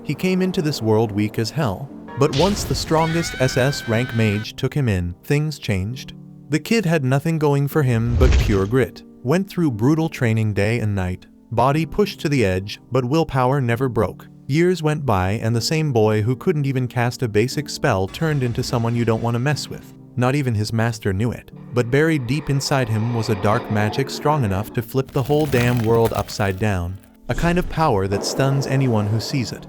He came into this world weak as hell. But once the strongest SS rank mage took him in, things changed. The kid had nothing going for him but pure grit. Went through brutal training day and night. Body pushed to the edge, but willpower never broke. Years went by and the same boy who couldn't even cast a basic spell turned into someone you don't want to mess with. Not even his master knew it. But buried deep inside him was a dark magic strong enough to flip the whole damn world upside down. A kind of power that stuns anyone who sees it.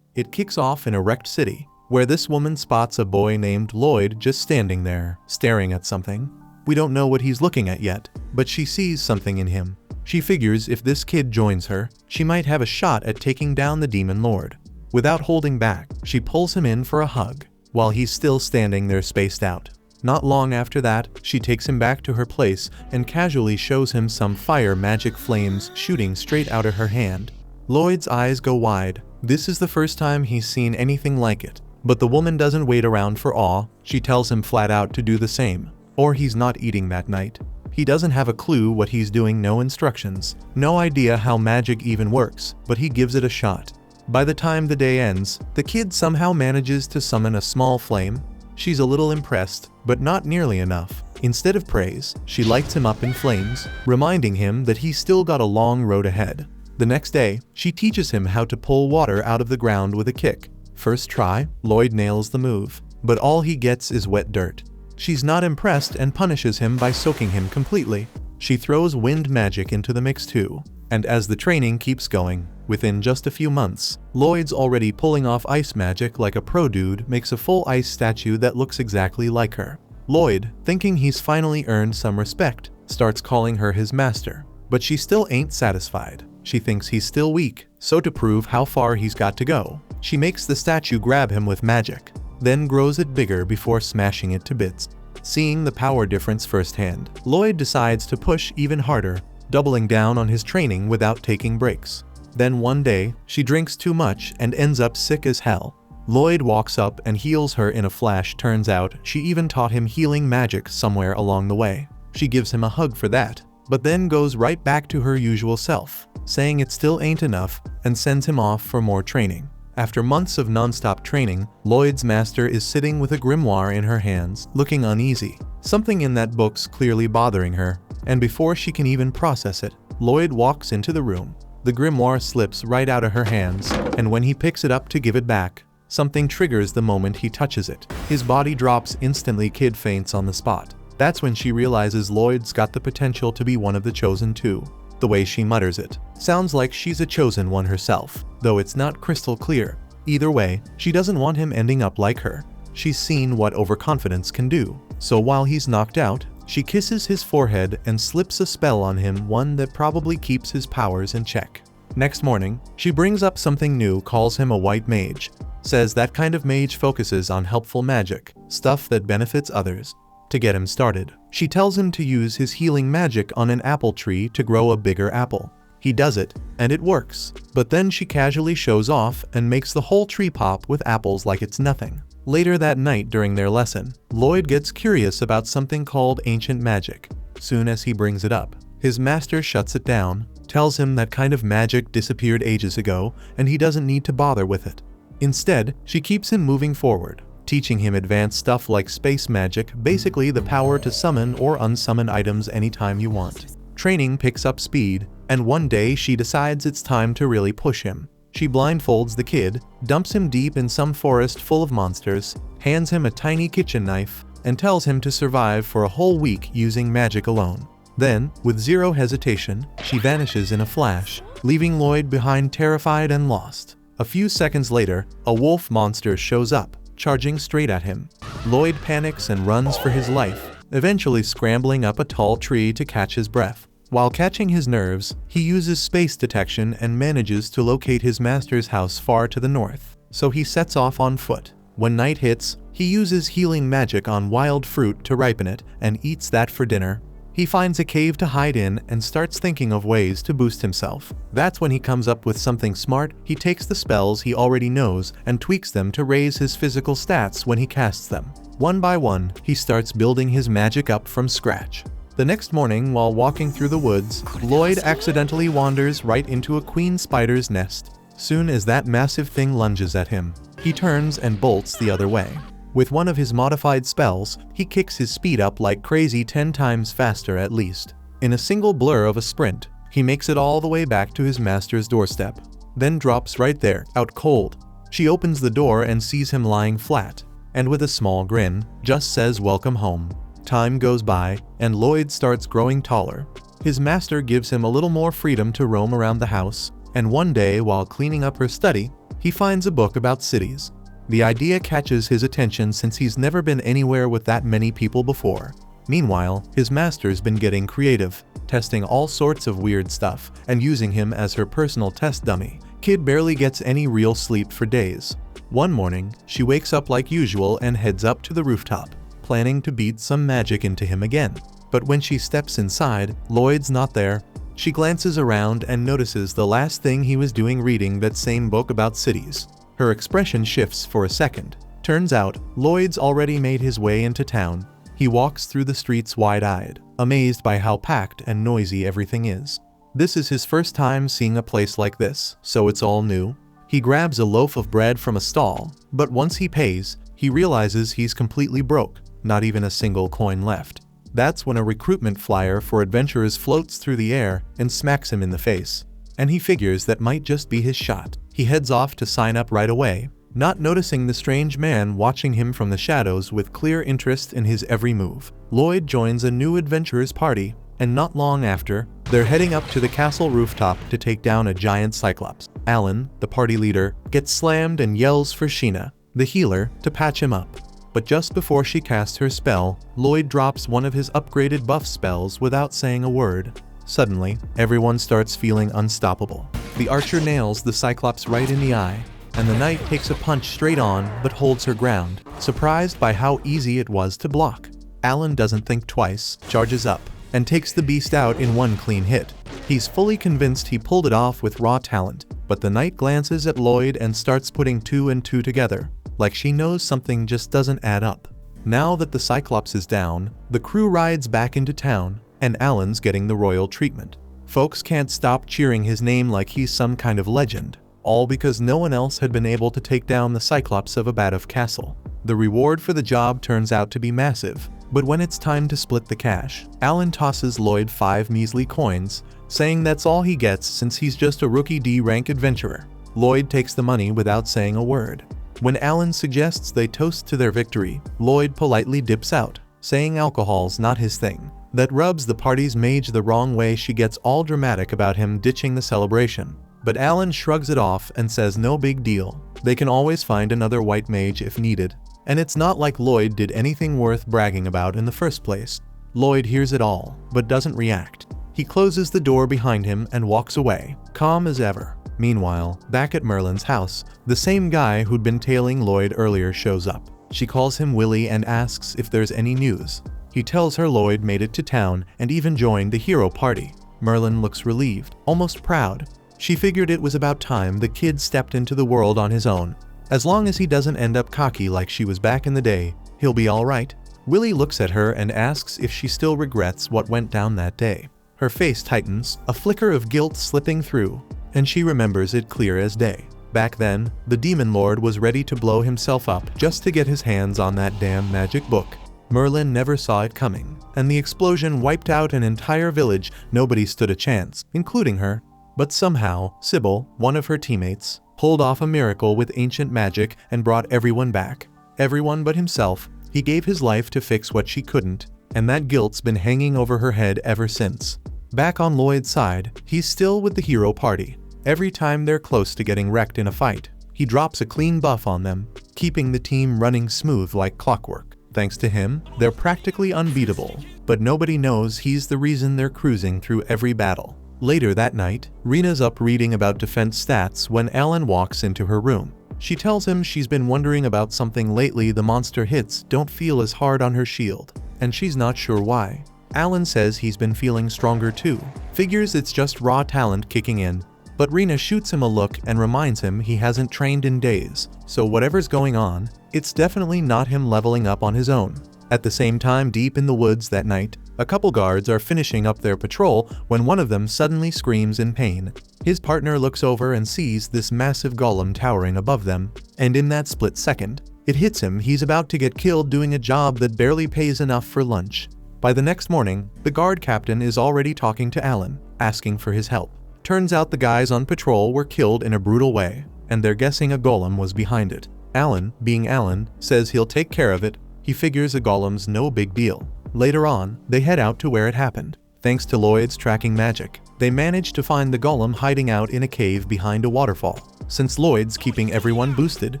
It kicks off in a wrecked city, where this woman spots a boy named Lloyd just standing there, staring at something. We don't know what he's looking at yet, but she sees something in him. She figures if this kid joins her, she might have a shot at taking down the demon lord. Without holding back, she pulls him in for a hug, while he's still standing there spaced out. Not long after that, she takes him back to her place and casually shows him some fire magic flames shooting straight out of her hand. Lloyd's eyes go wide. This is the first time he's seen anything like it. But the woman doesn't wait around for awe. She tells him flat out to do the same, or he's not eating that night. He doesn't have a clue what he's doing, no instructions, no idea how magic even works, but he gives it a shot. By the time the day ends, the kid somehow manages to summon a small flame. She's a little impressed, but not nearly enough. Instead of praise, she lights him up in flames, reminding him that he's still got a long road ahead. The next day, she teaches him how to pull water out of the ground with a kick. First try, Lloyd nails the move, but all he gets is wet dirt. She's not impressed and punishes him by soaking him completely. She throws wind magic into the mix too, and as the training keeps going, within just a few months, Lloyd's already pulling off ice magic like a pro dude, makes a full ice statue that looks exactly like her. Lloyd, thinking he's finally earned some respect, starts calling her his master, but she still ain't satisfied. She thinks he's still weak, so to prove how far he's got to go, she makes the statue grab him with magic, then grows it bigger before smashing it to bits. Seeing the power difference firsthand, Lloyd decides to push even harder, doubling down on his training without taking breaks. Then one day, she drinks too much and ends up sick as hell. Lloyd walks up and heals her in a flash. Turns out, she even taught him healing magic somewhere along the way. She gives him a hug for that, but then goes right back to her usual self, saying it still ain't enough, and sends him off for more training. After months of non-stop training, Lloyd's master is sitting with a grimoire in her hands, looking uneasy. Something in that book's clearly bothering her, and before she can even process it, Lloyd walks into the room. The grimoire slips right out of her hands, and when he picks it up to give it back, something triggers the moment he touches it. His body drops instantly. Kid faints on the spot. That's when she realizes Lloyd's got the potential to be one of the chosen two. The way she mutters it sounds like she's a chosen one herself, though it's not crystal clear. Either way, she doesn't want him ending up like her. She's seen what overconfidence can do, so while he's knocked out, she kisses his forehead and slips a spell on him, one that probably keeps his powers in check. Next morning, she brings up something new, calls him a white mage, says that kind of mage focuses on helpful magic, stuff that benefits others. To get him started, she tells him to use his healing magic on an apple tree to grow a bigger apple. He does it, and it works, but then she casually shows off and makes the whole tree pop with apples like it's nothing. Later that night during their lesson, Lloyd gets curious about something called ancient magic. Soon as he brings it up, his master shuts it down, tells him that kind of magic disappeared ages ago and he doesn't need to bother with it. Instead, she keeps him moving forward, teaching him advanced stuff like space magic, basically the power to summon or unsummon items anytime you want. Training picks up speed, and one day she decides it's time to really push him. She blindfolds the kid, dumps him deep in some forest full of monsters, hands him a tiny kitchen knife, and tells him to survive for a whole week using magic alone. Then, with zero hesitation, she vanishes in a flash, leaving Lloyd behind terrified and lost. A few seconds later, a wolf monster shows up, charging straight at him. Lloyd panics and runs for his life, eventually scrambling up a tall tree to catch his breath. While catching his nerves, he uses space detection and manages to locate his master's house far to the north, so he sets off on foot. When night hits, he uses healing magic on wild fruit to ripen it and eats that for dinner. He finds a cave to hide in and starts thinking of ways to boost himself. That's when he comes up with something smart. He takes the spells he already knows and tweaks them to raise his physical stats when he casts them. One by one, he starts building his magic up from scratch. The next morning, while walking through the woods, Lloyd accidentally wanders right into a queen spider's nest. Soon as that massive thing lunges at him, he turns and bolts the other way. With one of his modified spells, he kicks his speed up like crazy 10 times faster at least. In a single blur of a sprint, he makes it all the way back to his master's doorstep, then drops right there, out cold. She opens the door and sees him lying flat, and with a small grin, just says welcome home. Time goes by, and Lloyd starts growing taller. His master gives him a little more freedom to roam around the house, and one day while cleaning up her study, he finds a book about cities. The idea catches his attention since he's never been anywhere with that many people before. Meanwhile, his master's been getting creative, testing all sorts of weird stuff, and using him as her personal test dummy. Kid barely gets any real sleep for days. One morning, she wakes up like usual and heads up to the rooftop, planning to beat some magic into him again. But when she steps inside, Lloyd's not there. She glances around and notices the last thing he was doing reading that same book about cities. Her expression shifts for a second. Turns out, Lloyd's already made his way into town. He walks through the streets wide-eyed, amazed by how packed and noisy everything is. This is his first time seeing a place like this, so it's all new. He grabs a loaf of bread from a stall, but once he pays, he realizes he's completely broke, not even a single coin left. That's when a recruitment flyer for adventurers floats through the air and smacks him in the face. And he figures that might just be his shot. He heads off to sign up right away, not noticing the strange man watching him from the shadows with clear interest in his every move. Lloyd joins a new adventurers party, and not long after, they're heading up to the castle rooftop to take down a giant cyclops. Alan, the party leader, gets slammed and yells for Sheena, the healer, to patch him up. But just before she casts her spell, Lloyd drops one of his upgraded buff spells without saying a word. Suddenly, everyone starts feeling unstoppable. The archer nails the cyclops right in the eye, and the knight takes a punch straight on but holds her ground, surprised by how easy it was to block. Alan doesn't think twice, charges up, and takes the beast out in one clean hit. He's fully convinced he pulled it off with raw talent, but the knight glances at Lloyd and starts putting 2 and 2 together, like she knows something just doesn't add up. Now that the cyclops is down, the crew rides back into town, and Alan's getting the royal treatment. Folks can't stop cheering his name like he's some kind of legend, all because no one else had been able to take down the cyclops of Abaddon Castle. The reward for the job turns out to be massive, but when it's time to split the cash, Alan tosses Lloyd 5 measly coins, saying that's all he gets since he's just a rookie D-rank adventurer. Lloyd takes the money without saying a word. When Alan suggests they toast to their victory, Lloyd politely dips out, saying alcohol's not his thing. That rubs the party's mage the wrong way. She gets all dramatic about him ditching the celebration. But Alan shrugs it off and says no big deal. They can always find another white mage if needed. And it's not like Lloyd did anything worth bragging about in the first place. Lloyd hears it all, but doesn't react. He closes the door behind him and walks away, calm as ever. Meanwhile, back at Merlin's house, the same guy who'd been tailing Lloyd earlier shows up. She calls him Willie and asks if there's any news. He tells her Lloyd made it to town and even joined the hero party. Merlin looks relieved, almost proud. She figured it was about time the kid stepped into the world on his own. As long as he doesn't end up cocky like she was back in the day, he'll be alright. Willie looks at her and asks if she still regrets what went down that day. Her face tightens, a flicker of guilt slipping through, and she remembers it clear as day. Back then, the Demon Lord was ready to blow himself up just to get his hands on that damn magic book. Merlin never saw it coming, and the explosion wiped out an entire village. Nobody stood a chance, including her. But somehow, Sybil, one of her teammates, pulled off a miracle with ancient magic and brought everyone back. Everyone but himself. He gave his life to fix what she couldn't, and that guilt's been hanging over her head ever since. Back on Lloyd's side, he's still with the hero party. Every time they're close to getting wrecked in a fight, he drops a clean buff on them, keeping the team running smooth like clockwork. Thanks to him, they're practically unbeatable, but nobody knows he's the reason they're cruising through every battle. Later that night, Rena's up reading about defense stats when Alan walks into her room. She tells him she's been wondering about something lately. The monster hits don't feel as hard on her shield, and she's not sure why. Alan says he's been feeling stronger too, figures it's just raw talent kicking in. But Rena shoots him a look and reminds him he hasn't trained in days, so whatever's going on, it's definitely not him leveling up on his own. At the same time, deep in the woods that night, a couple guards are finishing up their patrol when one of them suddenly screams in pain. His partner looks over and sees this massive golem towering above them, and in that split second, it hits him he's about to get killed doing a job that barely pays enough for lunch. By the next morning, the guard captain is already talking to Alan, asking for his help. Turns out the guys on patrol were killed in a brutal way, and they're guessing a golem was behind it. Alan, being Alan, says he'll take care of it. He figures a golem's no big deal. Later on, they head out to where it happened. Thanks to Lloyd's tracking magic, they manage to find the golem hiding out in a cave behind a waterfall. Since Lloyd's keeping everyone boosted,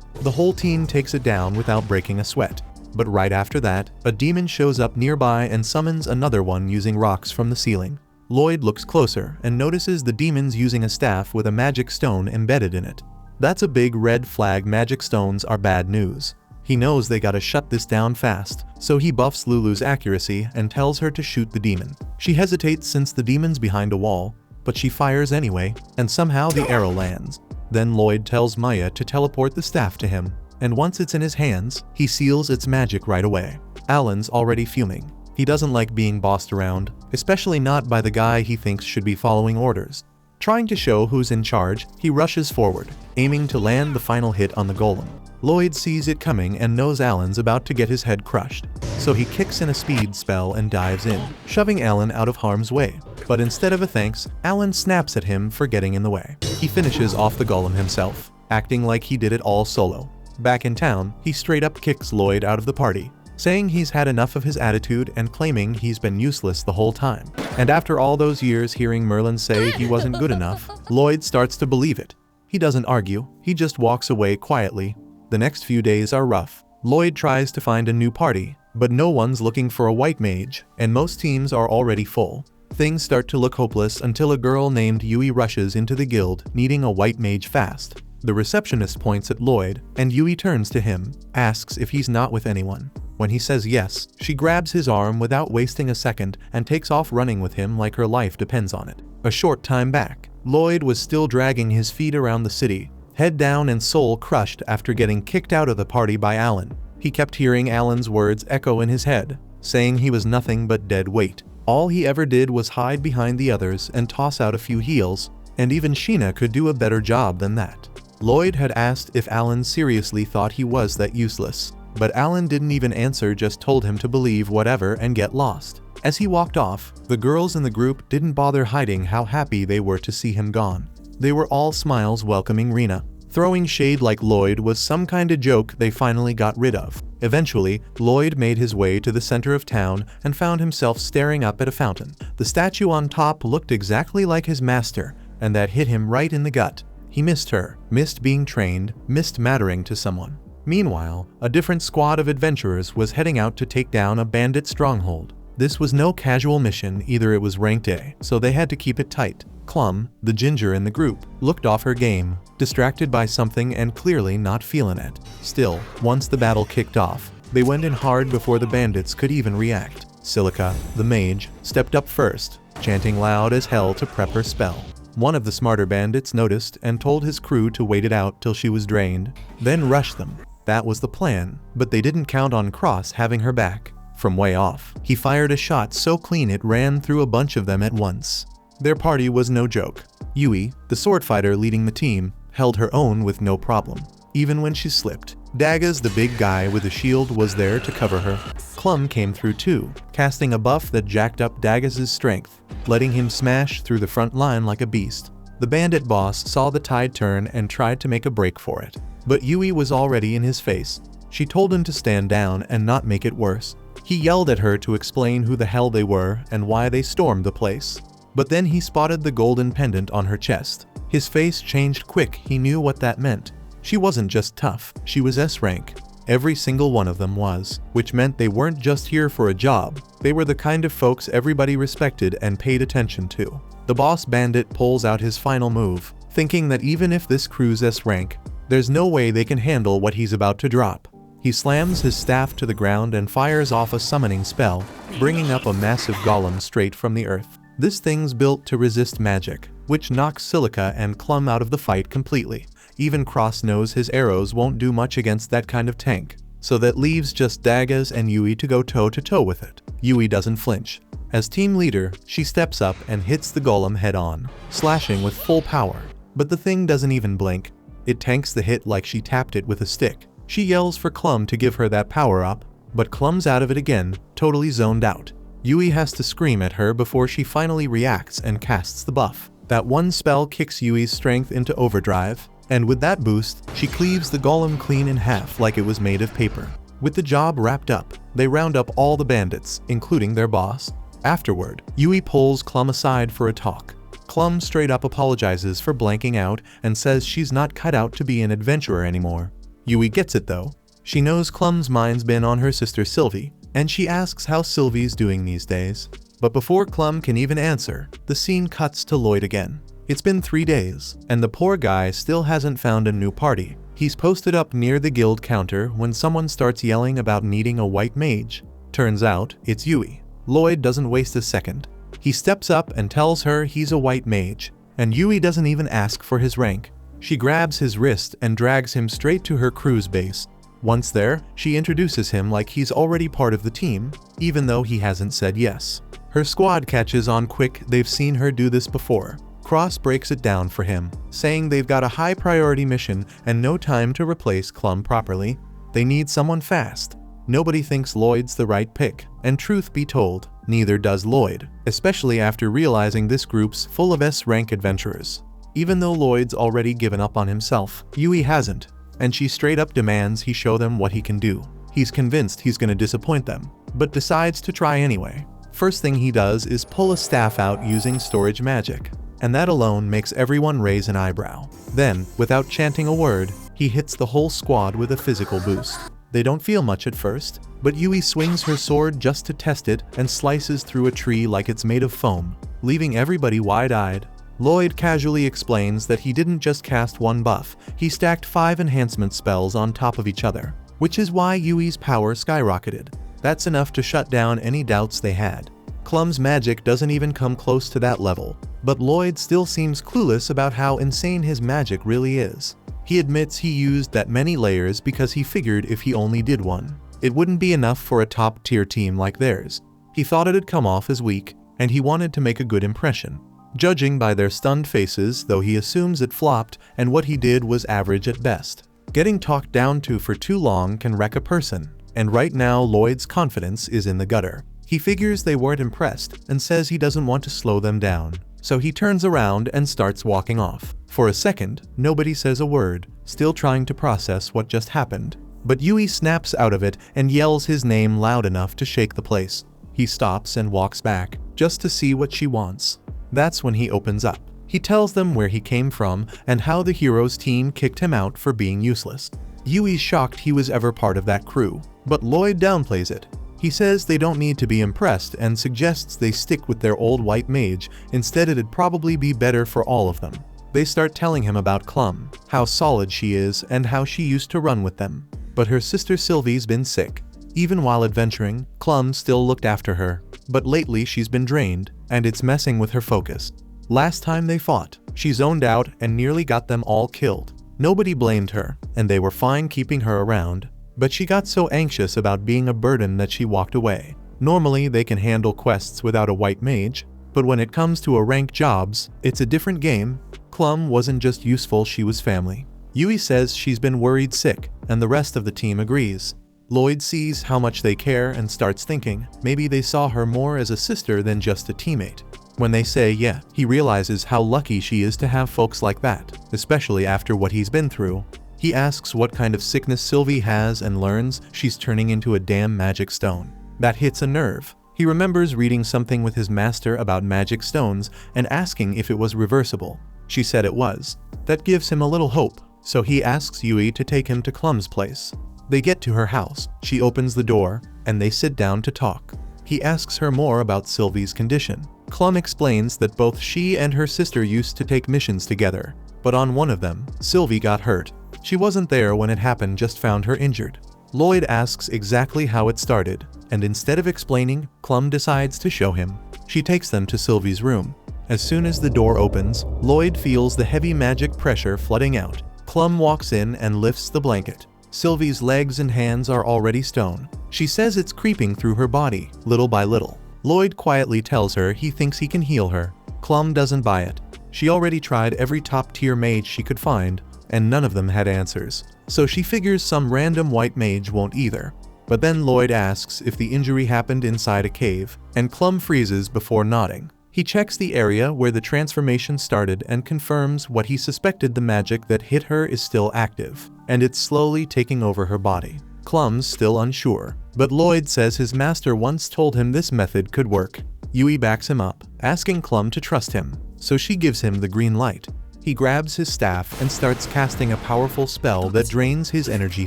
the whole team takes it down without breaking a sweat. But right after that, a demon shows up nearby and summons another one using rocks from the ceiling. Lloyd looks closer and notices the demon's using a staff with a magic stone embedded in it. That's a big red flag. Magic stones are bad news. He knows they gotta shut this down fast, so he buffs Lulu's accuracy and tells her to shoot the demon. She hesitates since the demon's behind a wall, but she fires anyway, and somehow the arrow lands. Then Lloyd tells Maya to teleport the staff to him, and once it's in his hands, he seals its magic right away. Alan's already fuming. He doesn't like being bossed around, especially not by the guy he thinks should be following orders. Trying to show who's in charge, he rushes forward, aiming to land the final hit on the golem. Lloyd sees it coming and knows Alan's about to get his head crushed, so he kicks in a speed spell and dives in, shoving Alan out of harm's way. But instead of a thanks, Alan snaps at him for getting in the way. He finishes off the golem himself, acting like he did it all solo. Back in town, he straight up kicks Lloyd out of the party, saying he's had enough of his attitude and claiming he's been useless the whole time. And after all those years hearing Merlin say he wasn't good enough, Lloyd starts to believe it. He doesn't argue, he just walks away quietly. The next few days are rough. Lloyd tries to find a new party, but no one's looking for a white mage, and most teams are already full. Things start to look hopeless until a girl named Yui rushes into the guild, needing a white mage fast. The receptionist points at Lloyd, and Yui turns to him, asks if he's not with anyone. When he says yes, she grabs his arm without wasting a second and takes off running with him like her life depends on it. A short time back, Lloyd was still dragging his feet around the city, head down and soul crushed after getting kicked out of the party by Alan. He kept hearing Alan's words echo in his head, saying he was nothing but dead weight. All he ever did was hide behind the others and toss out a few heals, and even Sheena could do a better job than that. Lloyd had asked if Alan seriously thought he was that useless, but Alan didn't even answer, just told him to believe whatever and get lost. As he walked off, the girls in the group didn't bother hiding how happy they were to see him gone. They were all smiles welcoming Rena. Throwing shade like Lloyd was some kind of joke they finally got rid of. Eventually, Lloyd made his way to the center of town and found himself staring up at a fountain. The statue on top looked exactly like his master, and that hit him right in the gut. He missed her, missed being trained, missed mattering to someone. Meanwhile, a different squad of adventurers was heading out to take down a bandit stronghold. This was no casual mission either, it was ranked A, so they had to keep it tight. Clum, the ginger in the group, looked off her game, distracted by something and clearly not feeling it. Still, once the battle kicked off, they went in hard before the bandits could even react. Silica, the mage, stepped up first, chanting loud as hell to prep her spell. One of the smarter bandits noticed and told his crew to wait it out till she was drained, then rush them. That was the plan, but they didn't count on Cross having her back. From way off, he fired a shot so clean it ran through a bunch of them at once. Their party was no joke. Yui, the sword fighter leading the team, held her own with no problem, even when she slipped. Dagaz, the big guy with a shield, was there to cover her. Clum came through too, casting a buff that jacked up Dagaz's strength, letting him smash through the front line like a beast. The bandit boss saw the tide turn and tried to make a break for it, but Yui was already in his face. She told him to stand down and not make it worse. He yelled at her to explain who the hell they were and why they stormed the place. But then he spotted the golden pendant on her chest. His face changed quick, he knew what that meant. She wasn't just tough, she was S-rank. Every single one of them was, which meant they weren't just here for a job, they were the kind of folks everybody respected and paid attention to. The boss bandit pulls out his final move, thinking that even if this crew's S-rank, there's no way they can handle what he's about to drop. He slams his staff to the ground and fires off a summoning spell, bringing up a massive golem straight from the earth. This thing's built to resist magic, which knocks Silica and Clum out of the fight completely. Even Cross knows his arrows won't do much against that kind of tank, so that leaves just Dagaz and Yui to go toe-to-toe with it. Yui doesn't flinch. As team leader, she steps up and hits the golem head-on, slashing with full power. But the thing doesn't even blink. It tanks the hit like she tapped it with a stick. She yells for Clum to give her that power up, but Clum's out of it again, totally zoned out. Yui has to scream at her before she finally reacts and casts the buff. That one spell kicks Yui's strength into overdrive, and with that boost, she cleaves the golem clean in half like it was made of paper. With the job wrapped up, they round up all the bandits, including their boss. Afterward, Yui pulls Clum aside for a talk. Clum straight up apologizes for blanking out and says she's not cut out to be an adventurer anymore. Yui gets it though. She knows Clum's mind's been on her sister Sylvie, and she asks how Sylvie's doing these days. But before Clum can even answer, the scene cuts to Lloyd again. It's been 3 days, and the poor guy still hasn't found a new party. He's posted up near the guild counter when someone starts yelling about needing a white mage. Turns out, it's Yui. Lloyd doesn't waste a second. He steps up and tells her he's a white mage, and Yui doesn't even ask for his rank. She grabs his wrist and drags him straight to her crew's base. Once there, she introduces him like he's already part of the team, even though he hasn't said yes. Her squad catches on quick, they've seen her do this before. Cross breaks it down for him, saying they've got a high priority mission and no time to replace Clum properly. They need someone fast. Nobody thinks Lloyd's the right pick, and truth be told, neither does Lloyd, especially after realizing this group's full of S-rank adventurers. Even though Lloyd's already given up on himself, Yui hasn't, and she straight up demands he show them what he can do. He's convinced he's gonna disappoint them, but decides to try anyway. First thing he does is pull a staff out using storage magic, and that alone makes everyone raise an eyebrow. Then, without chanting a word, he hits the whole squad with a physical boost. They don't feel much at first, but Yui swings her sword just to test it and slices through a tree like it's made of foam, leaving everybody wide-eyed. Lloyd casually explains that he didn't just cast one buff, he stacked 5 enhancement spells on top of each other, which is why Yui's power skyrocketed. That's enough to shut down any doubts they had. Clum's magic doesn't even come close to that level, but Lloyd still seems clueless about how insane his magic really is. He admits he used that many layers because he figured if he only did one, it wouldn't be enough for a top-tier team like theirs. He thought it'd come off as weak, and he wanted to make a good impression. Judging by their stunned faces, though, he assumes it flopped and what he did was average at best. Getting talked down to for too long can wreck a person, and right now Lloyd's confidence is in the gutter. He figures they weren't impressed and says he doesn't want to slow them down, so he turns around and starts walking off. For a second, nobody says a word, still trying to process what just happened. But Yui snaps out of it and yells his name loud enough to shake the place. He stops and walks back, just to see what she wants. That's when he opens up. He tells them where he came from and how the hero's team kicked him out for being useless. Yui's shocked he was ever part of that crew, but Lloyd downplays it. He says they don't need to be impressed and suggests they stick with their old white mage, instead it'd probably be better for all of them. They start telling him about Clum, how solid she is and how she used to run with them. But her sister Sylvie's been sick. Even while adventuring, Clum still looked after her, but lately she's been drained, and it's messing with her focus. Last time they fought, she zoned out and nearly got them all killed. Nobody blamed her, and they were fine keeping her around, but she got so anxious about being a burden that she walked away. Normally they can handle quests without a white mage, but when it comes to rank jobs, it's a different game. Clum wasn't just useful, she was family. Yui says she's been worried sick, and the rest of the team agrees. Lloyd sees how much they care and starts thinking maybe they saw her more as a sister than just a teammate. When they say yeah, he realizes how lucky she is to have folks like that, especially after what he's been through. He asks what kind of sickness Sylvie has and learns she's turning into a damn magic stone. That hits a nerve. He remembers reading something with his master about magic stones and asking if it was reversible. She said it was. That gives him a little hope, so he asks Yui to take him to Clum's place. They get to her house, she opens the door, and they sit down to talk. He asks her more about Sylvie's condition. Clum explains that both she and her sister used to take missions together, but on one of them, Sylvie got hurt. She wasn't there when it happened, just found her injured. Lloyd asks exactly how it started, and instead of explaining, Clum decides to show him. She takes them to Sylvie's room. As soon as the door opens, Lloyd feels the heavy magic pressure flooding out. Clum walks in and lifts the blanket. Sylvie's legs and hands are already stone. She says it's creeping through her body, little by little. Lloyd quietly tells her he thinks he can heal her. Clum doesn't buy it. She already tried every top-tier mage she could find, and none of them had answers. So she figures some random white mage won't either. But then Lloyd asks if the injury happened inside a cave, and Clum freezes before nodding. He checks the area where the transformation started and confirms what he suspected: the magic that hit her is still active, and it's slowly taking over her body. Clum's still unsure, but Lloyd says his master once told him this method could work. Yui backs him up, asking Clum to trust him, so she gives him the green light. He grabs his staff and starts casting a powerful spell that drains his energy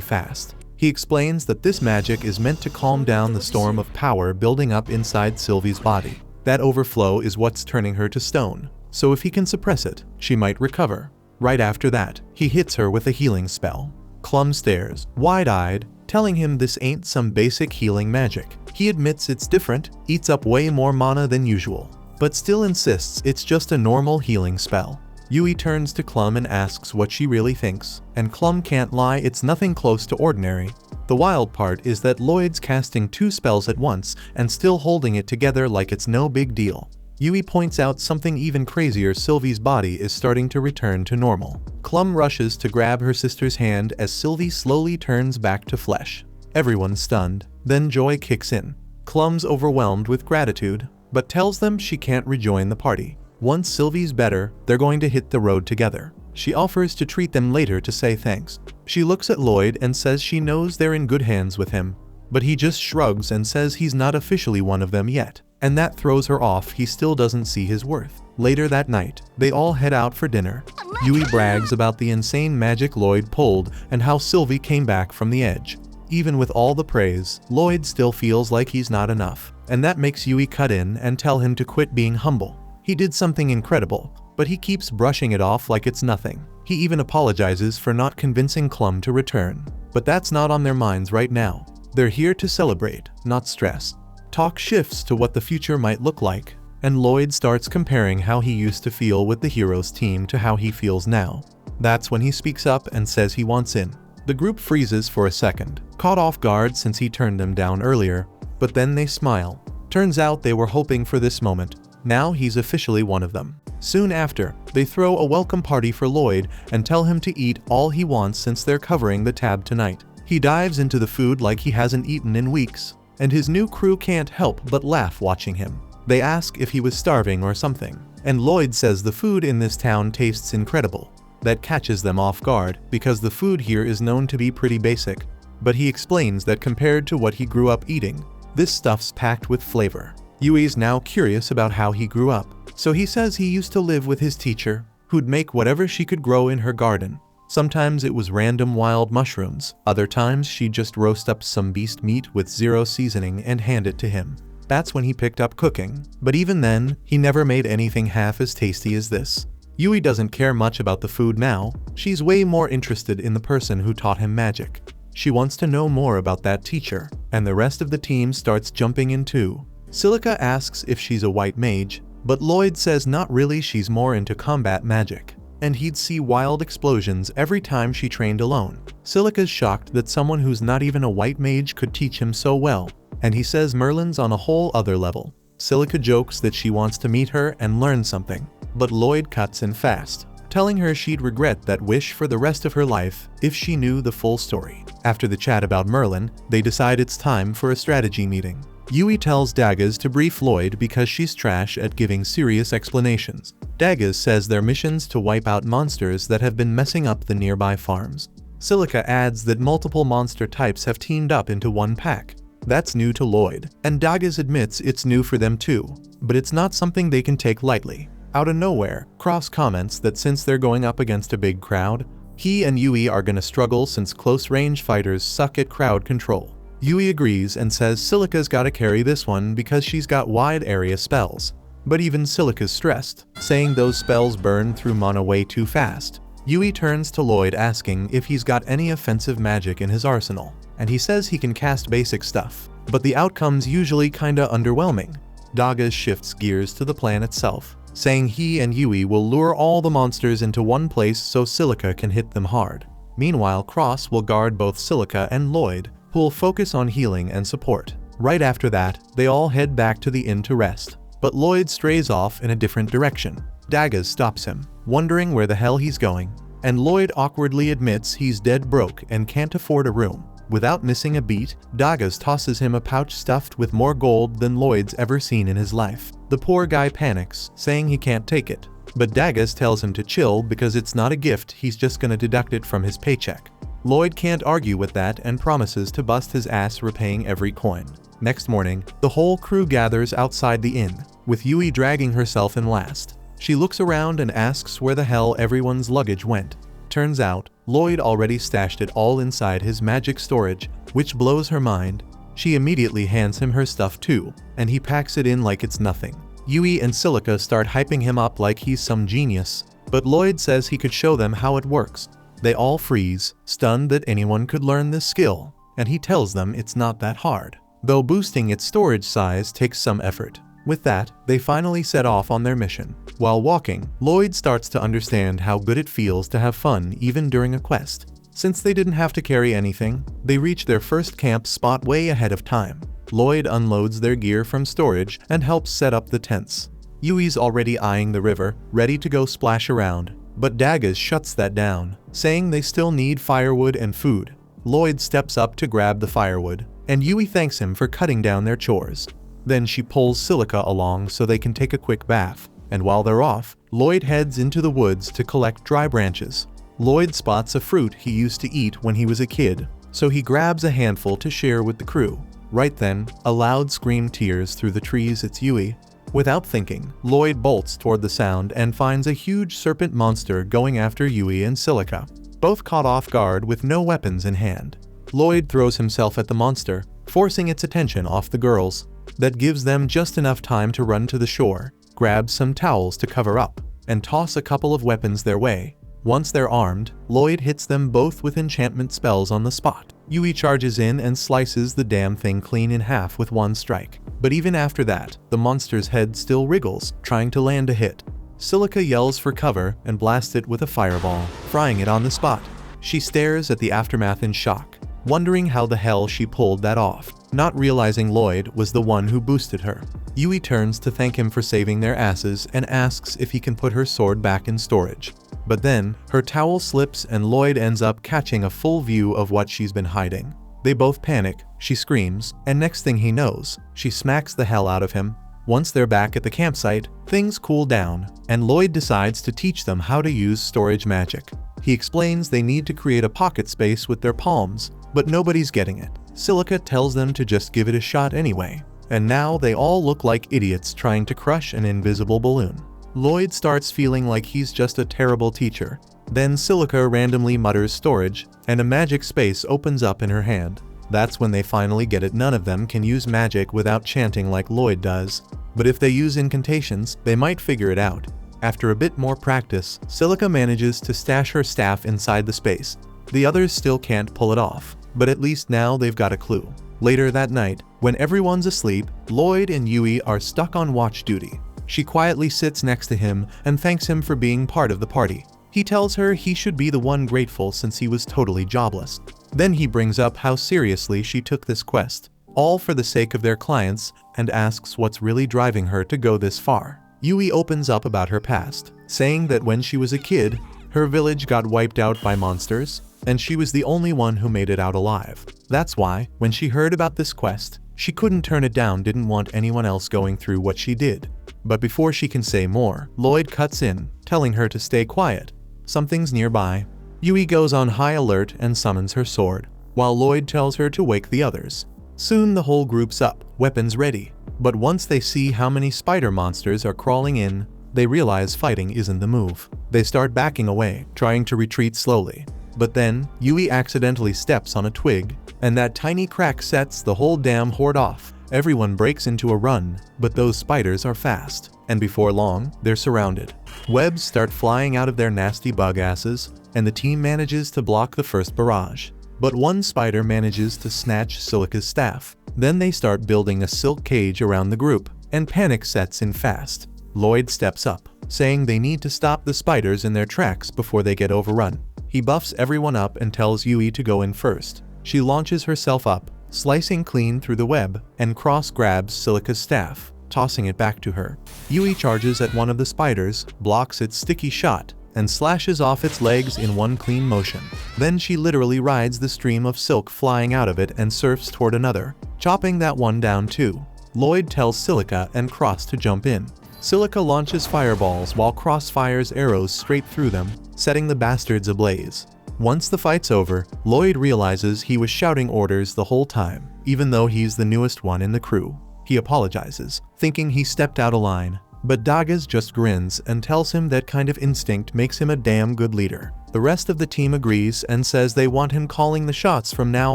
fast. He explains that this magic is meant to calm down the storm of power building up inside Sylvie's body. That overflow is what's turning her to stone, so if he can suppress it, she might recover. Right after that, he hits her with a healing spell. Clum stares, wide-eyed, telling him this ain't some basic healing magic. He admits it's different, eats up way more mana than usual, but still insists it's just a normal healing spell. Yui turns to Clum and asks what she really thinks, and Clum can't lie, it's nothing close to ordinary. The wild part is that Lloyd's casting 2 spells at once and still holding it together like it's no big deal. Yui points out something even crazier: Sylvie's body is starting to return to normal. Clum rushes to grab her sister's hand as Sylvie slowly turns back to flesh. Everyone's stunned, then joy kicks in. Clum's overwhelmed with gratitude, but tells them she can't rejoin the party. Once Sylvie's better, they're going to hit the road together. She offers to treat them later to say thanks. She looks at Lloyd and says she knows they're in good hands with him, but he just shrugs and says he's not officially one of them yet, and that throws her off. He still doesn't see his worth. Later that night, they all head out for dinner. Yui brags about the insane magic Lloyd pulled and how Sylvie came back from the edge. Even with all the praise, Lloyd still feels like he's not enough, and that makes Yui cut in and tell him to quit being humble. He did something incredible, but he keeps brushing it off like it's nothing. He even apologizes for not convincing Clum to return. But that's not on their minds right now. They're here to celebrate, not stress. Talk shifts to what the future might look like, and Lloyd starts comparing how he used to feel with the Heroes team to how he feels now. That's when he speaks up and says he wants in. The group freezes for a second, caught off guard since he turned them down earlier, but then they smile. Turns out they were hoping for this moment. Now he's officially one of them. Soon after, they throw a welcome party for Lloyd and tell him to eat all he wants since they're covering the tab tonight. He dives into the food like he hasn't eaten in weeks, and his new crew can't help but laugh watching him. They ask if he was starving or something, and Lloyd says the food in this town tastes incredible. That catches them off guard because the food here is known to be pretty basic, but he explains that compared to what he grew up eating, this stuff's packed with flavor. Yui's now curious about how he grew up, so he says he used to live with his teacher, who'd make whatever she could grow in her garden. Sometimes it was random wild mushrooms, other times she'd just roast up some beast meat with 0 seasoning and hand it to him. That's when he picked up cooking, but even then, he never made anything half as tasty as this. Yui doesn't care much about the food now, she's way more interested in the person who taught him magic. She wants to know more about that teacher, and the rest of the team starts jumping in too. Silica asks if she's a white mage, but Lloyd says not really, she's more into combat magic, and he'd see wild explosions every time she trained alone. Silica's shocked that someone who's not even a white mage could teach him so well, and he says Merlin's on a whole other level. Silica jokes that she wants to meet her and learn something, but Lloyd cuts in fast, telling her she'd regret that wish for the rest of her life if she knew the full story. After the chat about Merlin, they decide it's time for a strategy meeting. Yui tells Daggaz to brief Lloyd because she's trash at giving serious explanations. Daggaz says their mission's to wipe out monsters that have been messing up the nearby farms. Silica adds that multiple monster types have teamed up into one pack. That's new to Lloyd, and Daggaz admits it's new for them too, but it's not something they can take lightly. Out of nowhere, Cross comments that since they're going up against a big crowd, he and Yui are gonna struggle since close-range fighters suck at crowd control. Yui agrees and says Silica's gotta carry this one because she's got wide area spells. But even Silica's stressed, saying those spells burn through mana way too fast. Yui turns to Lloyd asking if he's got any offensive magic in his arsenal, and he says he can cast basic stuff, but the outcome's usually kinda underwhelming. Daggaz shifts gears to the plan itself, saying he and Yui will lure all the monsters into one place so Silica can hit them hard. Meanwhile, Cross will guard both Silica and Lloyd, who will focus on healing and support. Right after that, they all head back to the inn to rest. But Lloyd strays off in a different direction. Daggers stops him, wondering where the hell he's going, and Lloyd awkwardly admits he's dead broke and can't afford a room. Without missing a beat, Daggers tosses him a pouch stuffed with more gold than Lloyd's ever seen in his life. The poor guy panics, saying he can't take it, but Daggers tells him to chill because it's not a gift, he's just gonna deduct it from his paycheck. Lloyd can't argue with that and promises to bust his ass repaying every coin. Next morning, the whole crew gathers outside the inn, with Yui dragging herself in last. She looks around and asks where the hell everyone's luggage went. Turns out, Lloyd already stashed it all inside his magic storage, which blows her mind. She immediately hands him her stuff too, and he packs it in like it's nothing. Yui and Silica start hyping him up like he's some genius, but Lloyd says he could show them how it works. They all freeze, stunned that anyone could learn this skill, and he tells them it's not that hard, though boosting its storage size takes some effort. With that, they finally set off on their mission. While walking, Lloyd starts to understand how good it feels to have fun even during a quest. Since they didn't have to carry anything, they reach their first camp spot way ahead of time. Lloyd unloads their gear from storage and helps set up the tents. Yui's already eyeing the river, ready to go splash around, but Daggers shuts that down, saying they still need firewood and food. Lloyd steps up to grab the firewood, and Yui thanks him for cutting down their chores. Then she pulls Silica along so they can take a quick bath, and while they're off, Lloyd heads into the woods to collect dry branches. Lloyd spots a fruit he used to eat when he was a kid, so he grabs a handful to share with the crew. Right then, a loud scream tears through the trees. It's Yui. Without thinking, Lloyd bolts toward the sound and finds a huge serpent monster going after Yui and Silica, both caught off guard with no weapons in hand. Lloyd throws himself at the monster, forcing its attention off the girls. That gives them just enough time to run to the shore, grab some towels to cover up, and toss a couple of weapons their way. Once they're armed, Lloyd hits them both with enchantment spells on the spot. Yui charges in and slices the damn thing clean in half with one strike. But even after that, the monster's head still wriggles, trying to land a hit. Silica yells for cover and blasts it with a fireball, frying it on the spot. She stares at the aftermath in shock, wondering how the hell she pulled that off, not realizing Lloyd was the one who boosted her. Yui turns to thank him for saving their asses and asks if he can put her sword back in storage. But then, her towel slips and Lloyd ends up catching a full view of what she's been hiding. They both panic, she screams, and next thing he knows, she smacks the hell out of him. Once they're back at the campsite, things cool down, and Lloyd decides to teach them how to use storage magic. He explains they need to create a pocket space with their palms, but nobody's getting it. Silica tells them to just give it a shot anyway, and now they all look like idiots trying to crush an invisible balloon. Lloyd starts feeling like he's just a terrible teacher. Then Silica randomly mutters storage, and a magic space opens up in her hand. That's when they finally get it. None of them can use magic without chanting like Lloyd does, but if they use incantations, they might figure it out. After a bit more practice, Silica manages to stash her staff inside the space. The others still can't pull it off, but at least now they've got a clue. Later that night, when everyone's asleep, Lloyd and Yui are stuck on watch duty. She quietly sits next to him and thanks him for being part of the party. He tells her he should be the one grateful since he was totally jobless. Then he brings up how seriously she took this quest, all for the sake of their clients, and asks what's really driving her to go this far. Yui opens up about her past, saying that when she was a kid, her village got wiped out by monsters, and she was the only one who made it out alive. That's why, when she heard about this quest, she couldn't turn it down, didn't want anyone else going through what she did. But before she can say more, Lloyd cuts in, telling her to stay quiet. Something's nearby. Yui goes on high alert and summons her sword, while Lloyd tells her to wake the others. Soon the whole group's up, weapons ready. But once they see how many spider monsters are crawling in, they realize fighting isn't the move. They start backing away, trying to retreat slowly. But then, Yui accidentally steps on a twig, and that tiny crack sets the whole damn horde off. Everyone breaks into a run, but those spiders are fast, and before long, they're surrounded. Webs start flying out of their nasty bug asses, and the team manages to block the first barrage. But one spider manages to snatch Silica's staff. Then they start building a silk cage around the group, and panic sets in fast. Lloyd steps up, saying they need to stop the spiders in their tracks before they get overrun. He buffs everyone up and tells Yui to go in first. She launches herself up, slicing clean through the web, and Cross grabs Silica's staff, tossing it back to her. Yui charges at one of the spiders, blocks its sticky shot, and slashes off its legs in one clean motion. Then she literally rides the stream of silk flying out of it and surfs toward another, chopping that one down too. Lloyd tells Silica and Cross to jump in. Silica launches fireballs while Cross fires arrows straight through them, setting the bastards ablaze. Once the fight's over, Lloyd realizes he was shouting orders the whole time, even though he's the newest one in the crew. He apologizes, thinking he stepped out of line, but Dagas just grins and tells him that kind of instinct makes him a damn good leader. The rest of the team agrees and says they want him calling the shots from now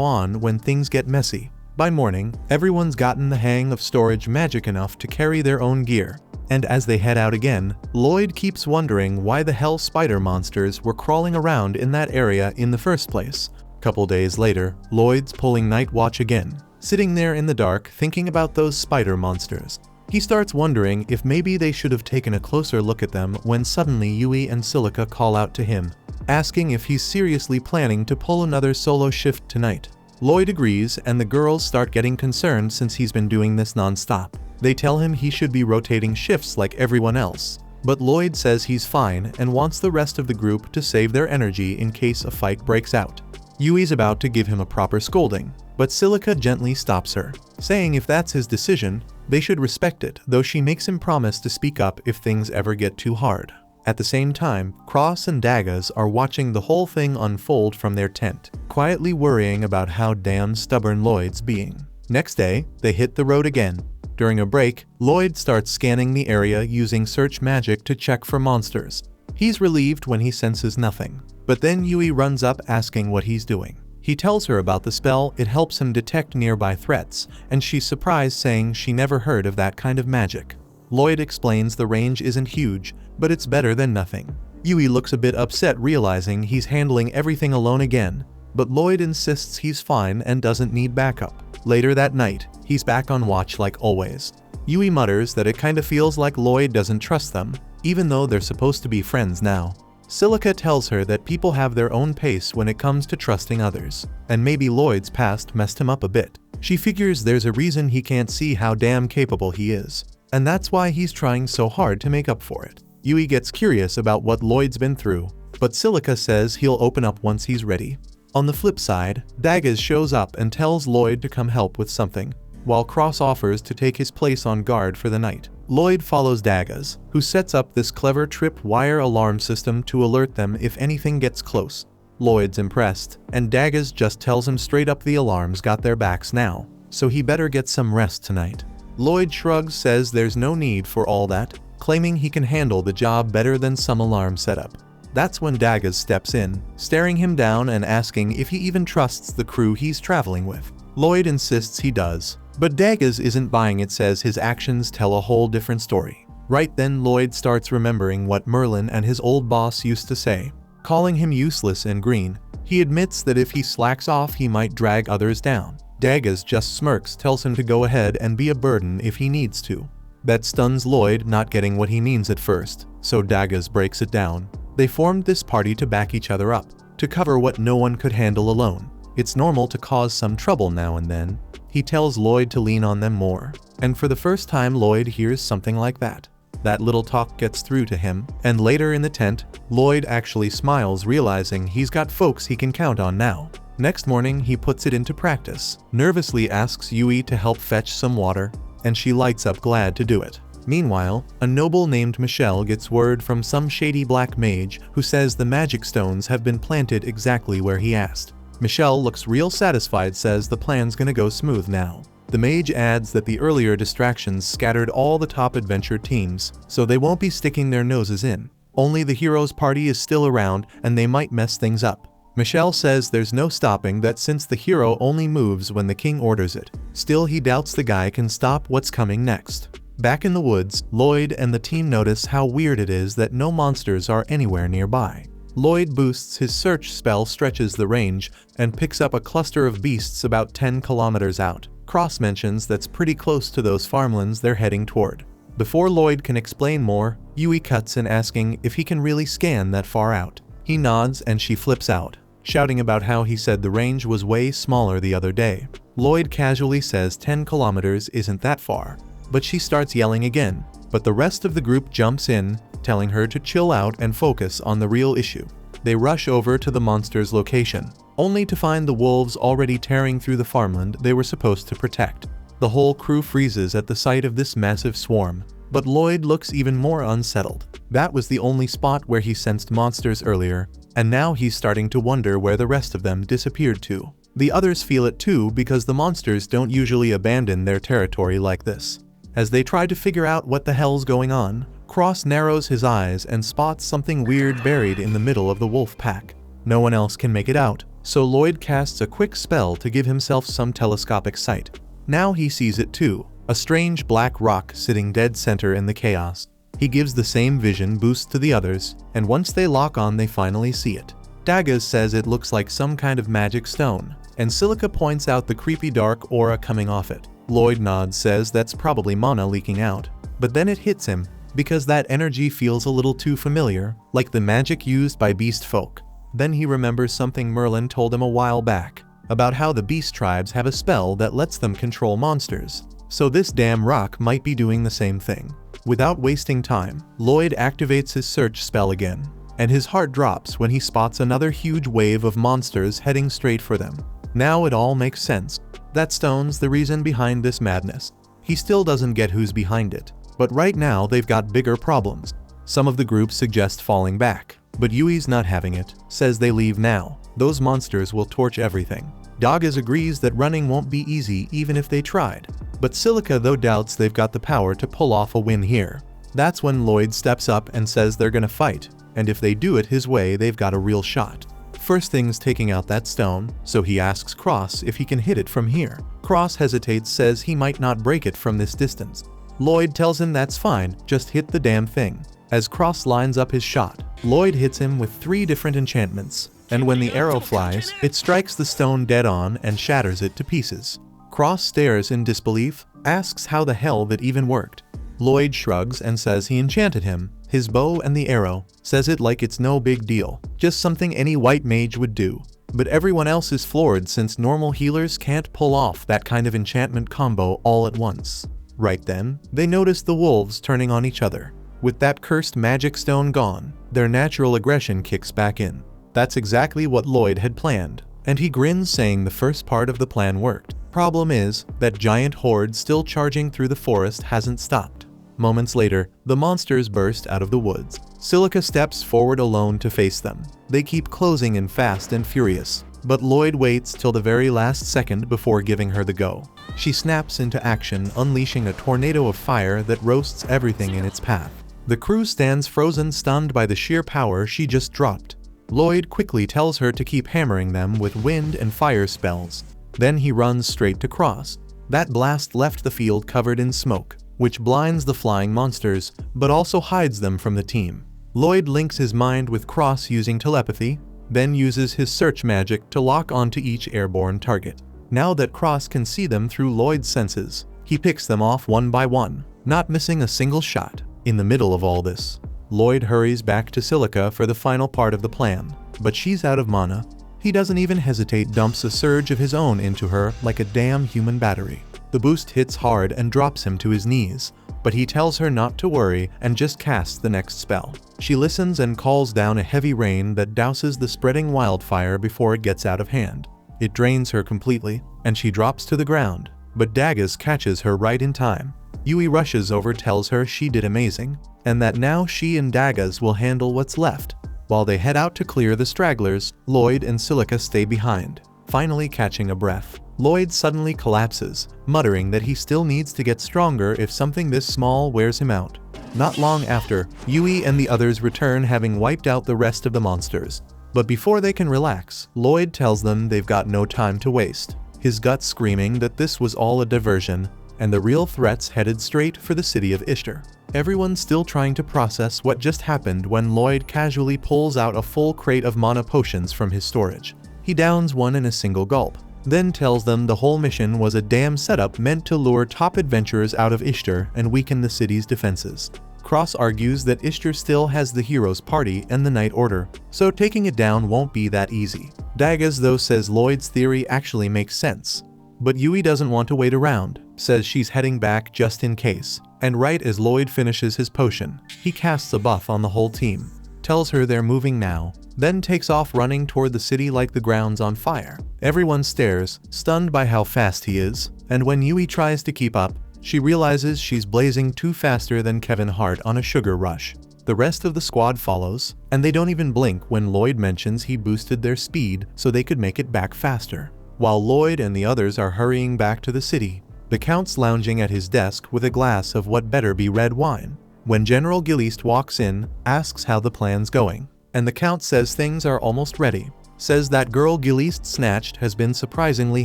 on when things get messy. By morning, everyone's gotten the hang of storage magic enough to carry their own gear, and as they head out again, Lloyd keeps wondering why the hell spider monsters were crawling around in that area in the first place. Couple days later, Lloyd's pulling night watch again, sitting there in the dark thinking about those spider monsters. He starts wondering if maybe they should have taken a closer look at them when suddenly Yui and Silica call out to him, asking if he's seriously planning to pull another solo shift tonight. Lloyd agrees and the girls start getting concerned since he's been doing this non-stop. They tell him he should be rotating shifts like everyone else, but Lloyd says he's fine and wants the rest of the group to save their energy in case a fight breaks out. Yui's about to give him a proper scolding, but Silica gently stops her, saying if that's his decision, they should respect it, though she makes him promise to speak up if things ever get too hard. At the same time, Cross and Dagas are watching the whole thing unfold from their tent, quietly worrying about how damn stubborn Lloyd's being. Next day, they hit the road again. During a break, Lloyd starts scanning the area using search magic to check for monsters. He's relieved when he senses nothing, but then Yui runs up asking what he's doing. He tells her about the spell, it helps him detect nearby threats, and she's surprised saying she never heard of that kind of magic. Lloyd explains the range isn't huge, but it's better than nothing. Yui looks a bit upset realizing he's handling everything alone again, but Lloyd insists he's fine and doesn't need backup. Later that night, he's back on watch like always. Yui mutters that it kinda feels like Lloyd doesn't trust them, even though they're supposed to be friends now. Silica tells her that people have their own pace when it comes to trusting others, and maybe Lloyd's past messed him up a bit. She figures there's a reason he can't see how damn capable he is, and that's why he's trying so hard to make up for it. Yui gets curious about what Lloyd's been through, but Silica says he'll open up once he's ready. On the flip side, Dagas shows up and tells Lloyd to come help with something, while Cross offers to take his place on guard for the night. Lloyd follows Dagas, who sets up this clever trip-wire alarm system to alert them if anything gets close. Lloyd's impressed, and Dagas just tells him straight up the alarms got their backs now, so he better get some rest tonight. Lloyd shrugs, says there's no need for all that, claiming he can handle the job better than some alarm setup. That's when Dagas steps in, staring him down and asking if he even trusts the crew he's traveling with. Lloyd insists he does, but Dagas isn't buying it, says his actions tell a whole different story. Right then Lloyd starts remembering what Merlin and his old boss used to say, calling him useless and green. He admits that if he slacks off he might drag others down. Dagas just smirks, tells him to go ahead and be a burden if he needs to. That stuns Lloyd, not getting what he means at first, so Dagas breaks it down. They formed this party to back each other up, to cover what no one could handle alone. It's normal to cause some trouble now and then. He tells Lloyd to lean on them more, and for the first time Lloyd hears something like that. That little talk gets through to him, and later in the tent, Lloyd actually smiles, realizing he's got folks he can count on now. Next morning he puts it into practice, nervously asks Yui to help fetch some water, and she lights up glad to do it. Meanwhile, a noble named Michelle gets word from some shady black mage who says the magic stones have been planted exactly where he asked. Michelle looks real satisfied, says the plan's gonna go smooth now. The mage adds that the earlier distractions scattered all the top adventure teams, so they won't be sticking their noses in. Only the heroes party is still around and they might mess things up. Michelle says there's no stopping that since the hero only moves when the king orders it. Still, he doubts the guy can stop what's coming next. Back in the woods, Lloyd and the team notice how weird it is that no monsters are anywhere nearby. Lloyd boosts his search spell, stretches the range, and picks up a cluster of beasts about 10 kilometers out. Cross mentions that's pretty close to those farmlands they're heading toward. Before Lloyd can explain more, Yui cuts in asking if he can really scan that far out. He nods and she flips out, shouting about how he said the range was way smaller the other day. Lloyd casually says 10 kilometers isn't that far, but she starts yelling again, but the rest of the group jumps in, telling her to chill out and focus on the real issue. They rush over to the monster's location, only to find the wolves already tearing through the farmland they were supposed to protect. The whole crew freezes at the sight of this massive swarm, but Lloyd looks even more unsettled. That was the only spot where he sensed monsters earlier, and now he's starting to wonder where the rest of them disappeared to. The others feel it too because the monsters don't usually abandon their territory like this. As they try to figure out what the hell's going on, Cross narrows his eyes and spots something weird buried in the middle of the wolf pack. No one else can make it out, so Lloyd casts a quick spell to give himself some telescopic sight. Now he sees it too, a strange black rock sitting dead center in the chaos. He gives the same vision boost to the others, and once they lock on they finally see it. Daggaz says it looks like some kind of magic stone, and Silica points out the creepy dark aura coming off it. Lloyd nods, says that's probably mana leaking out, but then it hits him, because that energy feels a little too familiar, like the magic used by beast folk. Then he remembers something Merlin told him a while back, about how the beast tribes have a spell that lets them control monsters. So this damn rock might be doing the same thing. Without wasting time, Lloyd activates his search spell again, and his heart drops when he spots another huge wave of monsters heading straight for them. Now it all makes sense. That stone's the reason behind this madness. He still doesn't get who's behind it, but right now they've got bigger problems. Some of the group suggest falling back, but Yui's not having it, says they leave now. Those monsters will torch everything. Daggaz agrees that running won't be easy even if they tried, but Silica though doubts they've got the power to pull off a win here. That's when Lloyd steps up and says they're gonna fight, and if they do it his way they've got a real shot. First thing's taking out that stone, so he asks Cross if he can hit it from here. Cross hesitates, says he might not break it from this distance. Lloyd tells him that's fine, just hit the damn thing. As Cross lines up his shot, Lloyd hits him with 3 different enchantments, and when the arrow flies, it strikes the stone dead on and shatters it to pieces. Cross stares in disbelief, asks how the hell that even worked. Lloyd shrugs and says he enchanted him, his bow and the arrow, says it like it's no big deal, just something any white mage would do. But everyone else is floored since normal healers can't pull off that kind of enchantment combo all at once. Right then, they notice the wolves turning on each other. With that cursed magic stone gone, their natural aggression kicks back in. That's exactly what Lloyd had planned, and he grins, saying the first part of the plan worked. Problem is, that giant horde still charging through the forest hasn't stopped. Moments later, the monsters burst out of the woods. Silica steps forward alone to face them. They keep closing in fast and furious, but Lloyd waits till the very last second before giving her the go. She snaps into action, unleashing a tornado of fire that roasts everything in its path. The crew stands frozen, stunned by the sheer power she just dropped. Lloyd quickly tells her to keep hammering them with wind and fire spells. Then he runs straight to Cross. That blast left the field covered in smoke, which blinds the flying monsters, but also hides them from the team. Lloyd links his mind with Cross using telepathy, then uses his search magic to lock onto each airborne target. Now that Cross can see them through Lloyd's senses, he picks them off one by one, not missing a single shot. In the middle of all this, Lloyd hurries back to Silica for the final part of the plan, but she's out of mana. He doesn't even hesitate, dumps a surge of his own into her like a damn human battery. The boost hits hard and drops him to his knees, but he tells her not to worry and just casts the next spell. She listens and calls down a heavy rain that douses the spreading wildfire before it gets out of hand. It drains her completely, and she drops to the ground, but Daggaz catches her right in time. Yui rushes over, tells her she did amazing, and that now she and Daggaz will handle what's left. While they head out to clear the stragglers, Lloyd and Silica stay behind. Finally catching a breath, Lloyd suddenly collapses, muttering that he still needs to get stronger if something this small wears him out. Not long after, Yui and the others return, having wiped out the rest of the monsters. But before they can relax, Lloyd tells them they've got no time to waste, his gut screaming that this was all a diversion, and the real threats headed straight for the city of Ishtar. Everyone's still trying to process what just happened when Lloyd casually pulls out a full crate of mana potions from his storage. He downs one in a single gulp, then tells them the whole mission was a damn setup meant to lure top adventurers out of Ishtar and weaken the city's defenses. Cross argues that Ishtar still has the Heroes Party and the Night Order, so taking it down won't be that easy. Daggaz though says Lloyd's theory actually makes sense. But Yui doesn't want to wait around, says she's heading back just in case. And right as Lloyd finishes his potion, he casts a buff on the whole team, tells her they're moving now, then takes off running toward the city like the ground's on fire. Everyone stares, stunned by how fast he is, and when Yui tries to keep up, she realizes she's blazing too faster than Kevin Hart on a sugar rush. The rest of the squad follows, and they don't even blink when Lloyd mentions he boosted their speed so they could make it back faster. While Lloyd and the others are hurrying back to the city, the Count's lounging at his desk with a glass of what better be red wine. When General Giliste walks in, asks how the plan's going, and the Count says things are almost ready. Says that girl Giliste snatched has been surprisingly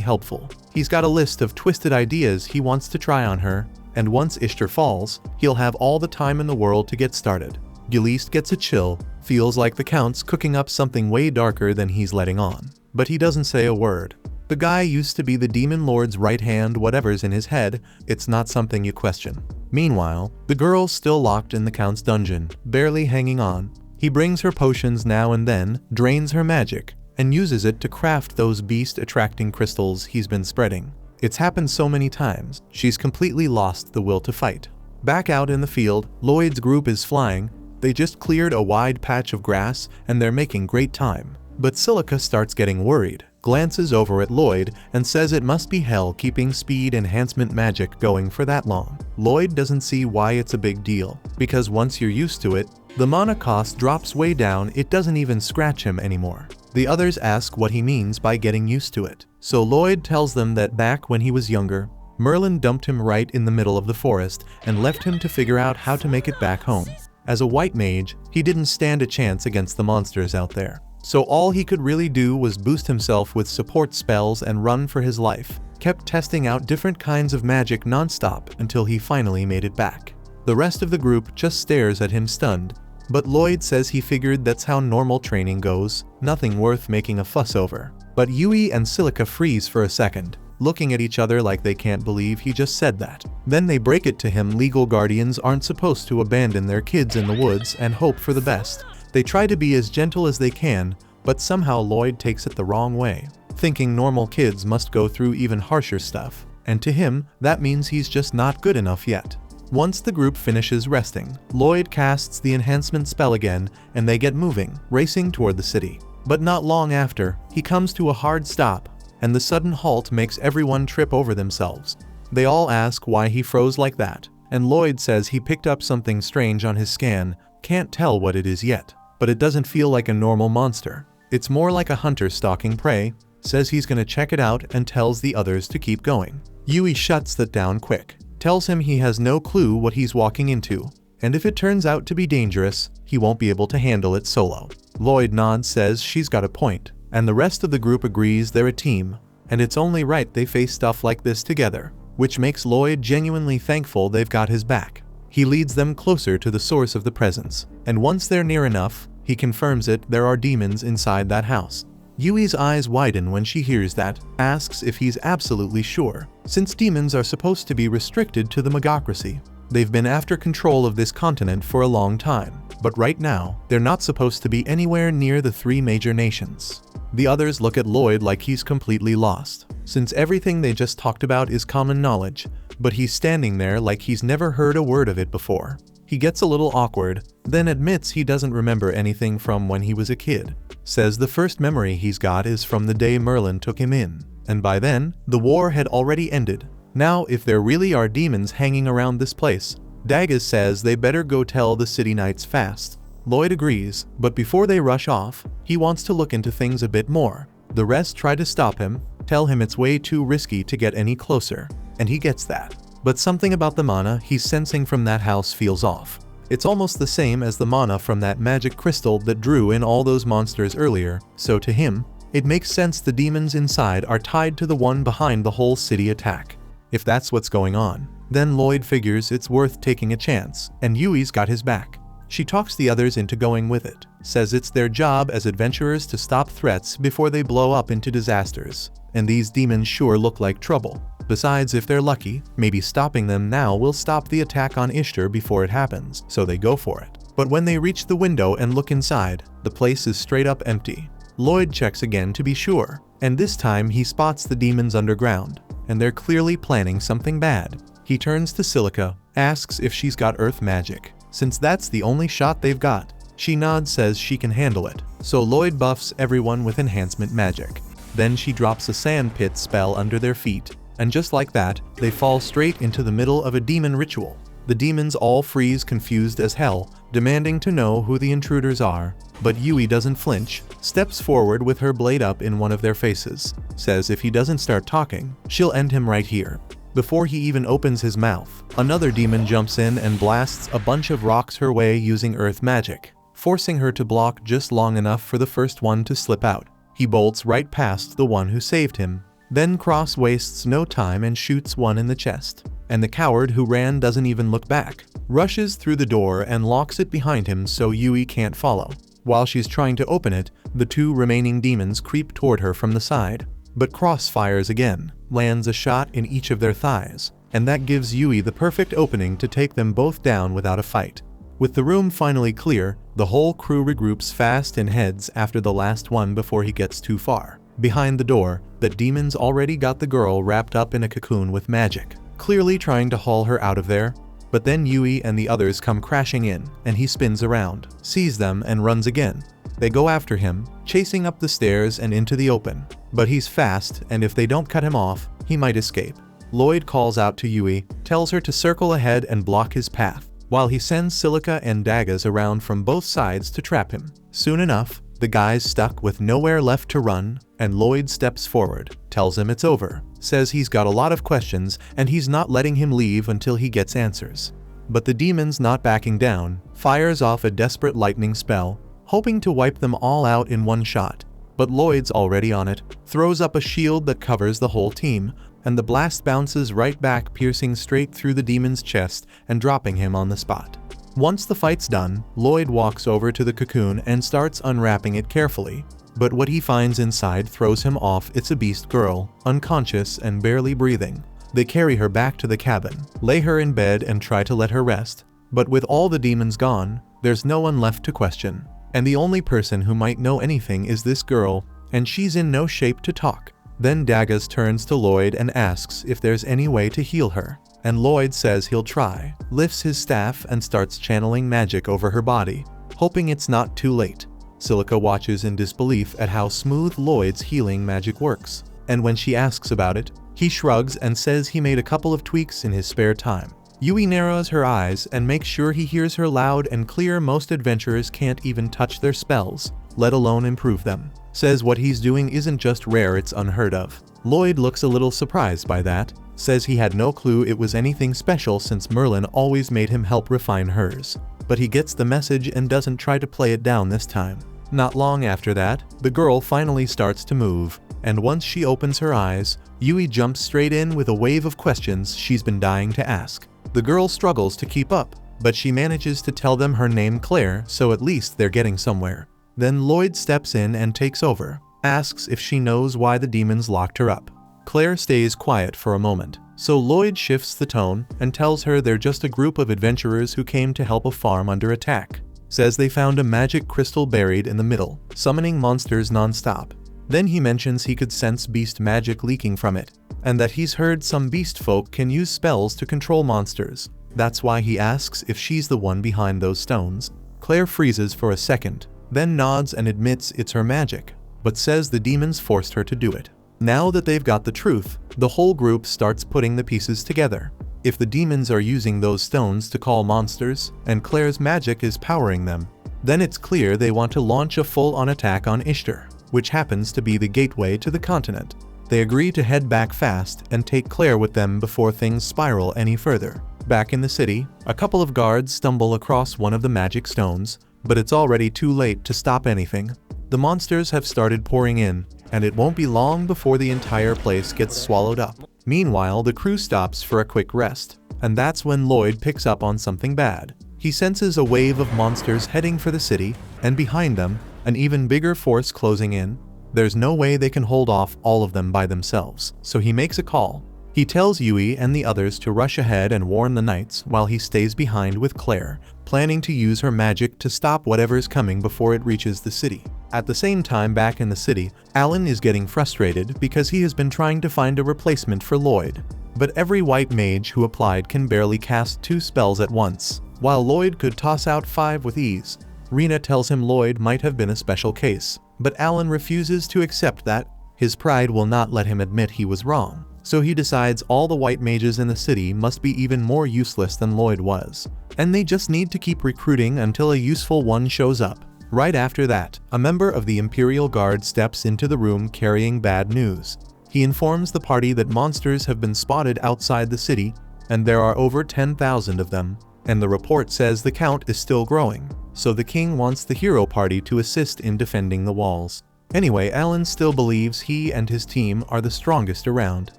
helpful. He's got a list of twisted ideas he wants to try on her, and once Ishtar falls, he'll have all the time in the world to get started. Giliste gets a chill, feels like the Count's cooking up something way darker than he's letting on. But he doesn't say a word. The guy used to be the Demon Lord's right hand, whatever's in his head, it's not something you question. Meanwhile, the girl's still locked in the Count's dungeon, barely hanging on. He brings her potions now and then, drains her magic, and uses it to craft those beast-attracting crystals he's been spreading. It's happened so many times, she's completely lost the will to fight. Back out in the field, Lloyd's group is flying. They just cleared a wide patch of grass, and they're making great time. But Silica starts getting worried, glances over at Lloyd, and says it must be hell keeping speed enhancement magic going for that long. Lloyd doesn't see why it's a big deal, because once you're used to it, the mana cost drops way down, it doesn't even scratch him anymore. The others ask what he means by getting used to it. So Lloyd tells them that back when he was younger, Merlin dumped him right in the middle of the forest and left him to figure out how to make it back home. As a white mage, he didn't stand a chance against the monsters out there. So all he could really do was boost himself with support spells and run for his life. Kept testing out different kinds of magic non-stop until he finally made it back. The rest of the group just stares at him stunned, but Lloyd says he figured that's how normal training goes, nothing worth making a fuss over. But Yui and Silica freeze for a second, looking at each other like they can't believe he just said that. Then they break it to him legal guardians aren't supposed to abandon their kids in the woods and hope for the best. They try to be as gentle as they can, but somehow Lloyd takes it the wrong way, thinking normal kids must go through even harsher stuff, and to him, that means he's just not good enough yet. Once the group finishes resting, Lloyd casts the enhancement spell again, and they get moving, racing toward the city. But not long after, he comes to a hard stop, and the sudden halt makes everyone trip over themselves. They all ask why he froze like that, and Lloyd says he picked up something strange on his scan, can't tell what it is yet. But it doesn't feel like a normal monster. It's more like a hunter stalking prey, says he's gonna check it out and tells the others to keep going. Yui shuts that down quick, tells him he has no clue what he's walking into, and if it turns out to be dangerous, he won't be able to handle it solo. Lloyd nods, says she's got a point, and the rest of the group agrees they're a team, and it's only right they face stuff like this together, which makes Lloyd genuinely thankful they've got his back. He leads them closer to the source of the presence, and once they're near enough, he confirms it, there are demons inside that house. Yui's eyes widen when she hears that, asks if he's absolutely sure, since demons are supposed to be restricted to the Magocracy. They've been after control of this continent for a long time, but right now, they're not supposed to be anywhere near the three major nations. The others look at Lloyd like he's completely lost, since everything they just talked about is common knowledge, but he's standing there like he's never heard a word of it before. He gets a little awkward, then admits he doesn't remember anything from when he was a kid. Says the first memory he's got is from the day Merlin took him in, and by then, the war had already ended. Now, if there really are demons hanging around this place, Daggaz says they better go tell the city knights fast. Lloyd agrees, but before they rush off, he wants to look into things a bit more. The rest try to stop him, tell him it's way too risky to get any closer, and he gets that. But something about the mana he's sensing from that house feels off. It's almost the same as the mana from that magic crystal that drew in all those monsters earlier, so to him, it makes sense the demons inside are tied to the one behind the whole city attack. If that's what's going on, then Lloyd figures it's worth taking a chance, and Yui's got his back. She talks the others into going with it, says it's their job as adventurers to stop threats before they blow up into disasters, and these demons sure look like trouble. Besides, if they're lucky, maybe stopping them now will stop the attack on Ishtar before it happens, so they go for it. But when they reach the window and look inside, the place is straight up empty. Lloyd checks again to be sure, and this time he spots the demons underground, and they're clearly planning something bad. He turns to Silica, asks if she's got earth magic, since that's the only shot they've got. She nods, says she can handle it, so Lloyd buffs everyone with enhancement magic. Then she drops a sand pit spell under their feet, and just like that, they fall straight into the middle of a demon ritual. The demons all freeze, confused as hell, demanding to know who the intruders are, but Yui doesn't flinch, steps forward with her blade up in one of their faces, says if he doesn't start talking, she'll end him right here. Before he even opens his mouth, another demon jumps in and blasts a bunch of rocks her way using earth magic, forcing her to block just long enough for the first one to slip out. He bolts right past the one who saved him, then Cross wastes no time and shoots one in the chest. And the coward who ran doesn't even look back, rushes through the door and locks it behind him so Yui can't follow. While she's trying to open it, the two remaining demons creep toward her from the side. But Cross fires again, lands a shot in each of their thighs, and that gives Yui the perfect opening to take them both down without a fight. With the room finally clear, the whole crew regroups fast and heads after the last one before he gets too far. Behind the door, the demons already got the girl wrapped up in a cocoon with magic, clearly trying to haul her out of there. But then Yui and the others come crashing in, and he spins around, sees them, and runs again. They go after him, chasing up the stairs and into the open. But he's fast, and if they don't cut him off, he might escape. Lloyd calls out to Yui, tells her to circle ahead and block his path, while he sends Silica and Daggers around from both sides to trap him. Soon enough, the guy's stuck with nowhere left to run, and Lloyd steps forward, tells him it's over, says he's got a lot of questions and he's not letting him leave until he gets answers. But the demon's not backing down, fires off a desperate lightning spell, hoping to wipe them all out in one shot. But Lloyd's already on it, throws up a shield that covers the whole team, and the blast bounces right back, piercing straight through the demon's chest and dropping him on the spot. Once the fight's done, Lloyd walks over to the cocoon and starts unwrapping it carefully. But what he finds inside throws him off. It's a beast girl, unconscious and barely breathing. They carry her back to the cabin, lay her in bed and try to let her rest. But with all the demons gone, there's no one left to question. And the only person who might know anything is this girl, and she's in no shape to talk. Then Daggers turns to Lloyd and asks if there's any way to heal her. And Lloyd says he'll try, lifts his staff and starts channeling magic over her body, hoping it's not too late. Silica watches in disbelief at how smooth Lloyd's healing magic works, and when she asks about it, he shrugs and says he made a couple of tweaks in his spare time. Yui narrows her eyes and makes sure he hears her loud and clear. Most adventurers can't even touch their spells, let alone improve them. Says what he's doing isn't just rare, it's unheard of. Lloyd looks a little surprised by that, says he had no clue it was anything special since Merlin always made him help refine hers. But he gets the message and doesn't try to play it down this time. Not long after that, the girl finally starts to move, and once she opens her eyes, Yui jumps straight in with a wave of questions she's been dying to ask. The girl struggles to keep up, but she manages to tell them her name Claire, so at least they're getting somewhere. Then Lloyd steps in and takes over, asks if she knows why the demons locked her up. Claire stays quiet for a moment, so Lloyd shifts the tone and tells her they're just a group of adventurers who came to help a farm under attack. Says they found a magic crystal buried in the middle, summoning monsters non-stop. Then he mentions he could sense beast magic leaking from it, and that he's heard some beast folk can use spells to control monsters. That's why he asks if she's the one behind those stones. Claire freezes for a second, then nods and admits it's her magic, but says the demons forced her to do it. Now that they've got the truth, the whole group starts putting the pieces together. If the demons are using those stones to call monsters, and Claire's magic is powering them, then it's clear they want to launch a full-on attack on Ishtar, which happens to be the gateway to the continent. They agree to head back fast and take Claire with them before things spiral any further. Back in the city, a couple of guards stumble across one of the magic stones, but it's already too late to stop anything. The monsters have started pouring in, and it won't be long before the entire place gets swallowed up. Meanwhile, the crew stops for a quick rest, and that's when Lloyd picks up on something bad. He senses a wave of monsters heading for the city, and behind them, an even bigger force closing in. There's no way they can hold off all of them by themselves, so he makes a call. He tells Yui and the others to rush ahead and warn the knights while he stays behind with Claire, planning to use her magic to stop whatever's coming before it reaches the city. At the same time, back in the city, Alan is getting frustrated because he has been trying to find a replacement for Lloyd. But every white mage who applied can barely cast 2 spells at once, while Lloyd could toss out 5 with ease. Rena tells him Lloyd might have been a special case, but Alan refuses to accept that. His pride will not let him admit he was wrong, so he decides all the white mages in the city must be even more useless than Lloyd was, and they just need to keep recruiting until a useful one shows up. Right after that, a member of the Imperial Guard steps into the room carrying bad news. He informs the party that monsters have been spotted outside the city, and there are over 10,000 of them, and the report says the count is still growing, so the king wants the hero party to assist in defending the walls. Anyway, Alan still believes he and his team are the strongest around,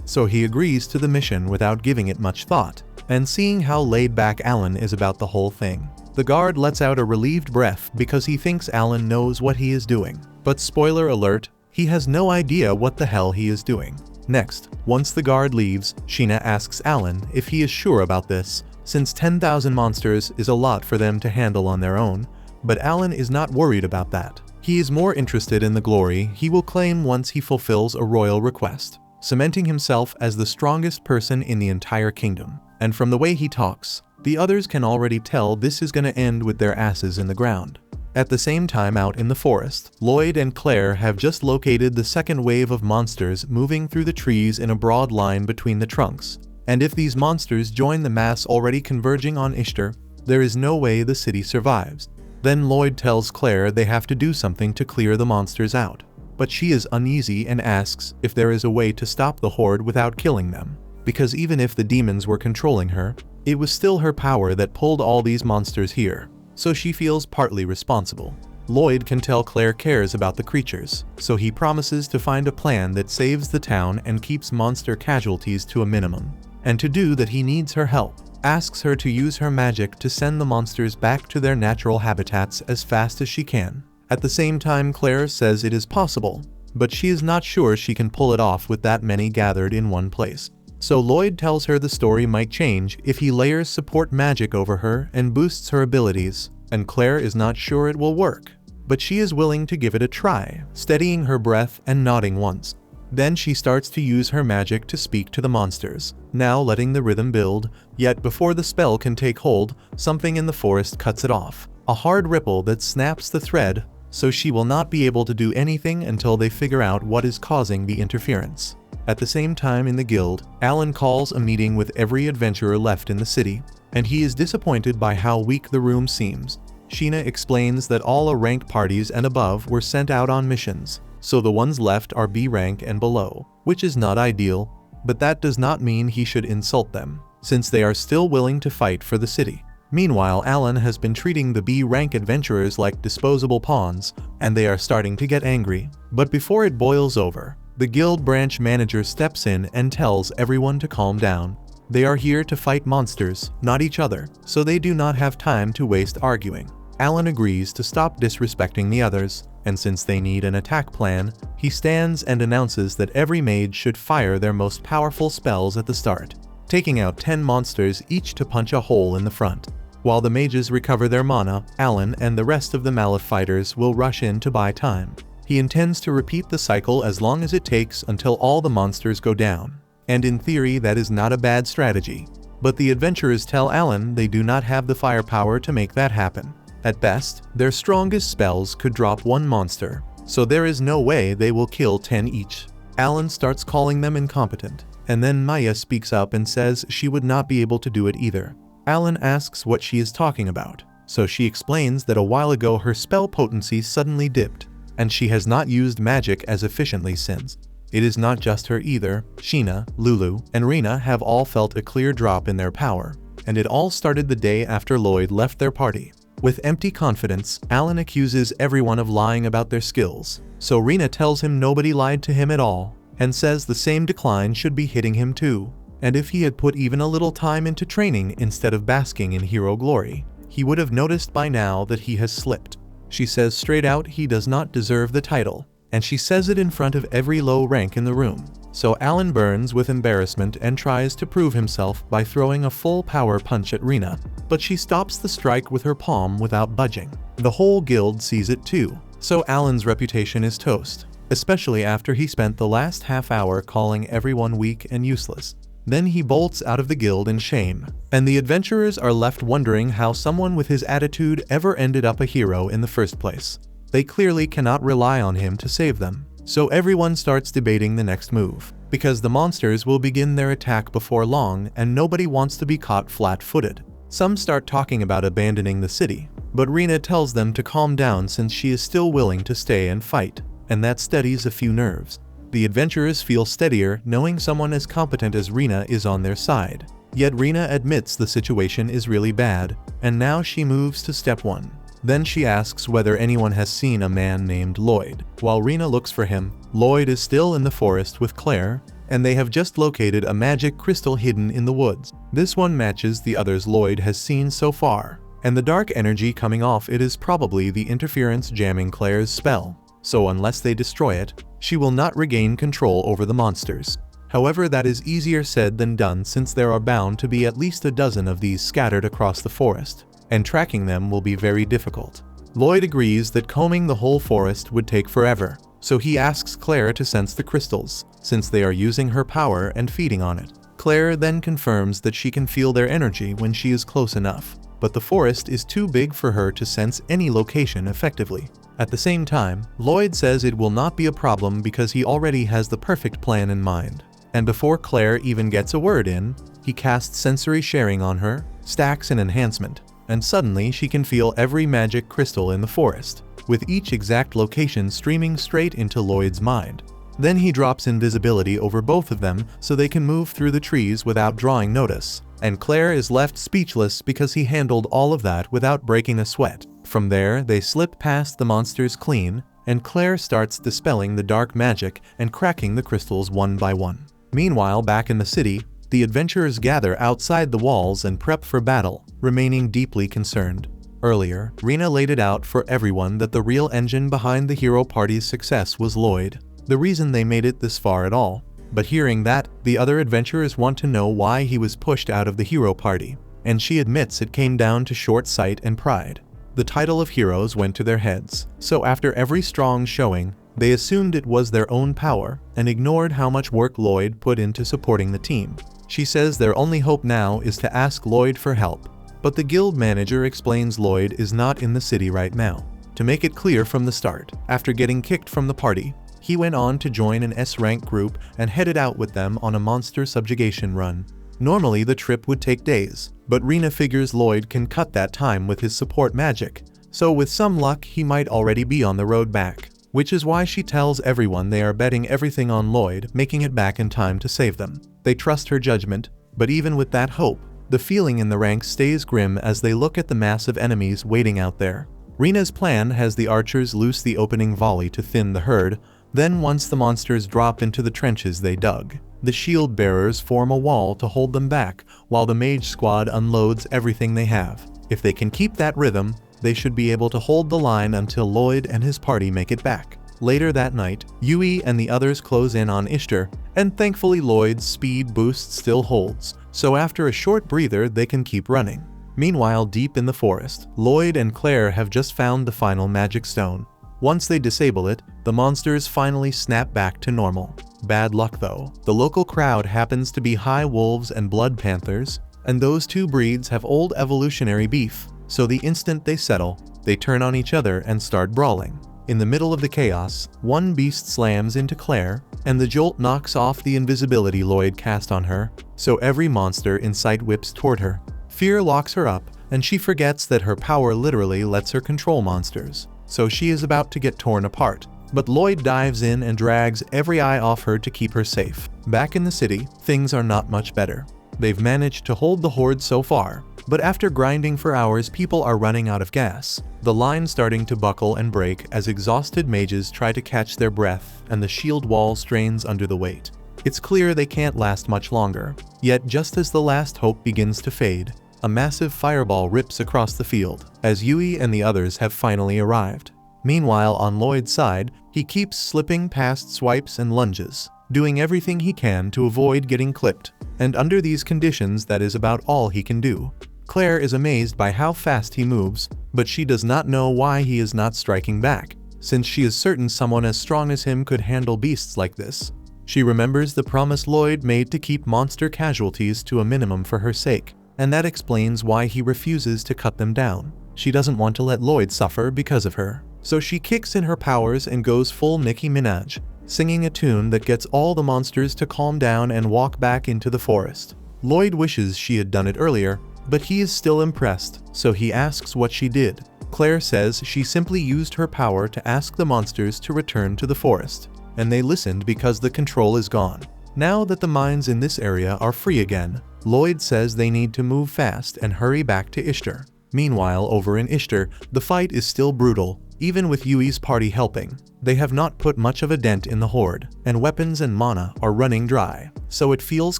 so he agrees to the mission without giving it much thought, and seeing how laid back Alan is about the whole thing. The guard lets out a relieved breath because he thinks Alan knows what he is doing, but spoiler alert, he has no idea what the hell he is doing. Next, once the guard leaves, Sheena asks Alan if he is sure about this, since 10,000 monsters is a lot for them to handle on their own, but Alan is not worried about that. He is more interested in the glory he will claim once he fulfills a royal request, cementing himself as the strongest person in the entire kingdom. And from the way he talks, the others can already tell this is gonna end with their asses in the ground. At the same time, out in the forest, Lloyd and Claire have just located the second wave of monsters moving through the trees in a broad line between the trunks. And if these monsters join the mass already converging on Ishtar, there is no way the city survives. Then Lloyd tells Claire they have to do something to clear the monsters out. But she is uneasy and asks if there is a way to stop the horde without killing them. Because even if the demons were controlling her, it was still her power that pulled all these monsters here, so she feels partly responsible. Lloyd can tell Claire cares about the creatures, so he promises to find a plan that saves the town and keeps monster casualties to a minimum. And to do that he needs her help, asks her to use her magic to send the monsters back to their natural habitats as fast as she can. At the same time, Claire says it is possible, but she is not sure she can pull it off with that many gathered in one place. So Lloyd tells her the story might change if he layers support magic over her and boosts her abilities, and Claire is not sure it will work, but she is willing to give it a try, steadying her breath and nodding once. Then she starts to use her magic to speak to the monsters, now letting the rhythm build, yet before the spell can take hold, something in the forest cuts it off. A hard ripple that snaps the thread, so she will not be able to do anything until they figure out what is causing the interference. At the same time in the guild, Alan calls a meeting with every adventurer left in the city, and he is disappointed by how weak the room seems. Sheena explains that all A rank parties and above were sent out on missions, so the ones left are B rank and below, which is not ideal, but that does not mean he should insult them, since they are still willing to fight for the city. Meanwhile, Alan has been treating the B rank adventurers like disposable pawns, and they are starting to get angry. But before it boils over, the guild branch manager steps in and tells everyone to calm down. They are here to fight monsters, not each other, so they do not have time to waste arguing. Alan agrees to stop disrespecting the others, and since they need an attack plan, he stands and announces that every mage should fire their most powerful spells at the start, taking out 10 monsters each to punch a hole in the front. While the mages recover their mana, Alan and the rest of the Malif fighters will rush in to buy time. He intends to repeat the cycle as long as it takes until all the monsters go down, and in theory that is not a bad strategy. But the adventurers tell Alan they do not have the firepower to make that happen. At best, their strongest spells could drop 1 monster, so there is no way they will kill 10 each. Alan starts calling them incompetent, and then Maya speaks up and says she would not be able to do it either. Alan asks what she is talking about, so she explains that a while ago her spell potency suddenly dipped, and she has not used magic as efficiently since. It is not just her either. Sheena, Lulu, and Rena have all felt a clear drop in their power, and it all started the day after Lloyd left their party. With empty confidence, Alan accuses everyone of lying about their skills, so Rena tells him nobody lied to him at all, and says the same decline should be hitting him too, and if he had put even a little time into training instead of basking in hero glory, he would have noticed by now that he has slipped. She says straight out he does not deserve the title, and she says it in front of every low rank in the room. So Alan burns with embarrassment and tries to prove himself by throwing a full power punch at Rina, but she stops the strike with her palm without budging. The whole guild sees it too, so Alan's reputation is toast, especially after he spent the last half hour calling everyone weak and useless. Then he bolts out of the guild in shame, and the adventurers are left wondering how someone with his attitude ever ended up a hero in the first place. They clearly cannot rely on him to save them, so everyone starts debating the next move, because the monsters will begin their attack before long and nobody wants to be caught flat-footed. Some start talking about abandoning the city, but Rina tells them to calm down since she is still willing to stay and fight, and that steadies a few nerves. The adventurers feel steadier knowing someone as competent as Rina is on their side. Yet Rina admits the situation is really bad, and now she moves to step 1. Then she asks whether anyone has seen a man named Lloyd. While Rina looks for him, Lloyd is still in the forest with Claire, and they have just located a magic crystal hidden in the woods. This one matches the others Lloyd has seen so far, and the dark energy coming off it is probably the interference jamming Claire's spell. So unless they destroy it, she will not regain control over the monsters. However, that is easier said than done since there are bound to be at least a dozen of these scattered across the forest, and tracking them will be very difficult. Lloyd agrees that combing the whole forest would take forever, so he asks Claire to sense the crystals, since they are using her power and feeding on it. Claire then confirms that she can feel their energy when she is close enough, but the forest is too big for her to sense any location effectively. At the same time, Lloyd says it will not be a problem because he already has the perfect plan in mind. And before Claire even gets a word in, he casts sensory sharing on her, stacks an enhancement, and suddenly she can feel every magic crystal in the forest, with each exact location streaming straight into Lloyd's mind. Then he drops invisibility over both of them so they can move through the trees without drawing notice, and Claire is left speechless because he handled all of that without breaking a sweat. From there, they slip past the monsters clean, and Claire starts dispelling the dark magic and cracking the crystals one by one. Meanwhile, back in the city, the adventurers gather outside the walls and prep for battle, remaining deeply concerned. Earlier, Rina laid it out for everyone that the real engine behind the hero party's success was Lloyd, the reason they made it this far at all. But hearing that, the other adventurers want to know why he was pushed out of the hero party, and she admits it came down to short sight and pride. The title of heroes went to their heads, so after every strong showing, they assumed it was their own power and ignored how much work Lloyd put into supporting the team. She says their only hope now is to ask Lloyd for help, but the guild manager explains Lloyd is not in the city right now. To make it clear from the start, after getting kicked from the party, he went on to join an S-rank group and headed out with them on a monster subjugation run. Normally the trip would take days, but Rina figures Lloyd can cut that time with his support magic, so with some luck he might already be on the road back, which is why she tells everyone they are betting everything on Lloyd making it back in time to save them. They trust her judgment, but even with that hope, the feeling in the ranks stays grim as they look at the massive enemies waiting out there. Rina's plan has the archers loose the opening volley to thin the herd, then once the monsters drop into the trenches they dug, the shield bearers form a wall to hold them back while the mage squad unloads everything they have. If they can keep that rhythm, they should be able to hold the line until Lloyd and his party make it back. Later that night, Yui and the others close in on Ishtar, and thankfully Lloyd's speed boost still holds, so after a short breather they can keep running. Meanwhile, deep in the forest, Lloyd and Claire have just found the final magic stone. Once they disable it, the monsters finally snap back to normal. Bad luck though. The local crowd happens to be high wolves and blood panthers, and those two breeds have old evolutionary beef, so the instant they settle, they turn on each other and start brawling. In the middle of the chaos, one beast slams into Claire, and the jolt knocks off the invisibility Lloyd cast on her, so every monster in sight whips toward her. Fear locks her up, and she forgets that her power literally lets her control monsters, so she is about to get torn apart. But Lloyd dives in and drags every eye off her to keep her safe. Back in the city, things are not much better. They've managed to hold the horde so far, but after grinding for hours people are running out of gas. The line starting to buckle and break as exhausted mages try to catch their breath and the shield wall strains under the weight. It's clear they can't last much longer, yet just as the last hope begins to fade, a massive fireball rips across the field, as Yui and the others have finally arrived. Meanwhile, on Lloyd's side, he keeps slipping past swipes and lunges, doing everything he can to avoid getting clipped. And under these conditions, that is about all he can do. Claire is amazed by how fast he moves, but she does not know why he is not striking back, since she is certain someone as strong as him could handle beasts like this. She remembers the promise Lloyd made to keep monster casualties to a minimum for her sake, and that explains why he refuses to cut them down. She doesn't want to let Lloyd suffer because of her. So she kicks in her powers and goes full Nicki Minaj, singing a tune that gets all the monsters to calm down and walk back into the forest. Lloyd wishes she had done it earlier, but he is still impressed, so he asks what she did. Claire says she simply used her power to ask the monsters to return to the forest, and they listened because the control is gone. Now that the mines in this area are free again, Lloyd says they need to move fast and hurry back to Ishtar. Meanwhile, over in Ishtar, the fight is still brutal, even with Yui's party helping. They have not put much of a dent in the horde, and weapons and mana are running dry, so it feels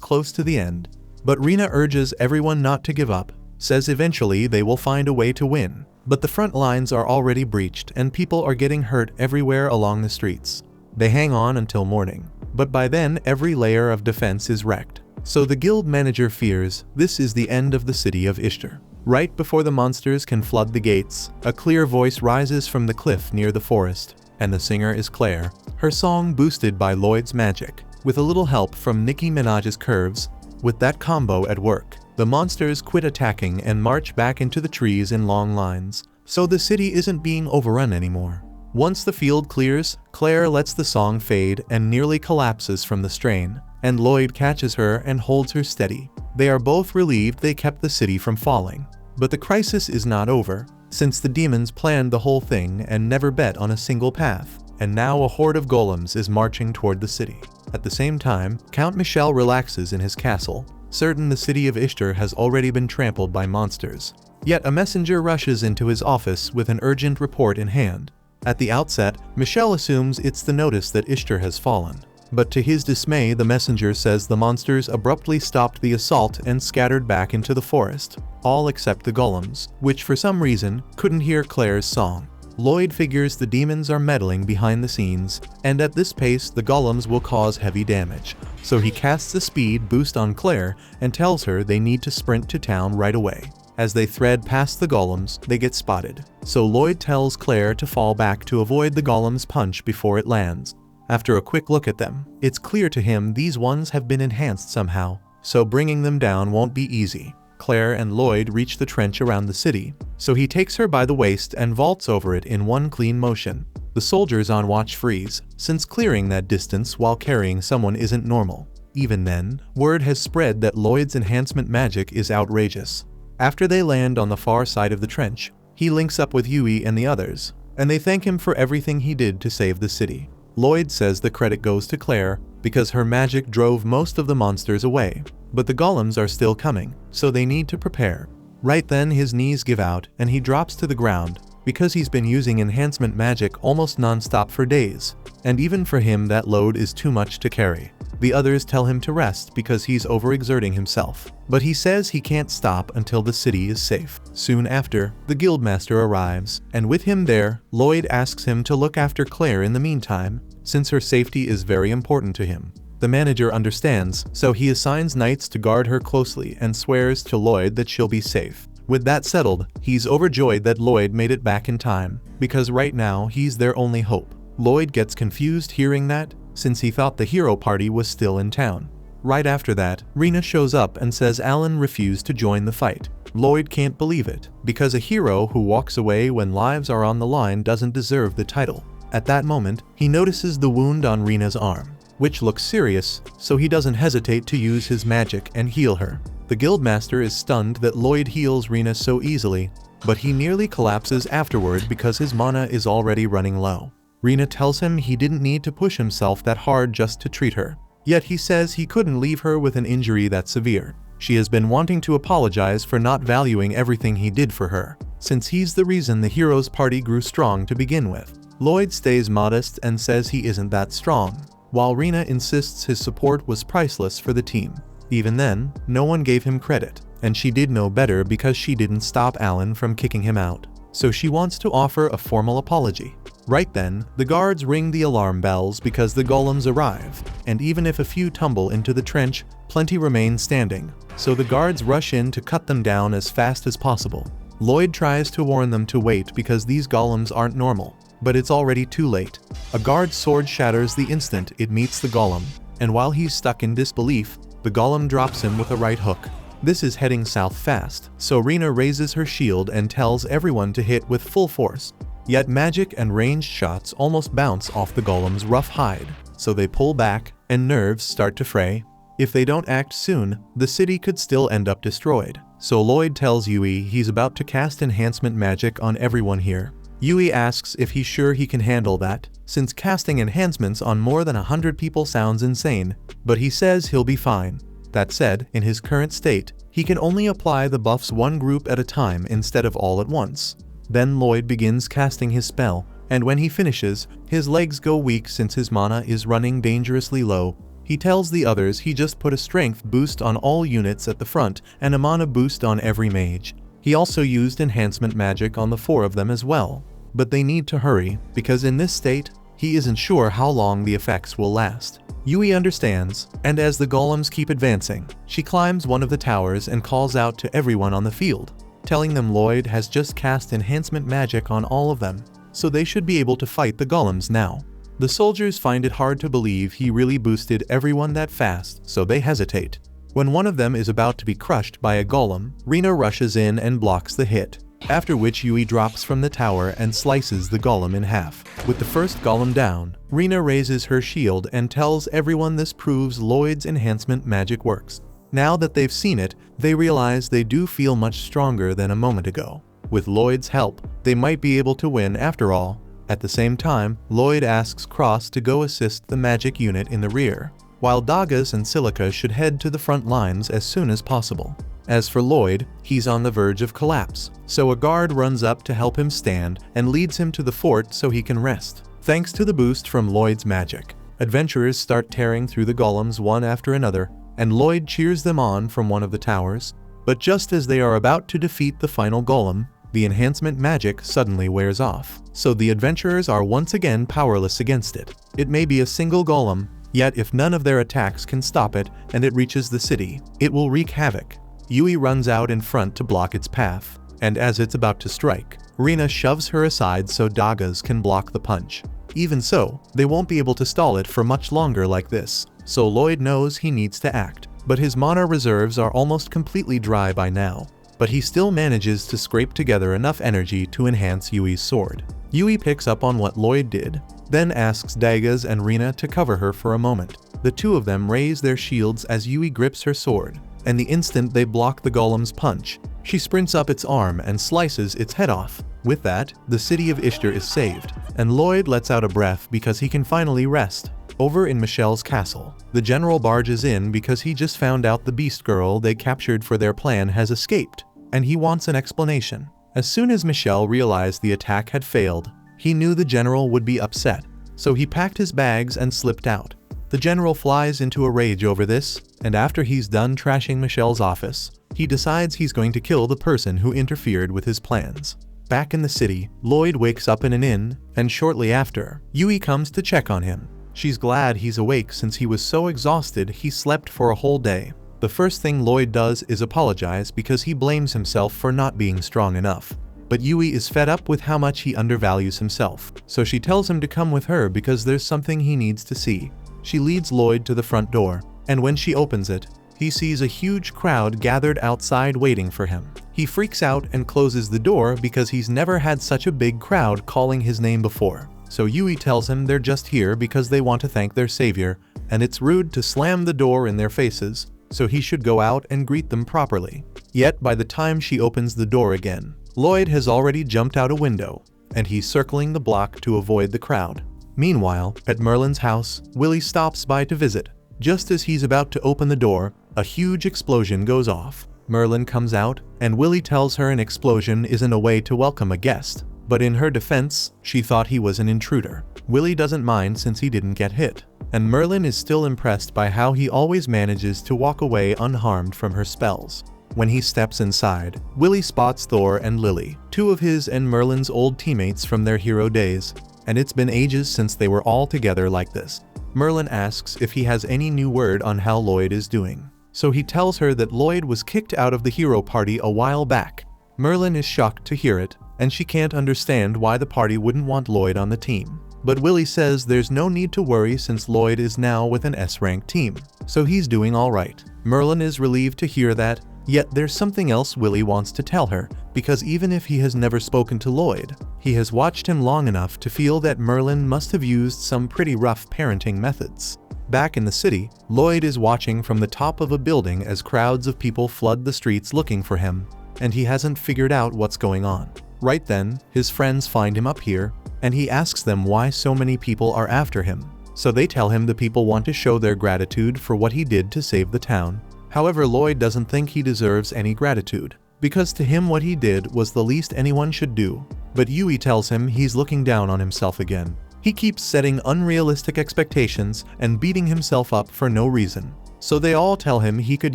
close to the end. But Rina urges everyone not to give up, says eventually they will find a way to win. But the front lines are already breached and people are getting hurt everywhere along the streets. They hang on until morning, but by then every layer of defense is wrecked. So the guild manager fears this is the end of the city of Ishtar. Right before the monsters can flood the gates, a clear voice rises from the cliff near the forest, and the singer is Claire, her song boosted by Lloyd's magic, with a little help from Nicki Minaj's curves. With that combo at work, the monsters quit attacking and march back into the trees in long lines, so the city isn't being overrun anymore. Once the field clears, Claire lets the song fade and nearly collapses from the strain, and Lloyd catches her and holds her steady. They are both relieved they kept the city from falling. But the crisis is not over, since the demons planned the whole thing and never bet on a single path, and now a horde of golems is marching toward the city. At the same time, Count Michel relaxes in his castle, certain the city of Ishtar has already been trampled by monsters. Yet a messenger rushes into his office with an urgent report in hand. At the outset, Michel assumes it's the notice that Ishtar has fallen. But to his dismay, the messenger says the monsters abruptly stopped the assault and scattered back into the forest, all except the golems, which for some reason couldn't hear Claire's song. Lloyd figures the demons are meddling behind the scenes, and at this pace the golems will cause heavy damage, so he casts a speed boost on Claire and tells her they need to sprint to town right away. As they thread past the golems, they get spotted, so Lloyd tells Claire to fall back to avoid the golem's punch before it lands. After a quick look at them, it's clear to him these ones have been enhanced somehow, so bringing them down won't be easy. Claire and Lloyd reach the trench around the city, so he takes her by the waist and vaults over it in one clean motion. The soldiers on watch freeze, since clearing that distance while carrying someone isn't normal. Even then, word has spread that Lloyd's enhancement magic is outrageous. After they land on the far side of the trench, he links up with Yui and the others, and they thank him for everything he did to save the city. Lloyd says the credit goes to Claire because her magic drove most of the monsters away, but the golems are still coming, so they need to prepare. Right then his knees give out and he drops to the ground because he's been using enhancement magic almost non-stop for days, and even for him that load is too much to carry. The others tell him to rest because he's overexerting himself, but he says he can't stop until the city is safe. Soon after, the guildmaster arrives, and with him there, Lloyd asks him to look after Claire in the meantime, since her safety is very important to him. The manager understands, so he assigns knights to guard her closely and swears to Lloyd that she'll be safe. With that settled, he's overjoyed that Lloyd made it back in time, because right now he's their only hope. Lloyd gets confused hearing that, since he thought the hero party was still in town. Right after that, Rina shows up and says Alan refused to join the fight. Lloyd can't believe it, because a hero who walks away when lives are on the line doesn't deserve the title. At that moment, he notices the wound on Rina's arm, which looks serious, so he doesn't hesitate to use his magic and heal her. The guildmaster is stunned that Lloyd heals Rina so easily, but he nearly collapses afterward because his mana is already running low. Rina tells him he didn't need to push himself that hard just to treat her, yet he says he couldn't leave her with an injury that severe. She has been wanting to apologize for not valuing everything he did for her, since he's the reason the heroes party grew strong to begin with. Lloyd stays modest and says he isn't that strong, while Rina insists his support was priceless for the team. Even then, no one gave him credit, and she did know better because she didn't stop Alan from kicking him out. So she wants to offer a formal apology. Right then, the guards ring the alarm bells because the golems arrive, and even if a few tumble into the trench, plenty remain standing, so the guards rush in to cut them down as fast as possible. Lloyd tries to warn them to wait because these golems aren't normal, but it's already too late. A guard's sword shatters the instant it meets the golem, and while he's stuck in disbelief, the golem drops him with a right hook. This is heading south fast, so Rena raises her shield and tells everyone to hit with full force. Yet magic and ranged shots almost bounce off the golem's rough hide, so they pull back and nerves start to fray. If they don't act soon, the city could still end up destroyed. So Lloyd tells Yui he's about to cast enhancement magic on everyone here. Yui asks if he's sure he can handle that, since casting enhancements on more than 100 people sounds insane, but he says he'll be fine. That said, in his current state, he can only apply the buffs one group at a time instead of all at once. Then Lloyd begins casting his spell, and when he finishes, his legs go weak since his mana is running dangerously low. He tells the others he just put a strength boost on all units at the front and a mana boost on every mage. He also used enhancement magic on the 4 of them as well. But they need to hurry, because in this state, he isn't sure how long the effects will last. Yui understands, and as the golems keep advancing, she climbs one of the towers and calls out to everyone on the field, telling them Lloyd has just cast enhancement magic on all of them, so they should be able to fight the golems now. The soldiers find it hard to believe he really boosted everyone that fast, so they hesitate. When one of them is about to be crushed by a golem, Rena rushes in and blocks the hit, after which Yui drops from the tower and slices the golem in half. With the first golem down, Rena raises her shield and tells everyone this proves Lloyd's enhancement magic works. Now that they've seen it, they realize they do feel much stronger than a moment ago. With Lloyd's help, they might be able to win after all. At the same time, Lloyd asks Cross to go assist the magic unit in the rear, while Dagas and Silica should head to the front lines as soon as possible. As for Lloyd, he's on the verge of collapse, so a guard runs up to help him stand and leads him to the fort so he can rest. Thanks to the boost from Lloyd's magic, adventurers start tearing through the golems one after another, and Lloyd cheers them on from one of the towers. But just as they are about to defeat the final golem, the enhancement magic suddenly wears off, so the adventurers are once again powerless against it. It may be a single golem, yet if none of their attacks can stop it and it reaches the city, it will wreak havoc. Yui runs out in front to block its path, and as it's about to strike, Rena shoves her aside so Dagas can block the punch. Even so, they won't be able to stall it for much longer like this, so Lloyd knows he needs to act, but his mana reserves are almost completely dry by now. But he still manages to scrape together enough energy to enhance Yui's sword. Yui picks up on what Lloyd did, then asks Dagas and Rena to cover her for a moment. The two of them raise their shields as Yui grips her sword, and the instant they block the golem's punch, she sprints up its arm and slices its head off. With that, the city of Ishtar is saved, and Lloyd lets out a breath because he can finally rest. Over in Michelle's castle, the general barges in because he just found out the beast girl they captured for their plan has escaped, and he wants an explanation. As soon as Michelle realized the attack had failed, he knew the general would be upset, so he packed his bags and slipped out. The general flies into a rage over this, and after he's done trashing Michelle's office, he decides he's going to kill the person who interfered with his plans. Back in the city, Lloyd wakes up in an inn, and shortly after, Yui comes to check on him. She's glad he's awake since he was so exhausted he slept for a whole day. The first thing Lloyd does is apologize because he blames himself for not being strong enough. But Yui is fed up with how much he undervalues himself, so she tells him to come with her because there's something he needs to see. She leads Lloyd to the front door, and when she opens it, he sees a huge crowd gathered outside waiting for him. He freaks out and closes the door because he's never had such a big crowd calling his name before. So Yui tells him they're just here because they want to thank their savior, and it's rude to slam the door in their faces, so he should go out and greet them properly. Yet by the time she opens the door again, Lloyd has already jumped out a window, and he's circling the block to avoid the crowd. Meanwhile, at Merlin's house, Willie stops by to visit. Just as he's about to open the door, a huge explosion goes off. Merlin comes out, and Willie tells her an explosion isn't a way to welcome a guest. But in her defense, she thought he was an intruder. Willie doesn't mind since he didn't get hit, and Merlin is still impressed by how he always manages to walk away unharmed from her spells. When he steps inside, Willie spots Thor and Lily, two of his and Merlin's old teammates from their hero days. and it's been ages since they were all together like this. Merlin asks if he has any new word on how Lloyd is doing. So he tells her that Lloyd was kicked out of the hero party a while back. Merlin is shocked to hear it, and she can't understand why the party wouldn't want Lloyd on the team. But Willie says there's no need to worry since Lloyd is now with an S-rank team, so he's doing alright. Merlin is relieved to hear that, yet there's something else Willie wants to tell her, because even if he has never spoken to Lloyd, he has watched him long enough to feel that Merlin must have used some pretty rough parenting methods. Back in the city, Lloyd is watching from the top of a building as crowds of people flood the streets looking for him, and he hasn't figured out what's going on. Right then, his friends find him up here, and he asks them why so many people are after him. So they tell him the people want to show their gratitude for what he did to save the town. However, Lloyd doesn't think he deserves any gratitude, because to him what he did was the least anyone should do. But Yui tells him he's looking down on himself again. He keeps setting unrealistic expectations and beating himself up for no reason. So they all tell him he could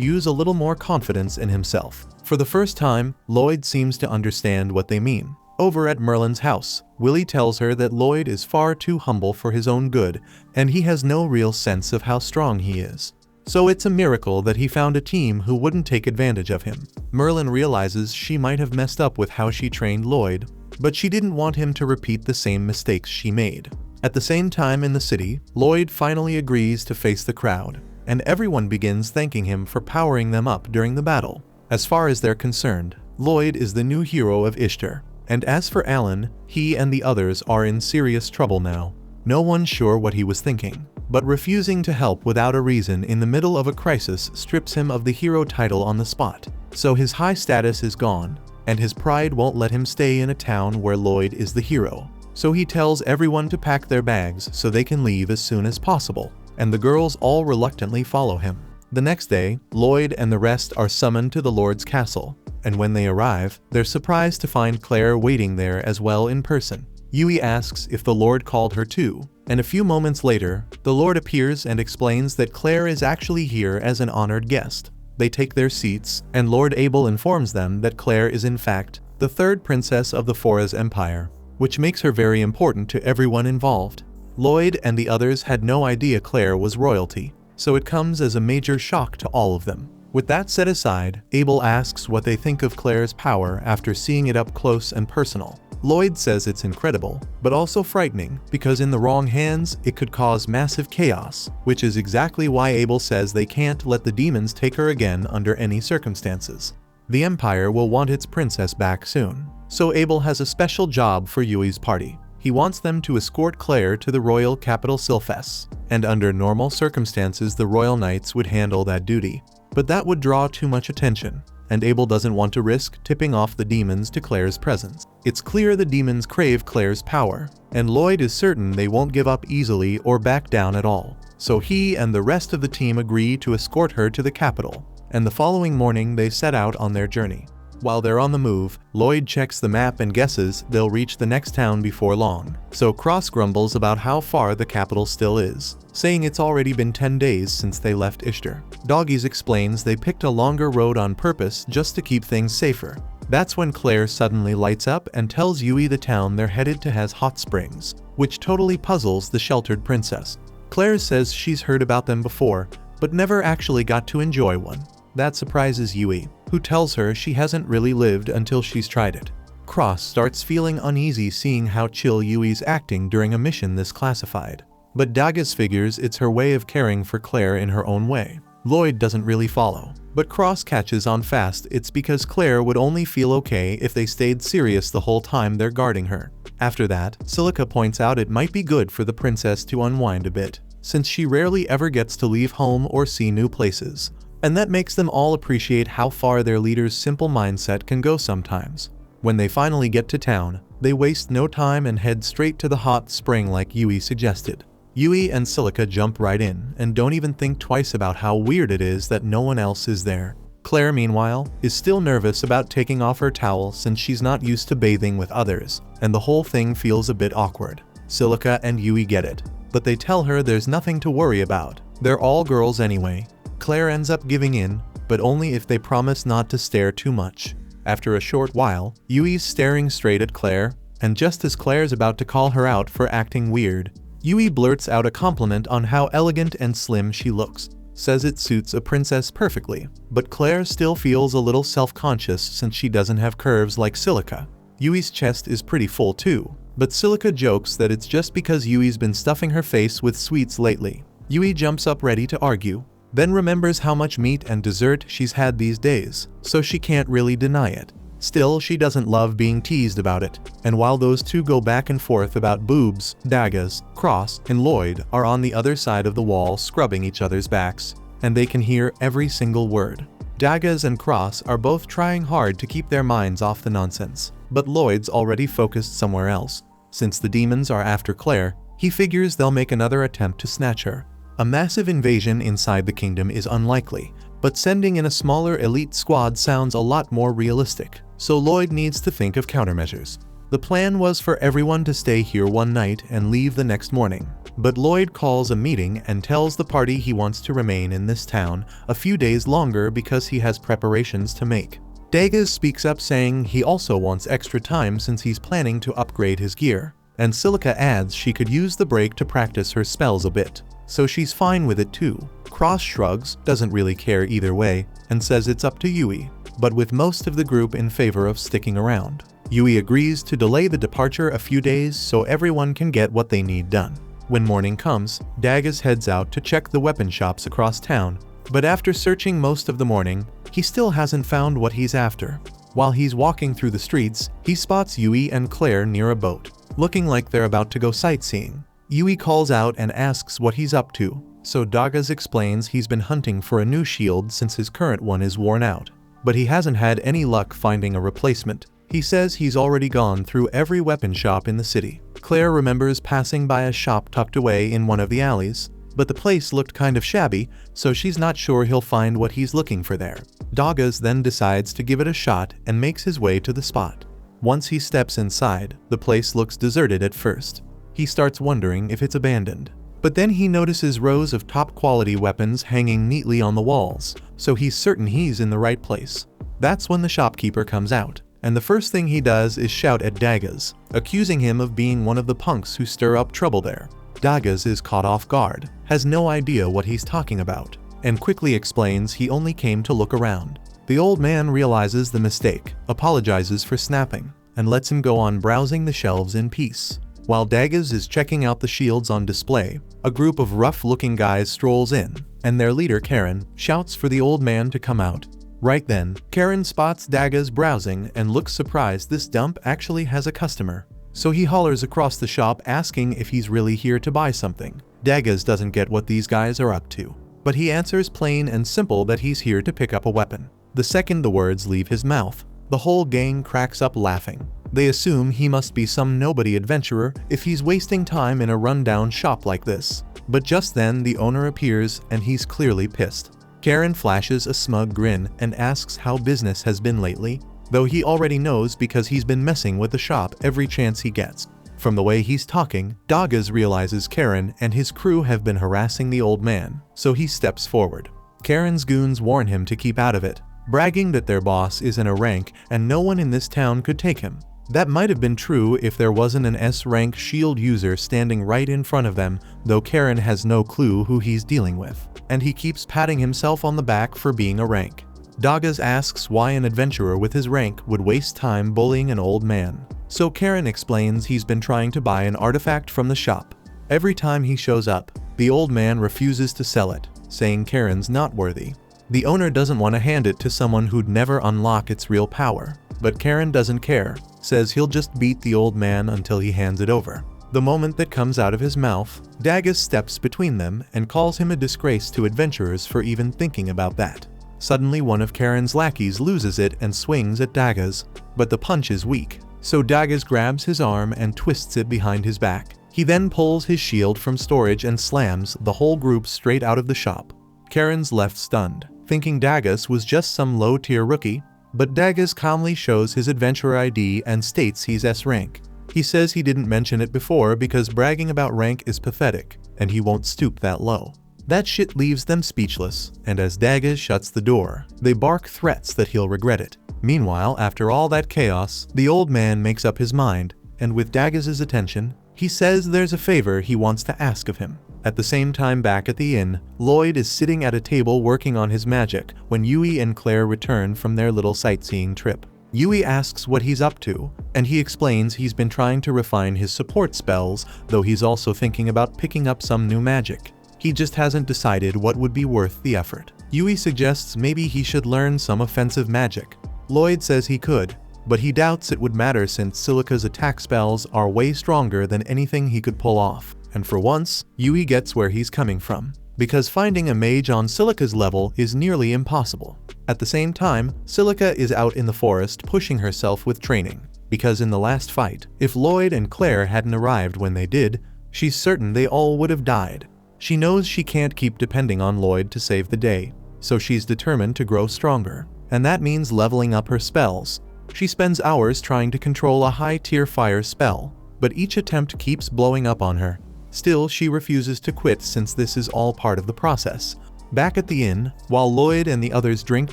use a little more confidence in himself. For the first time, Lloyd seems to understand what they mean. Over at Merlin's house, Willie tells her that Lloyd is far too humble for his own good, and he has no real sense of how strong he is. So it's a miracle that he found a team who wouldn't take advantage of him. Merlin realizes she might have messed up with how she trained Lloyd, but she didn't want him to repeat the same mistakes she made. At the same time in the city, Lloyd finally agrees to face the crowd, and everyone begins thanking him for powering them up during the battle. As far as they're concerned, Lloyd is the new hero of Ishtar. And as for Alan, he and the others are in serious trouble now. No one's sure what he was thinking, but refusing to help without a reason in the middle of a crisis strips him of the hero title on the spot. So his high status is gone, and his pride won't let him stay in a town where Lloyd is the hero. So he tells everyone to pack their bags so they can leave as soon as possible, and the girls all reluctantly follow him. The next day, Lloyd and the rest are summoned to the Lord's castle, and when they arrive, they're surprised to find Claire waiting there as well in person. Yui asks if the Lord called her too, and a few moments later, the Lord appears and explains that Claire is actually here as an honored guest. They take their seats, and Lord Abel informs them that Claire is in fact the third princess of the Forez Empire, which makes her very important to everyone involved. Lloyd and the others had no idea Claire was royalty, so it comes as a major shock to all of them. With that set aside, Abel asks what they think of Claire's power after seeing it up close and personal. Lloyd says it's incredible, but also frightening, because in the wrong hands, it could cause massive chaos, which is exactly why Abel says they can't let the demons take her again under any circumstances. The Empire will want its princess back soon, so Abel has a special job for Yui's party. He wants them to escort Claire to the royal capital Sylphus, and under normal circumstances the royal knights would handle that duty. But that would draw too much attention, and Abel doesn't want to risk tipping off the demons to Claire's presence. It's clear the demons crave Claire's power, and Lloyd is certain they won't give up easily or back down at all. So he and the rest of the team agree to escort her to the capital, and the following morning they set out on their journey. While they're on the move, Lloyd checks the map and guesses they'll reach the next town before long. So Cross grumbles about how far the capital still is, saying it's already been 10 days since they left Ishtar. Doggies explains they picked a longer road on purpose just to keep things safer. That's when Claire suddenly lights up and tells Yui the town they're headed to has hot springs, which totally puzzles the sheltered princess. Claire says she's heard about them before, but never actually got to enjoy one. That surprises Yui, who tells her she hasn't really lived until she's tried it. Cross starts feeling uneasy seeing how chill Yui's acting during a mission this classified, but Dagaz figures it's her way of caring for Claire in her own way. Lloyd doesn't really follow, but Cross catches on fast it's because Claire would only feel okay if they stayed serious the whole time they're guarding her. After that, Silica points out it might be good for the princess to unwind a bit, since she rarely ever gets to leave home or see new places. And that makes them all appreciate how far their leader's simple mindset can go sometimes. When they finally get to town, they waste no time and head straight to the hot spring like Yui suggested. Yui and Silica jump right in and don't even think twice about how weird it is that no one else is there. Claire, meanwhile, is still nervous about taking off her towel since she's not used to bathing with others, and the whole thing feels a bit awkward. Silica and Yui get it, but they tell her there's nothing to worry about. They're all girls anyway. Claire ends up giving in, but only if they promise not to stare too much. After a short while, Yui's staring straight at Claire, and just as Claire's about to call her out for acting weird, Yui blurts out a compliment on how elegant and slim she looks, says it suits a princess perfectly, but Claire still feels a little self-conscious since she doesn't have curves like Silica. Yui's chest is pretty full too, but Silica jokes that it's just because Yui's been stuffing her face with sweets lately. Yui jumps up ready to argue, then remembers how much meat and dessert she's had these days, so she can't really deny it. Still, she doesn't love being teased about it, and while those two go back and forth about boobs, Dagas, Cross, and Lloyd are on the other side of the wall scrubbing each other's backs, and they can hear every single word. Dagas and Cross are both trying hard to keep their minds off the nonsense, but Lloyd's already focused somewhere else. Since the demons are after Claire, he figures they'll make another attempt to snatch her. A massive invasion inside the kingdom is unlikely, but sending in a smaller elite squad sounds a lot more realistic, so Lloyd needs to think of countermeasures. The plan was for everyone to stay here one night and leave the next morning, but Lloyd calls a meeting and tells the party he wants to remain in this town a few days longer because he has preparations to make. Dagas speaks up saying he also wants extra time since he's planning to upgrade his gear, and Silica adds she could use the break to practice her spells a bit, so she's fine with it too. Cross shrugs, doesn't really care either way, and says it's up to Yui, but with most of the group in favor of sticking around. Yui agrees to delay the departure a few days so everyone can get what they need done. When morning comes, Dagas heads out to check the weapon shops across town, but after searching most of the morning, he still hasn't found what he's after. While he's walking through the streets, he spots Yui and Claire near a boat, looking like they're about to go sightseeing. Yui calls out and asks what he's up to, so Dagas explains he's been hunting for a new shield since his current one is worn out, but he hasn't had any luck finding a replacement. He says he's already gone through every weapon shop in the city. Claire remembers passing by a shop tucked away in one of the alleys, but the place looked kind of shabby, so she's not sure he'll find what he's looking for there. Dagas then decides to give it a shot and makes his way to the spot. Once he steps inside, the place looks deserted at first. He starts wondering if it's abandoned. But then he notices rows of top-quality weapons hanging neatly on the walls, so he's certain he's in the right place. That's when the shopkeeper comes out, and the first thing he does is shout at Dagas, accusing him of being one of the punks who stir up trouble there. Dagas is caught off guard, has no idea what he's talking about, and quickly explains he only came to look around. The old man realizes the mistake, apologizes for snapping, and lets him go on browsing the shelves in peace. While Dagas is checking out the shields on display, a group of rough-looking guys strolls in, and their leader Karen shouts for the old man to come out. Right then, Karen spots Dagas browsing and looks surprised this dump actually has a customer. So he hollers across the shop asking if he's really here to buy something. Dagas doesn't get what these guys are up to, but he answers plain and simple that he's here to pick up a weapon. The second the words leave his mouth, the whole gang cracks up laughing. They assume he must be some nobody adventurer if he's wasting time in a rundown shop like this. But just then the owner appears and he's clearly pissed. Karen flashes a smug grin and asks how business has been lately, though he already knows because he's been messing with the shop every chance he gets. From the way he's talking, Dagas realizes Karen and his crew have been harassing the old man, so he steps forward. Karen's goons warn him to keep out of it, bragging that their boss is in a rank and no one in this town could take him. That might have been true if there wasn't an S-rank shield user standing right in front of them, though Karen has no clue who he's dealing with, and he keeps patting himself on the back for being a rank. Dagas asks why an adventurer with his rank would waste time bullying an old man, so Karen explains he's been trying to buy an artifact from the shop. Every time he shows up, the old man refuses to sell it, saying Karen's not worthy. The owner doesn't want to hand it to someone who'd never unlock its real power, but Karen doesn't care, says he'll just beat the old man until he hands it over. The moment that comes out of his mouth, Dagas steps between them and calls him a disgrace to adventurers for even thinking about that. Suddenly one of Karen's lackeys loses it and swings at Dagas, but the punch is weak, so Dagas grabs his arm and twists it behind his back. He then pulls his shield from storage and slams the whole group straight out of the shop. Karen's left stunned, thinking Dagas was just some low-tier rookie, but Dagas calmly shows his adventurer ID and states he's S-rank. He says he didn't mention it before because bragging about rank is pathetic, and he won't stoop that low. That shit leaves them speechless, and as Dagas shuts the door, they bark threats that he'll regret it. Meanwhile, after all that chaos, the old man makes up his mind and with Dagaz's attention, he says there's a favor he wants to ask of him. At the same time back at the inn, Lloyd is sitting at a table working on his magic when Yui and Claire return from their little sightseeing trip. Yui asks what he's up to, and he explains he's been trying to refine his support spells, though he's also thinking about picking up some new magic. He just hasn't decided what would be worth the effort. Yui suggests maybe he should learn some offensive magic. Lloyd says he could, but he doubts it would matter since Silica's attack spells are way stronger than anything he could pull off. And for once, Yui gets where he's coming from, because finding a mage on Silica's level is nearly impossible. At the same time, Silica is out in the forest pushing herself with training, because in the last fight, if Lloyd and Claire hadn't arrived when they did, she's certain they all would have died. She knows she can't keep depending on Lloyd to save the day, so she's determined to grow stronger, and that means leveling up her spells. She spends hours trying to control a high-tier fire spell, but each attempt keeps blowing up on her. Still, she refuses to quit since this is all part of the process. Back at the inn, while Lloyd and the others drink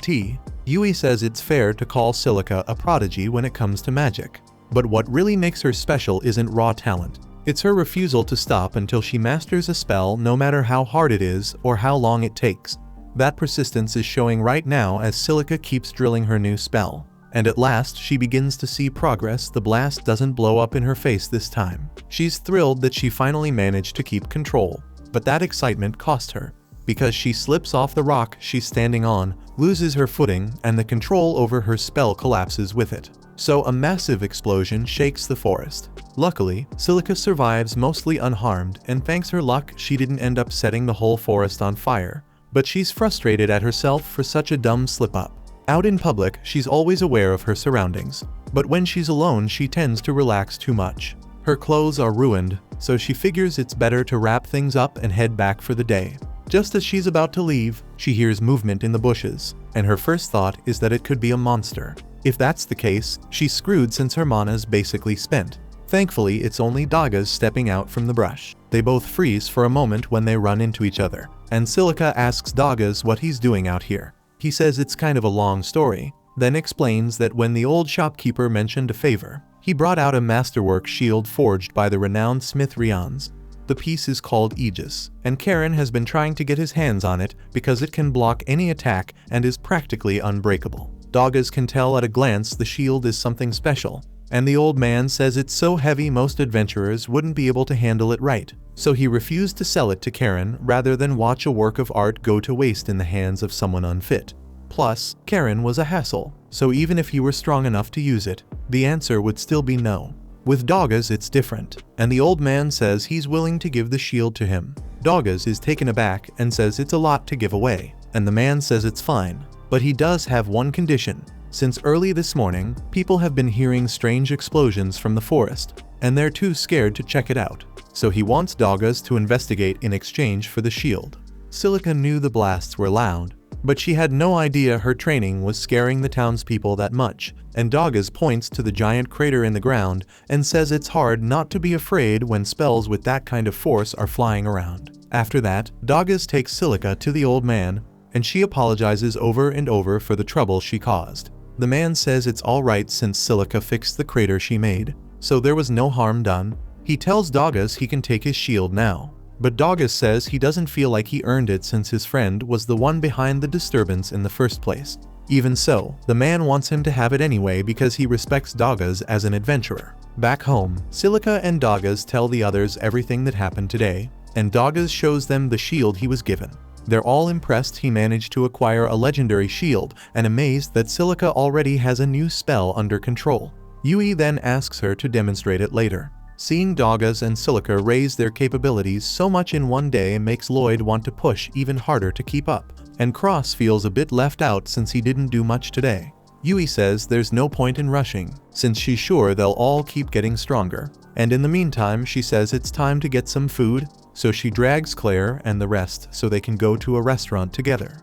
tea, Yui says it's fair to call Silica a prodigy when it comes to magic. But what really makes her special isn't raw talent. It's her refusal to stop until she masters a spell, no matter how hard it is or how long it takes. That persistence is showing right now as Silica keeps drilling her new spell. And at last, she begins to see progress. The blast doesn't blow up in her face this time. She's thrilled that she finally managed to keep control. But that excitement cost her, because she slips off the rock she's standing on, loses her footing, and the control over her spell collapses with it. So a massive explosion shakes the forest. Luckily, Silica survives mostly unharmed, and thanks her luck, she didn't end up setting the whole forest on fire. But she's frustrated at herself for such a dumb slip-up. Out in public, she's always aware of her surroundings, but when she's alone she tends to relax too much. Her clothes are ruined, so she figures it's better to wrap things up and head back for the day. Just as she's about to leave, she hears movement in the bushes, and her first thought is that it could be a monster. If that's the case, she's screwed since her mana's basically spent. Thankfully, it's only Dagaz stepping out from the brush. They both freeze for a moment when they run into each other, and Silica asks Dagaz what he's doing out here. He says it's kind of a long story, then explains that when the old shopkeeper mentioned a favor, he brought out a masterwork shield forged by the renowned smith Rians. The piece is called Aegis, and Karen has been trying to get his hands on it because it can block any attack and is practically unbreakable. Dagaz can tell at a glance the shield is something special, and the old man says it's so heavy most adventurers wouldn't be able to handle it right. So he refused to sell it to Karen rather than watch a work of art go to waste in the hands of someone unfit. Plus, Karen was a hassle, so even if he were strong enough to use it, the answer would still be no. With Dagaz it's different, and the old man says he's willing to give the shield to him. Dagaz is taken aback and says it's a lot to give away, and the man says it's fine, but he does have one condition. Since early this morning, people have been hearing strange explosions from the forest, and they're too scared to check it out. So he wants Dagaz to investigate in exchange for the shield. Silica knew the blasts were loud, but she had no idea her training was scaring the townspeople that much, and Dagaz points to the giant crater in the ground and says it's hard not to be afraid when spells with that kind of force are flying around. After that, Dagaz takes Silica to the old man, and she apologizes over and over for the trouble she caused. The man says it's alright since Silica fixed the crater she made, so there was no harm done. He tells Dagaz he can take his shield now, but Dagaz says he doesn't feel like he earned it since his friend was the one behind the disturbance in the first place. Even so, the man wants him to have it anyway because he respects Dagaz as an adventurer. Back home, Silica and Dagaz tell the others everything that happened today, and Dagaz shows them the shield he was given. They're all impressed he managed to acquire a legendary shield and amazed that Silica already has a new spell under control. Yui then asks her to demonstrate it later. Seeing Dagaz and Silica raise their capabilities so much in one day makes Lloyd want to push even harder to keep up, and Cross feels a bit left out since he didn't do much today. Yui says there's no point in rushing, since she's sure they'll all keep getting stronger, and in the meantime she says it's time to get some food, so she drags Claire and the rest so they can go to a restaurant together.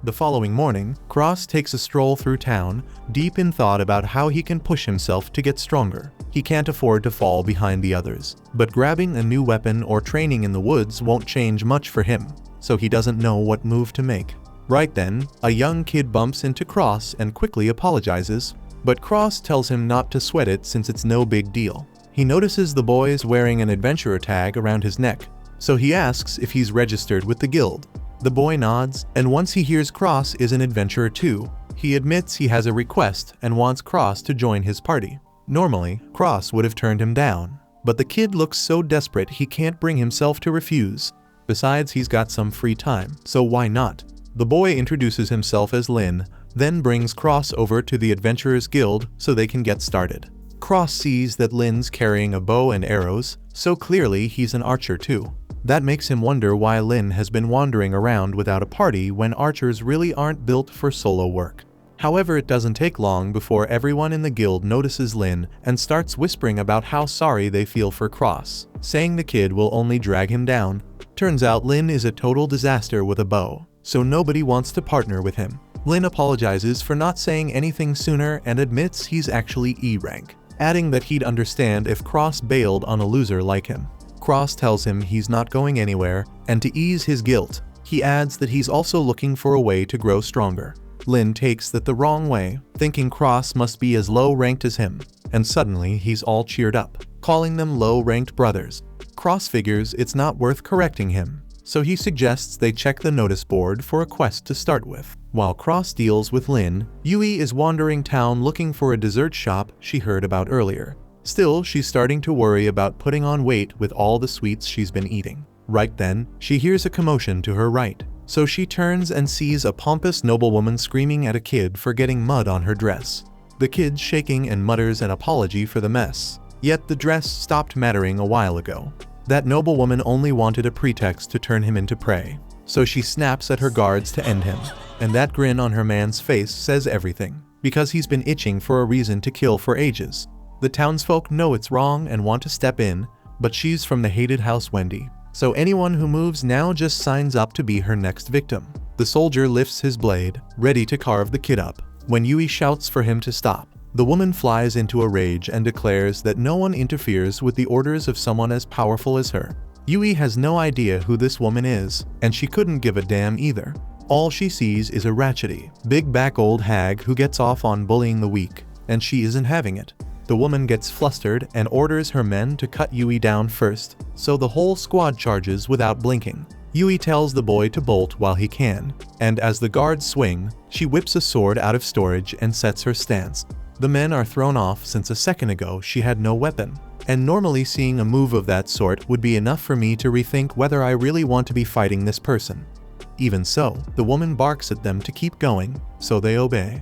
The following morning, Cross takes a stroll through town, deep in thought about how he can push himself to get stronger. He can't afford to fall behind the others, but grabbing a new weapon or training in the woods won't change much for him, so he doesn't know what move to make. Right then, a young kid bumps into Cross and quickly apologizes, but Cross tells him not to sweat it since it's no big deal. He notices the boy is wearing an adventurer tag around his neck, so he asks if he's registered with the guild. The boy nods, and once he hears Cross is an adventurer too, he admits he has a request and wants Cross to join his party. Normally, Cross would have turned him down, but the kid looks so desperate he can't bring himself to refuse. Besides, he's got some free time, so why not? The boy introduces himself as Lin, then brings Cross over to the Adventurers Guild so they can get started. Cross sees that Lin's carrying a bow and arrows, so clearly he's an archer too. That makes him wonder why Lin has been wandering around without a party when archers really aren't built for solo work. However, it doesn't take long before everyone in the guild notices Lin and starts whispering about how sorry they feel for Cross, saying the kid will only drag him down. Turns out Lin is a total disaster with a bow, so nobody wants to partner with him. Lin apologizes for not saying anything sooner and admits he's actually E rank, adding that he'd understand if Cross bailed on a loser like him. Cross tells him he's not going anywhere, and to ease his guilt, he adds that he's also looking for a way to grow stronger. Lin takes that the wrong way, thinking Cross must be as low-ranked as him, and suddenly he's all cheered up, calling them low-ranked brothers. Cross figures it's not worth correcting him, so he suggests they check the notice board for a quest to start with. While Cross deals with Lin, Yui is wandering town looking for a dessert shop she heard about earlier. Still, she's starting to worry about putting on weight with all the sweets she's been eating. Right then, she hears a commotion to her right, so she turns and sees a pompous noblewoman screaming at a kid for getting mud on her dress. The kid's shaking and mutters an apology for the mess, yet the dress stopped mattering a while ago. That noblewoman only wanted a pretext to turn him into prey, so she snaps at her guards to end him. And that grin on her man's face says everything, because he's been itching for a reason to kill for ages. The townsfolk know it's wrong and want to step in, but she's from the hated House Wendy, so anyone who moves now just signs up to be her next victim. The soldier lifts his blade, ready to carve the kid up, when Yui shouts for him to stop. The woman flies into a rage and declares that no one interferes with the orders of someone as powerful as her. Yui has no idea who this woman is, and she couldn't give a damn either. All she sees is a ratchety, big-back old hag who gets off on bullying the weak, and she isn't having it. The woman gets flustered and orders her men to cut Yui down first, so the whole squad charges without blinking. Yui tells the boy to bolt while he can, and as the guards swing, she whips a sword out of storage and sets her stance. The men are thrown off since a second ago she had no weapon, and normally seeing a move of that sort would be enough for me to rethink whether I really want to be fighting this person. Even so, the woman barks at them to keep going, so they obey.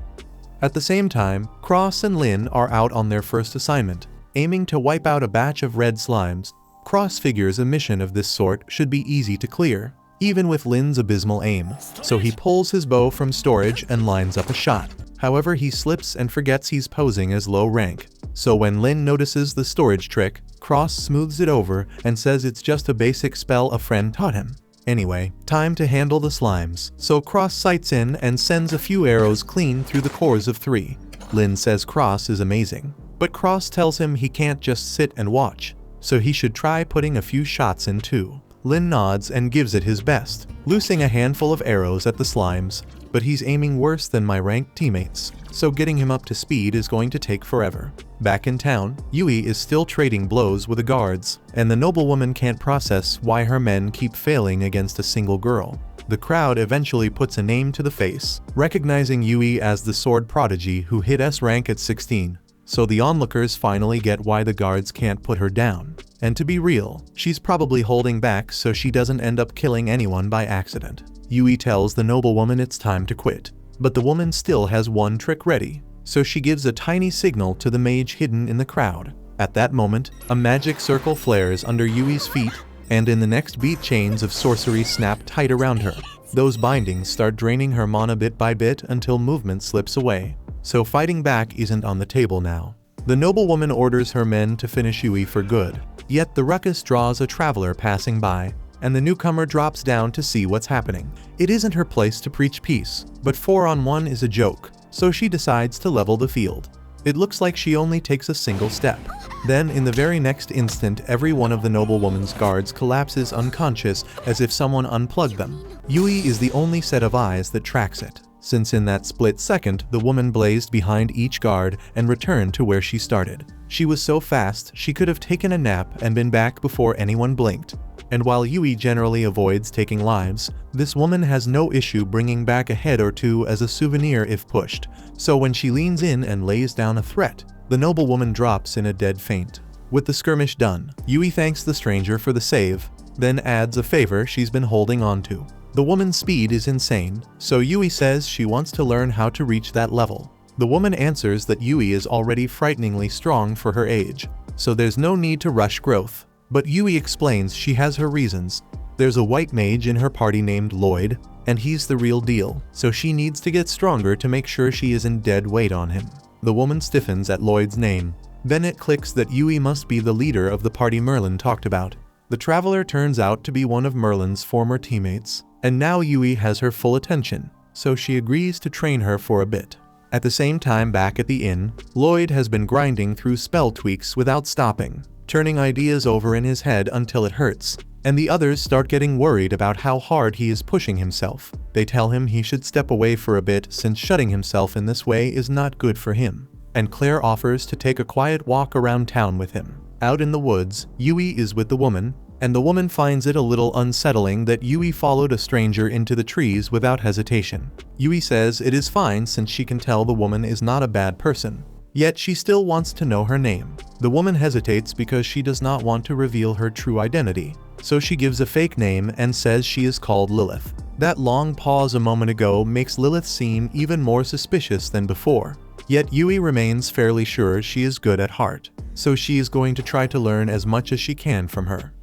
At the same time, Cross and Lin are out on their first assignment, aiming to wipe out a batch of red slimes. Cross figures a mission of this sort should be easy to clear, even with Lin's abysmal aim, so he pulls his bow from storage and lines up a shot. However, he slips and forgets he's posing as low rank, so when Lin notices the storage trick, Cross smooths it over and says it's just a basic spell a friend taught him. Anyway, time to handle the slimes, so Cross sights in and sends a few arrows clean through the cores of 3. Lin says Cross is amazing, but Cross tells him he can't just sit and watch, so he should try putting a few shots in too. Lin nods and gives it his best, loosing a handful of arrows at the slimes, but he's aiming worse than my ranked teammates, so getting him up to speed is going to take forever. Back in town, Yui is still trading blows with the guards, and the noblewoman can't process why her men keep failing against a single girl. The crowd eventually puts a name to the face, recognizing Yui as the sword prodigy who hit S rank at 16, so the onlookers finally get why the guards can't put her down. And to be real, she's probably holding back so she doesn't end up killing anyone by accident. Yui tells the noblewoman it's time to quit, but the woman still has one trick ready, so she gives a tiny signal to the mage hidden in the crowd. At that moment, a magic circle flares under Yui's feet, and in the next beat chains of sorcery snap tight around her. Those bindings start draining her mana bit by bit until movement slips away, so fighting back isn't on the table now. The noblewoman orders her men to finish Yui for good, yet the ruckus draws a traveler passing by, and the newcomer drops down to see what's happening. It isn't her place to preach peace, but 4-on-1 is a joke, so she decides to level the field. It looks like she only takes a single step. Then, in the very next instant, every one of the noblewoman's guards collapses unconscious as if someone unplugged them. Yui is the only set of eyes that tracks it, since in that split second the woman blazed behind each guard and returned to where she started. She was so fast she could have taken a nap and been back before anyone blinked. And while Yui generally avoids taking lives, this woman has no issue bringing back a head or two as a souvenir if pushed, so when she leans in and lays down a threat, the noblewoman drops in a dead faint. With the skirmish done, Yui thanks the stranger for the save, then adds a favor she's been holding on to. The woman's speed is insane, so Yui says she wants to learn how to reach that level. The woman answers that Yui is already frighteningly strong for her age, so there's no need to rush growth. But Yui explains she has her reasons. There's a white mage in her party named Lloyd, and he's the real deal, so she needs to get stronger to make sure she isn't dead weight on him. The woman stiffens at Lloyd's name. Then it clicks that Yui must be the leader of the party Merlin talked about. The traveler turns out to be one of Merlin's former teammates, and now Yui has her full attention, so she agrees to train her for a bit. At the same time back at the inn, Lloyd has been grinding through spell tweaks without stopping, turning ideas over in his head until it hurts, and the others start getting worried about how hard he is pushing himself. They tell him he should step away for a bit since shutting himself in this way is not good for him, and Claire offers to take a quiet walk around town with him. Out in the woods, Yui is with the woman, and the woman finds it a little unsettling that Yui followed a stranger into the trees without hesitation. Yui says it is fine since she can tell the woman is not a bad person. Yet she still wants to know her name. The woman hesitates because she does not want to reveal her true identity, so she gives a fake name and says she is called Lilith. That long pause a moment ago makes Lilith seem even more suspicious than before. Yet Yui remains fairly sure she is good at heart, so she is going to try to learn as much as she can from her.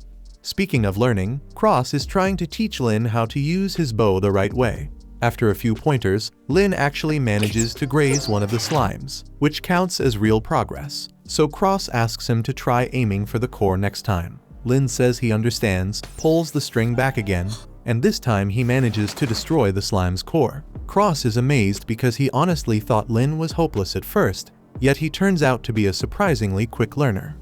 Speaking of learning, Cross is trying to teach Lin how to use his bow the right way. After a few pointers, Lin actually manages to graze one of the slimes, which counts as real progress, so Cross asks him to try aiming for the core next time. Lin says he understands, pulls the string back again, and this time he manages to destroy the slime's core. Cross is amazed because he honestly thought Lin was hopeless at first, yet he turns out to be a surprisingly quick learner.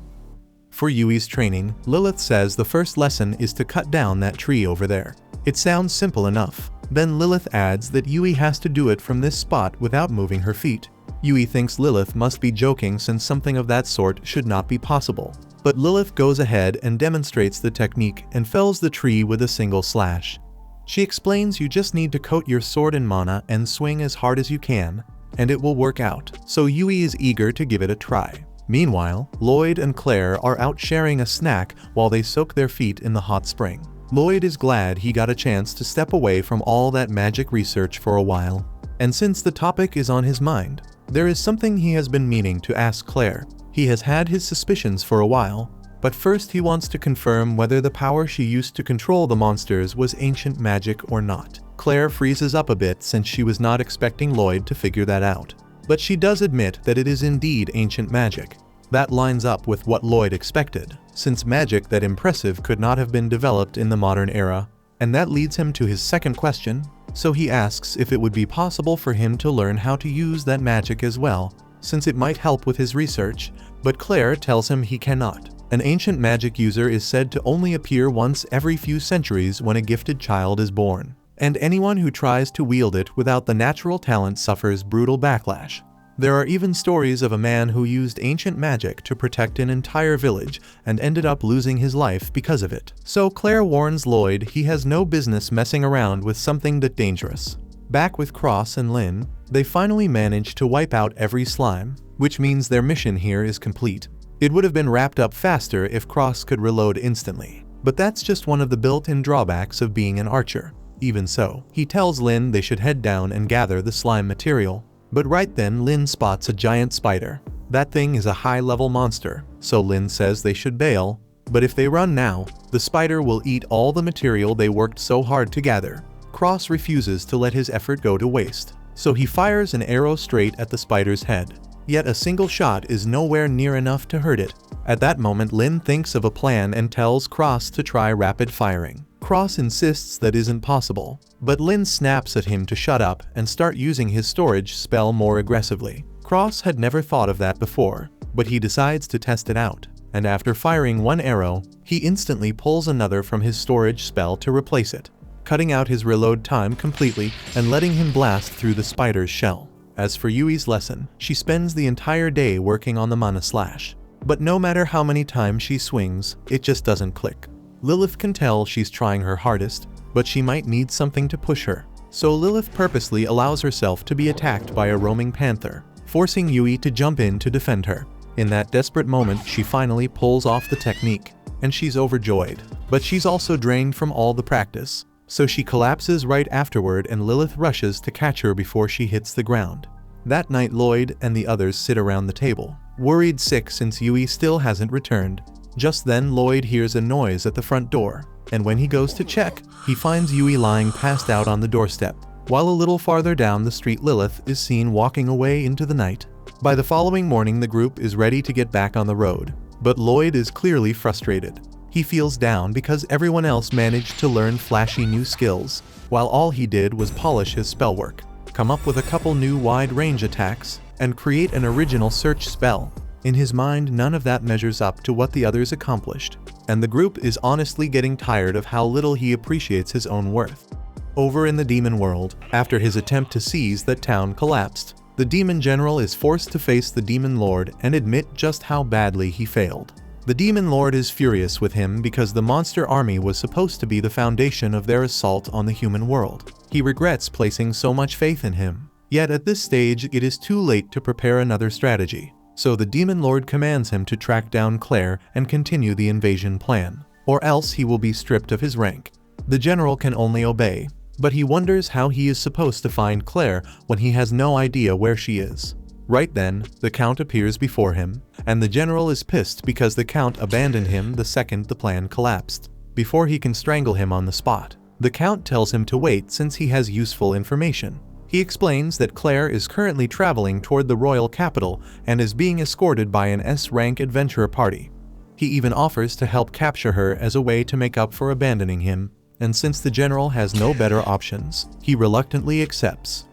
For Yui's training, Lilith says the first lesson is to cut down that tree over there. It sounds simple enough. Then Lilith adds that Yui has to do it from this spot without moving her feet. Yui thinks Lilith must be joking since something of that sort should not be possible. But Lilith goes ahead and demonstrates the technique and fells the tree with a single slash. She explains you just need to coat your sword in mana and swing as hard as you can, and it will work out, so Yui is eager to give it a try. Meanwhile, Lloyd and Claire are out sharing a snack while they soak their feet in the hot spring. Lloyd is glad he got a chance to step away from all that magic research for a while. And since the topic is on his mind, there is something he has been meaning to ask Claire. He has had his suspicions for a while, but first he wants to confirm whether the power she used to control the monsters was ancient magic or not. Claire freezes up a bit since she was not expecting Lloyd to figure that out. But she does admit that it is indeed ancient magic. That lines up with what Lloyd expected, since magic that impressive could not have been developed in the modern era, and that leads him to his second question, so he asks if it would be possible for him to learn how to use that magic as well, since it might help with his research, but Claire tells him he cannot. An ancient magic user is said to only appear once every few centuries when a gifted child is born, and anyone who tries to wield it without the natural talent suffers brutal backlash. There are even stories of a man who used ancient magic to protect an entire village and ended up losing his life because of it. So Claire warns Lloyd he has no business messing around with something that dangerous. Back with Cross and Lin, they finally manage to wipe out every slime, which means their mission here is complete. It would have been wrapped up faster if Cross could reload instantly, but that's just one of the built-in drawbacks of being an archer. Even so, he tells Lin they should head down and gather the slime material. But right then Lin spots a giant spider. That thing is a high-level monster, so Lin says they should bail, but if they run now, the spider will eat all the material they worked so hard to gather. Cross refuses to let his effort go to waste, so he fires an arrow straight at the spider's head. Yet a single shot is nowhere near enough to hurt it. At that moment Lin thinks of a plan and tells Cross to try rapid firing. Cross insists that isn't possible, but Lin snaps at him to shut up and start using his storage spell more aggressively. Cross had never thought of that before, but he decides to test it out, and after firing one arrow, he instantly pulls another from his storage spell to replace it. cutting out his reload time completely and letting him blast through the spider's shell. As for Yui's lesson, she spends the entire day working on the mana slash. But no matter how many times she swings, it just doesn't click. Lilith can tell she's trying her hardest, but she might need something to push her. So Lilith purposely allows herself to be attacked by a roaming panther, forcing Yui to jump in to defend her. In that desperate moment, she finally pulls off the technique, and she's overjoyed. But she's also drained from all the practice, so she collapses right afterward and Lilith rushes to catch her before she hits the ground. That night, Lloyd and the others sit around the table, worried sick since Yui still hasn't returned. Just then, Lloyd hears a noise at the front door, and when he goes to check, he finds Yui lying passed out on the doorstep, while a little farther down the street Lilith is seen walking away into the night. By the following morning, the group is ready to get back on the road, but Lloyd is clearly frustrated. He feels down because everyone else managed to learn flashy new skills, while all he did was polish his spellwork, come up with a couple new wide-range attacks, and create an original search spell. In his mind, none of that measures up to what the others accomplished, and the group is honestly getting tired of how little he appreciates his own worth. Over in the demon world, after his attempt to seize that town collapsed, the demon general is forced to face the demon lord and admit just how badly he failed. The demon lord is furious with him because the monster army was supposed to be the foundation of their assault on the human world. He regrets placing so much faith in him. Yet at this stage, it is too late to prepare another strategy. So the demon lord commands him to track down Claire and continue the invasion plan, or else he will be stripped of his rank. The general can only obey, but he wonders how he is supposed to find Claire when he has no idea where she is. Right then, the Count appears before him, and the general is pissed because the Count abandoned him the second the plan collapsed. Before he can strangle him on the spot, the Count tells him to wait since he has useful information. He explains that Claire is currently traveling toward the royal capital and is being escorted by an S-rank adventurer party. He even offers to help capture her as a way to make up for abandoning him, and since the general has no better options, he reluctantly accepts.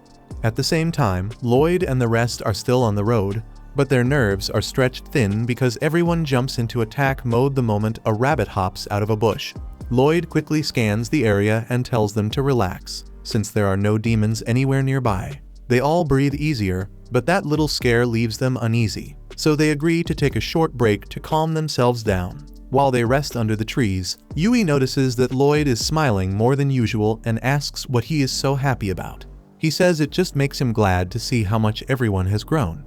At the same time, Lloyd and the rest are still on the road, but their nerves are stretched thin because everyone jumps into attack mode the moment a rabbit hops out of a bush. Lloyd quickly scans the area and tells them to relax, since there are no demons anywhere nearby. They all breathe easier, but that little scare leaves them uneasy, so they agree to take a short break to calm themselves down. While they rest under the trees, Yui notices that Lloyd is smiling more than usual and asks what he is so happy about. He says it just makes him glad to see how much everyone has grown.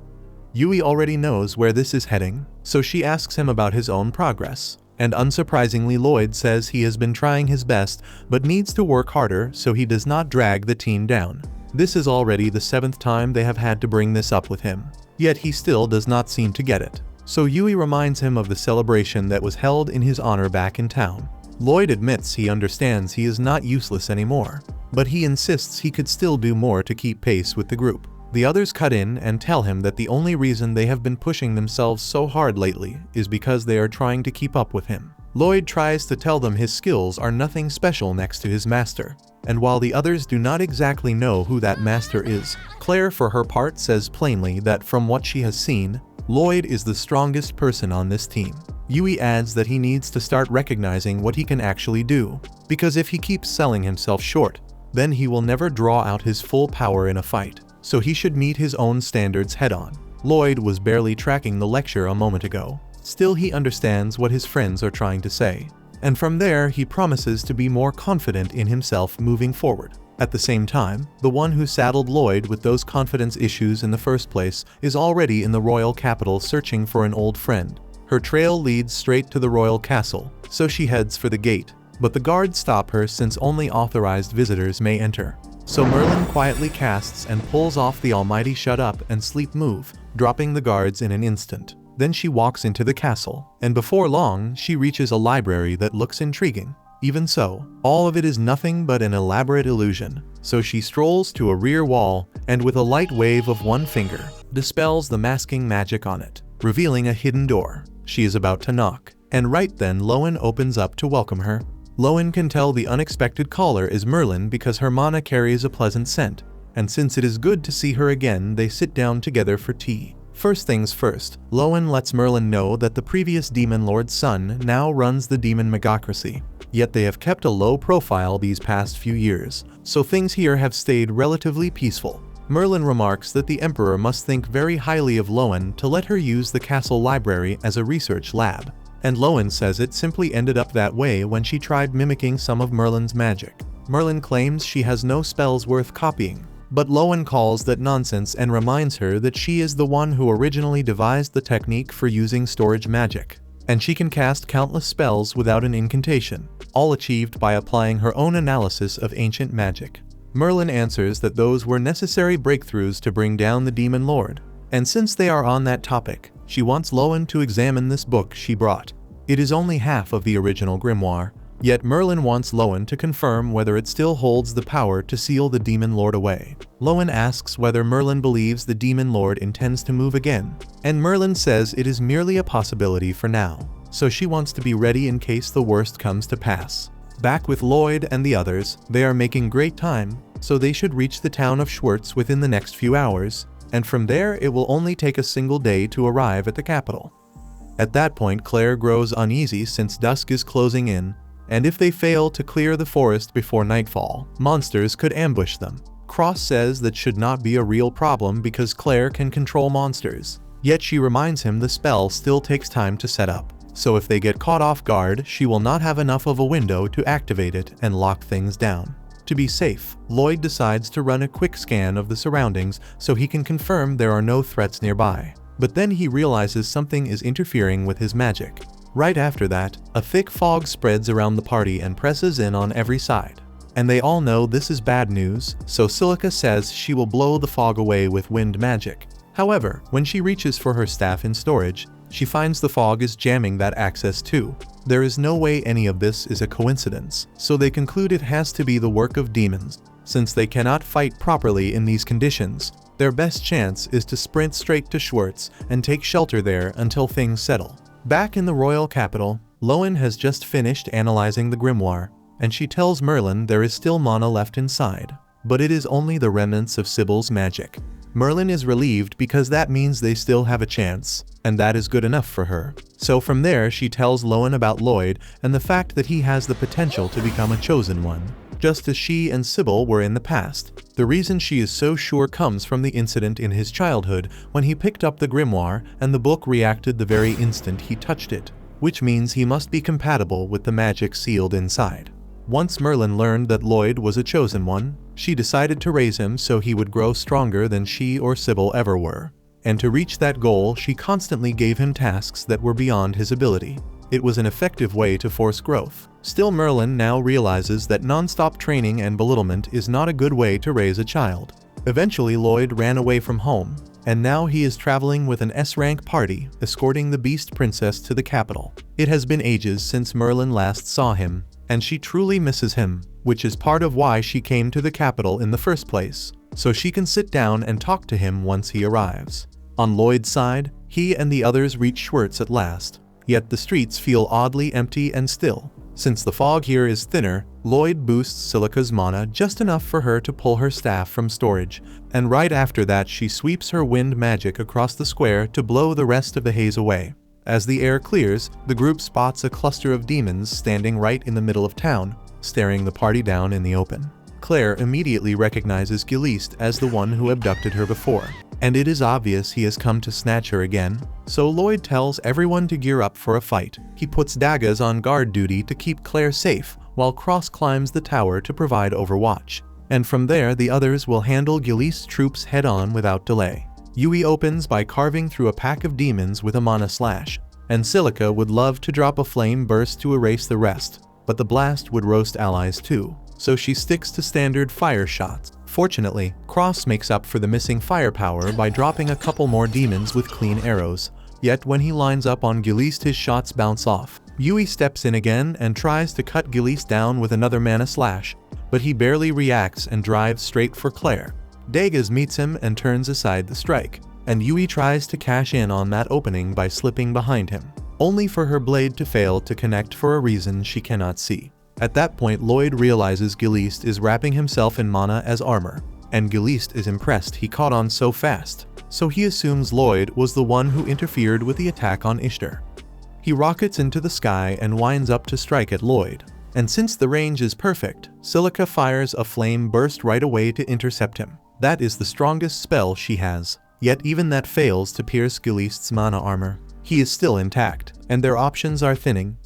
Yui already knows where this is heading, so she asks him about his own progress. And unsurprisingly, Lloyd says he has been trying his best but needs to work harder so he does not drag the team down. This is already the 7th time they have had to bring this up with him, yet he still does not seem to get it. So Yui reminds him of the celebration that was held in his honor back in town. Lloyd admits he understands he is not useless anymore, but he insists he could still do more to keep pace with the group. The others cut in and tell him that the only reason they have been pushing themselves so hard lately is because they are trying to keep up with him. Lloyd tries to tell them his skills are nothing special next to his master, and while the others do not exactly know who that master is, Claire for her part says plainly that from what she has seen, Lloyd is the strongest person on this team. Yui adds that he needs to start recognizing what he can actually do, because if he keeps selling himself short, then he will never draw out his full power in a fight, so he should meet his own standards head-on. Lloyd was barely tracking the lecture a moment ago. Still, he understands what his friends are trying to say, and from there he promises to be more confident in himself moving forward. At the same time, the one who saddled Lloyd with those confidence issues in the first place is already in the royal capital searching for an old friend. Her trail leads straight to the royal castle, so she heads for the gate, but the guards stop her since only authorized visitors may enter. So Merlin quietly casts and pulls off the almighty shut up and sleep move, dropping the guards in an instant. Then she walks into the castle, and before long she reaches a library that looks intriguing. Even so, all of it is nothing but an elaborate illusion, so she strolls to a rear wall and with a light wave of one finger, dispels the masking magic on it, revealing a hidden door. She is about to knock, and right then Lowen opens up to welcome her. Lowen can tell the unexpected caller is Merlin because her mana carries a pleasant scent, and since it is good to see her again, they sit down together for tea. First things first, Lowen lets Merlin know that the previous Demon Lord's son now runs the demon megocracy. Yet they have kept a low profile these past few years, so things here have stayed relatively peaceful. Merlin remarks that the Emperor must think very highly of Lowen to let her use the castle library as a research lab. And Lowen says it simply ended up that way when she tried mimicking some of Merlin's magic. Merlin claims she has no spells worth copying, but Lowen calls that nonsense and reminds her that she is the one who originally devised the technique for using storage magic, and she can cast countless spells without an incantation, all achieved by applying her own analysis of ancient magic. Merlin answers that those were necessary breakthroughs to bring down the Demon Lord, and since they are on that topic, she wants Lowen to examine this book she brought. It is only half of the original grimoire, yet Merlin wants Lowen to confirm whether it still holds the power to seal the Demon Lord away. Lowen asks whether Merlin believes the Demon Lord intends to move again, and Merlin says it is merely a possibility for now, so she wants to be ready in case the worst comes to pass. Back with Lloyd and the others, they are making great time, so they should reach the town of Schwartz within the next few hours, and from there it will only take a single day to arrive at the capital. At that point, Claire grows uneasy since dusk is closing in, and if they fail to clear the forest before nightfall, monsters could ambush them. Cross says that should not be a real problem because Claire can control monsters, yet she reminds him the spell still takes time to set up, so if they get caught off guard, she will not have enough of a window to activate it and lock things down. To be safe, Lloyd decides to run a quick scan of the surroundings so he can confirm there are no threats nearby. But then he realizes something is interfering with his magic. Right after that, a thick fog spreads around the party and presses in on every side. And they all know this is bad news, so Silica says she will blow the fog away with wind magic. However, when she reaches for her staff in storage, she finds the fog is jamming that access too. There is no way any of this is a coincidence, so they conclude it has to be the work of demons. Since they cannot fight properly in these conditions, their best chance is to sprint straight to Schwartz and take shelter there until things settle. Back in the royal capital, Lowen has just finished analyzing the grimoire, and she tells Merlin there is still mana left inside, but it is only the remnants of Sybil's magic. Merlin is relieved because that means they still have a chance, and that is good enough for her. So from there she tells Lowen about Lloyd and the fact that he has the potential to become a chosen one, just as she and Sybil were in the past. The reason she is so sure comes from the incident in his childhood when he picked up the grimoire and the book reacted the very instant he touched it, which means he must be compatible with the magic sealed inside. Once Merlin learned that Lloyd was a chosen one, she decided to raise him so he would grow stronger than she or Sybil ever were. And to reach that goal, she constantly gave him tasks that were beyond his ability. It was an effective way to force growth. Still, Merlin now realizes that non-stop training and belittlement is not a good way to raise a child. Eventually, Lloyd ran away from home, and now he is traveling with an S-rank party, escorting the Beast Princess to the capital. It has been ages since Merlin last saw him, and she truly misses him, which is part of why she came to the capital in the first place, so she can sit down and talk to him once he arrives. On Lloyd's side, he and the others reach Schwartz at last, yet the streets feel oddly empty and still. Since the fog here is thinner, Lloyd boosts Silica's mana just enough for her to pull her staff from storage, and right after that she sweeps her wind magic across the square to blow the rest of the haze away. As the air clears, the group spots a cluster of demons standing right in the middle of town, staring the party down in the open. Claire immediately recognizes Giliste as the one who abducted her before, and it is obvious he has come to snatch her again, so Lloyd tells everyone to gear up for a fight. He puts Dagas on guard duty to keep Claire safe, while Cross climbs the tower to provide overwatch. And from there the others will handle Giliste's troops head-on without delay. Yui opens by carving through a pack of demons with a mana slash, and Silica would love to drop a flame burst to erase the rest, but the blast would roast allies too, so she sticks to standard fire shots. Fortunately, Cross makes up for the missing firepower by dropping a couple more demons with clean arrows, yet when he lines up on Giliste his shots bounce off. Yui steps in again and tries to cut Giliste down with another mana slash, but he barely reacts and drives straight for Claire. Dagas meets him and turns aside the strike, and Yui tries to cash in on that opening by slipping behind him, only for her blade to fail to connect for a reason she cannot see. At that point, Lloyd realizes Giliste is wrapping himself in mana as armor, and Giliste is impressed he caught on so fast. so he assumes Lloyd was the one who interfered with the attack on Ishtar. He rockets into the sky and winds up to strike at Lloyd. And since the range is perfect, Silica fires a flame burst right away to intercept him. That is the strongest spell she has. Yet even that fails to pierce Gilist's mana armor. He is still intact, and their options are thinning.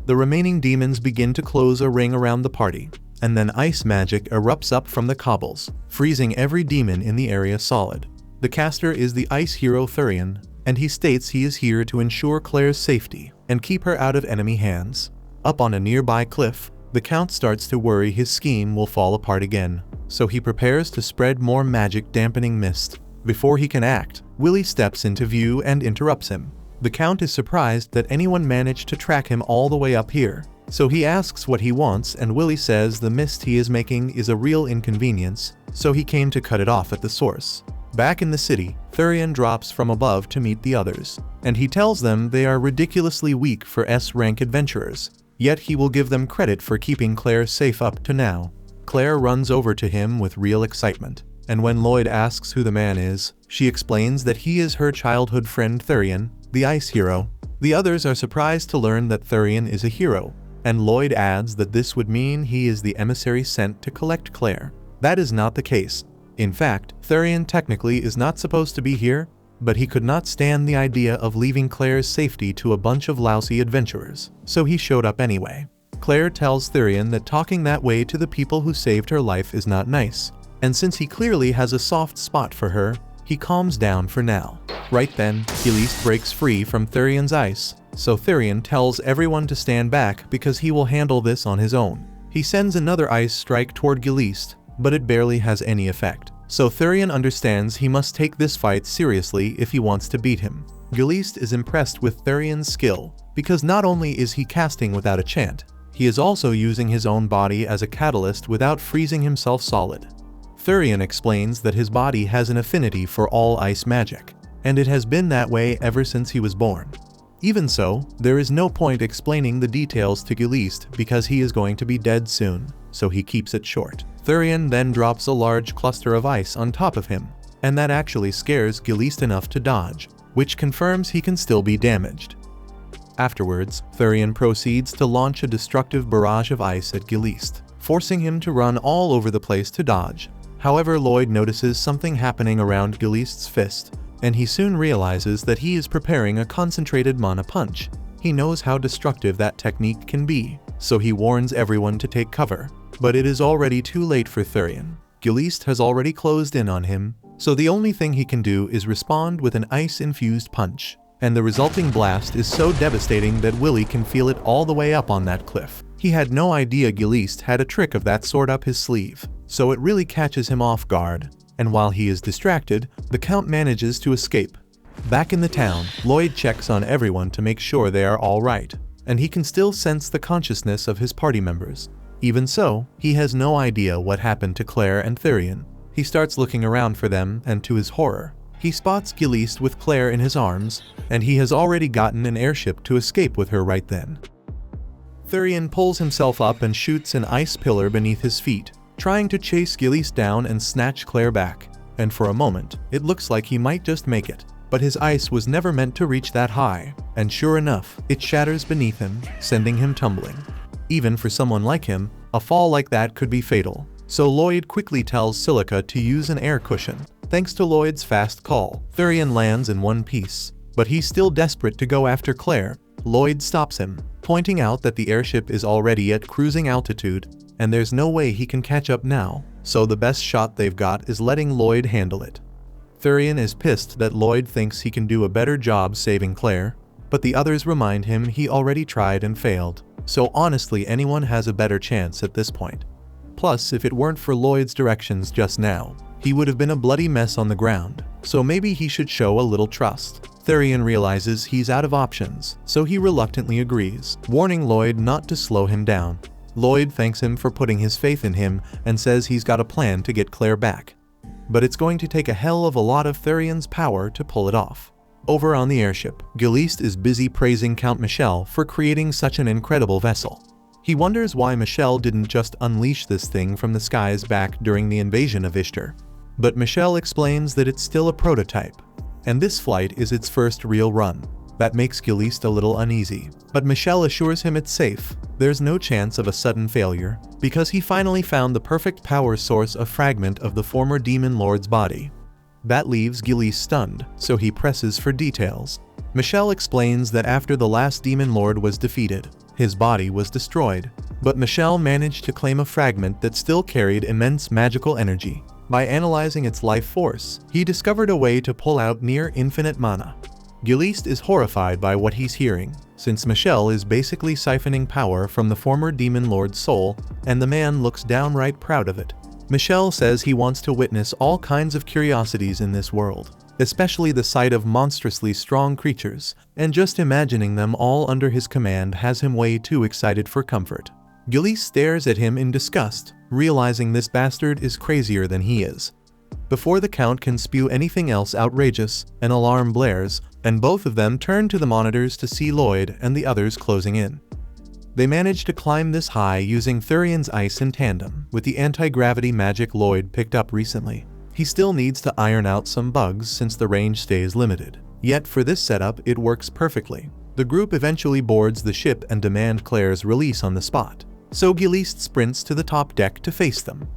The remaining demons begin to close a ring around the party, and then ice magic erupts up from the cobbles, freezing every demon in the area solid. The caster is the ice hero Thurian, and he states he is here to ensure Claire's safety and keep her out of enemy hands. Up on a nearby cliff, the Count starts to worry his scheme will fall apart again, so he prepares to spread more magic dampening mist. Before he can act, Willy steps into view and interrupts him. The Count is surprised that anyone managed to track him all the way up here, so he asks what he wants, and Willy says the mist he is making is a real inconvenience, so he came to cut it off at the source. Back in the city, Thurian drops from above to meet the others, and he tells them they are ridiculously weak for S-rank adventurers, yet he will give them credit for keeping Claire safe up to now. Claire runs over to him with real excitement, and when Lloyd asks who the man is, she explains that he is her childhood friend Thurian, the ice hero. The others are surprised to learn that Thurian is a hero, and Lloyd adds that this would mean he is the emissary sent to collect Claire. That is not the case. In fact, Thurian technically is not supposed to be here, but he could not stand the idea of leaving Claire's safety to a bunch of lousy adventurers, so he showed up anyway. Claire tells Thurian that talking that way to the people who saved her life is not nice, and since he clearly has a soft spot for her, he calms down for now. Right then, Gilist breaks free from Thurian's ice, so Thurian tells everyone to stand back because he will handle this on his own. He sends another ice strike toward Gilist, but it barely has any effect. So Thurian understands he must take this fight seriously if he wants to beat him. Gilist is impressed with Thurian's skill, because not only is he casting without a chant, he is also using his own body as a catalyst without freezing himself solid. Thurian explains that his body has an affinity for all ice magic, and it has been that way ever since he was born. Even so, there is no point explaining the details to Gilist because he is going to be dead soon, so he keeps it short. Thurian then drops a large cluster of ice on top of him, and that actually scares Gilist enough to dodge, which confirms he can still be damaged. Afterwards, Thurian proceeds to launch a destructive barrage of ice at Gilist, forcing him to run all over the place to dodge. However, Lloyd notices something happening around Gilist's fist, and he soon realizes that he is preparing a concentrated mana punch. He knows how destructive that technique can be, so he warns everyone to take cover. But it is already too late for Thurian. Gilist has already closed in on him, so the only thing he can do is respond with an ice-infused punch, and the resulting blast is so devastating that Willy can feel it all the way up on that cliff. He had no idea Gilist had a trick of that sort up his sleeve, so it really catches him off guard, and while he is distracted, the Count manages to escape. Back in the town, Lloyd checks on everyone to make sure they are all right, and he can still sense the consciousness of his party members. Even so, he has no idea what happened to Claire and Thurian. He starts looking around for them, and to his horror, he spots Gilist with Claire in his arms, and he has already gotten an airship to escape with her right then. Thurian pulls himself up and shoots an ice pillar beneath his feet, trying to chase Gilist down and snatch Claire back, and for a moment, it looks like he might just make it. But his ice was never meant to reach that high, and sure enough, it shatters beneath him, sending him tumbling. Even for someone like him, a fall like that could be fatal, so Lloyd quickly tells Silica to use an air cushion. Thanks to Lloyd's fast call, Thurian lands in one piece, but he's still desperate to go after Claire. Lloyd stops him, pointing out that the airship is already at cruising altitude, and there's no way he can catch up now, so the best shot they've got is letting Lloyd handle it. Thurian is pissed that Lloyd thinks he can do a better job saving Claire, but the others remind him he already tried and failed. So honestly, anyone has a better chance at this point. Plus, if it weren't for Lloyd's directions just now, he would have been a bloody mess on the ground, so maybe he should show a little trust. Thurian realizes he's out of options, so he reluctantly agrees, warning Lloyd not to slow him down. Lloyd thanks him for putting his faith in him and says he's got a plan to get Claire back. But it's going to take a hell of a lot of Thurian's power to pull it off. Over on the airship, Gilist is busy praising Count Michel for creating such an incredible vessel. He wonders why Michel didn't just unleash this thing from the skies back during the invasion of Ishtar. But Michelle explains that it's still a prototype, and this flight is its first real run. That makes Giliste a little uneasy, but Michelle assures him it's safe. There's no chance of a sudden failure, because he finally found the perfect power source, a fragment of the former Demon Lord's body. That leaves Giliste stunned, so he presses for details. Michelle explains that after the last Demon Lord was defeated, his body was destroyed, but Michelle managed to claim a fragment that still carried immense magical energy. By analyzing its life force, he discovered a way to pull out near infinite mana. Giliste is horrified by what he's hearing, since Michelle is basically siphoning power from the former Demon Lord's soul, and the man looks downright proud of it. Michelle says he wants to witness all kinds of curiosities in this world, especially the sight of monstrously strong creatures, and just imagining them all under his command has him way too excited for comfort. Giliste stares at him in disgust, realizing this bastard is crazier than he is. Before the Count can spew anything else outrageous, an alarm blares, and both of them turn to the monitors to see Lloyd and the others closing in. They manage to climb this high using Thurian's ice in tandem with the anti-gravity magic Lloyd picked up recently. He still needs to iron out some bugs since the range stays limited. Yet for this setup it works perfectly. The group eventually boards the ship and demand Claire's release on the spot, so Giliste sprints to the top deck to face them.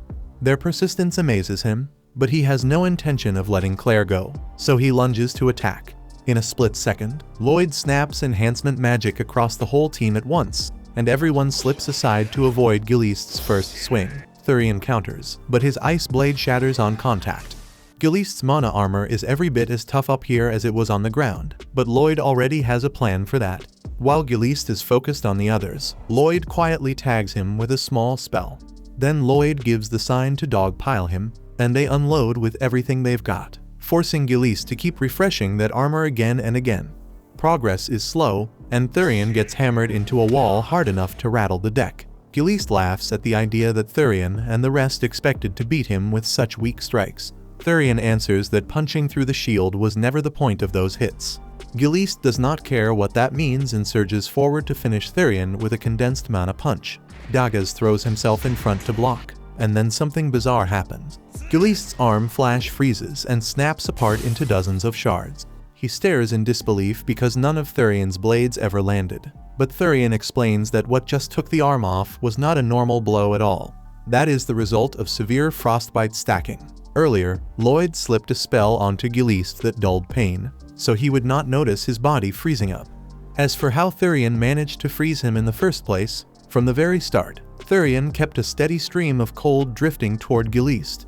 Their persistence amazes him, but he has no intention of letting Claire go, so he lunges to attack. In a split second, Lloyd snaps enhancement magic across the whole team at once, and everyone slips aside to avoid Giliste's first swing. Thurian counters, but his ice blade shatters on contact. Giliste's mana armor is every bit as tough up here as it was on the ground, but Lloyd already has a plan for that. While Giliste is focused on the others, Lloyd quietly tags him with a small spell. Then Lloyd gives the sign to dogpile him, and they unload with everything they've got, forcing Giliste to keep refreshing that armor again and again. Progress is slow, and Thurian gets hammered into a wall hard enough to rattle the deck. Giliste laughs at the idea that Thurian and the rest expected to beat him with such weak strikes. Thurian answers that punching through the shield was never the point of those hits. Giliste does not care what that means and surges forward to finish Thurian with a condensed mana punch. Dagas throws himself in front to block, and then something bizarre happens. Giliste's arm flash freezes and snaps apart into dozens of shards. He stares in disbelief because none of Thurian's blades ever landed, but Thurian explains that what just took the arm off was not a normal blow at all. That is the result of severe frostbite stacking. Earlier, Lloyd slipped a spell onto Giliste that dulled pain, so he would not notice his body freezing up. As for how Thurian managed to freeze him in the first place, from the very start, Thurian kept a steady stream of cold drifting toward Giliste.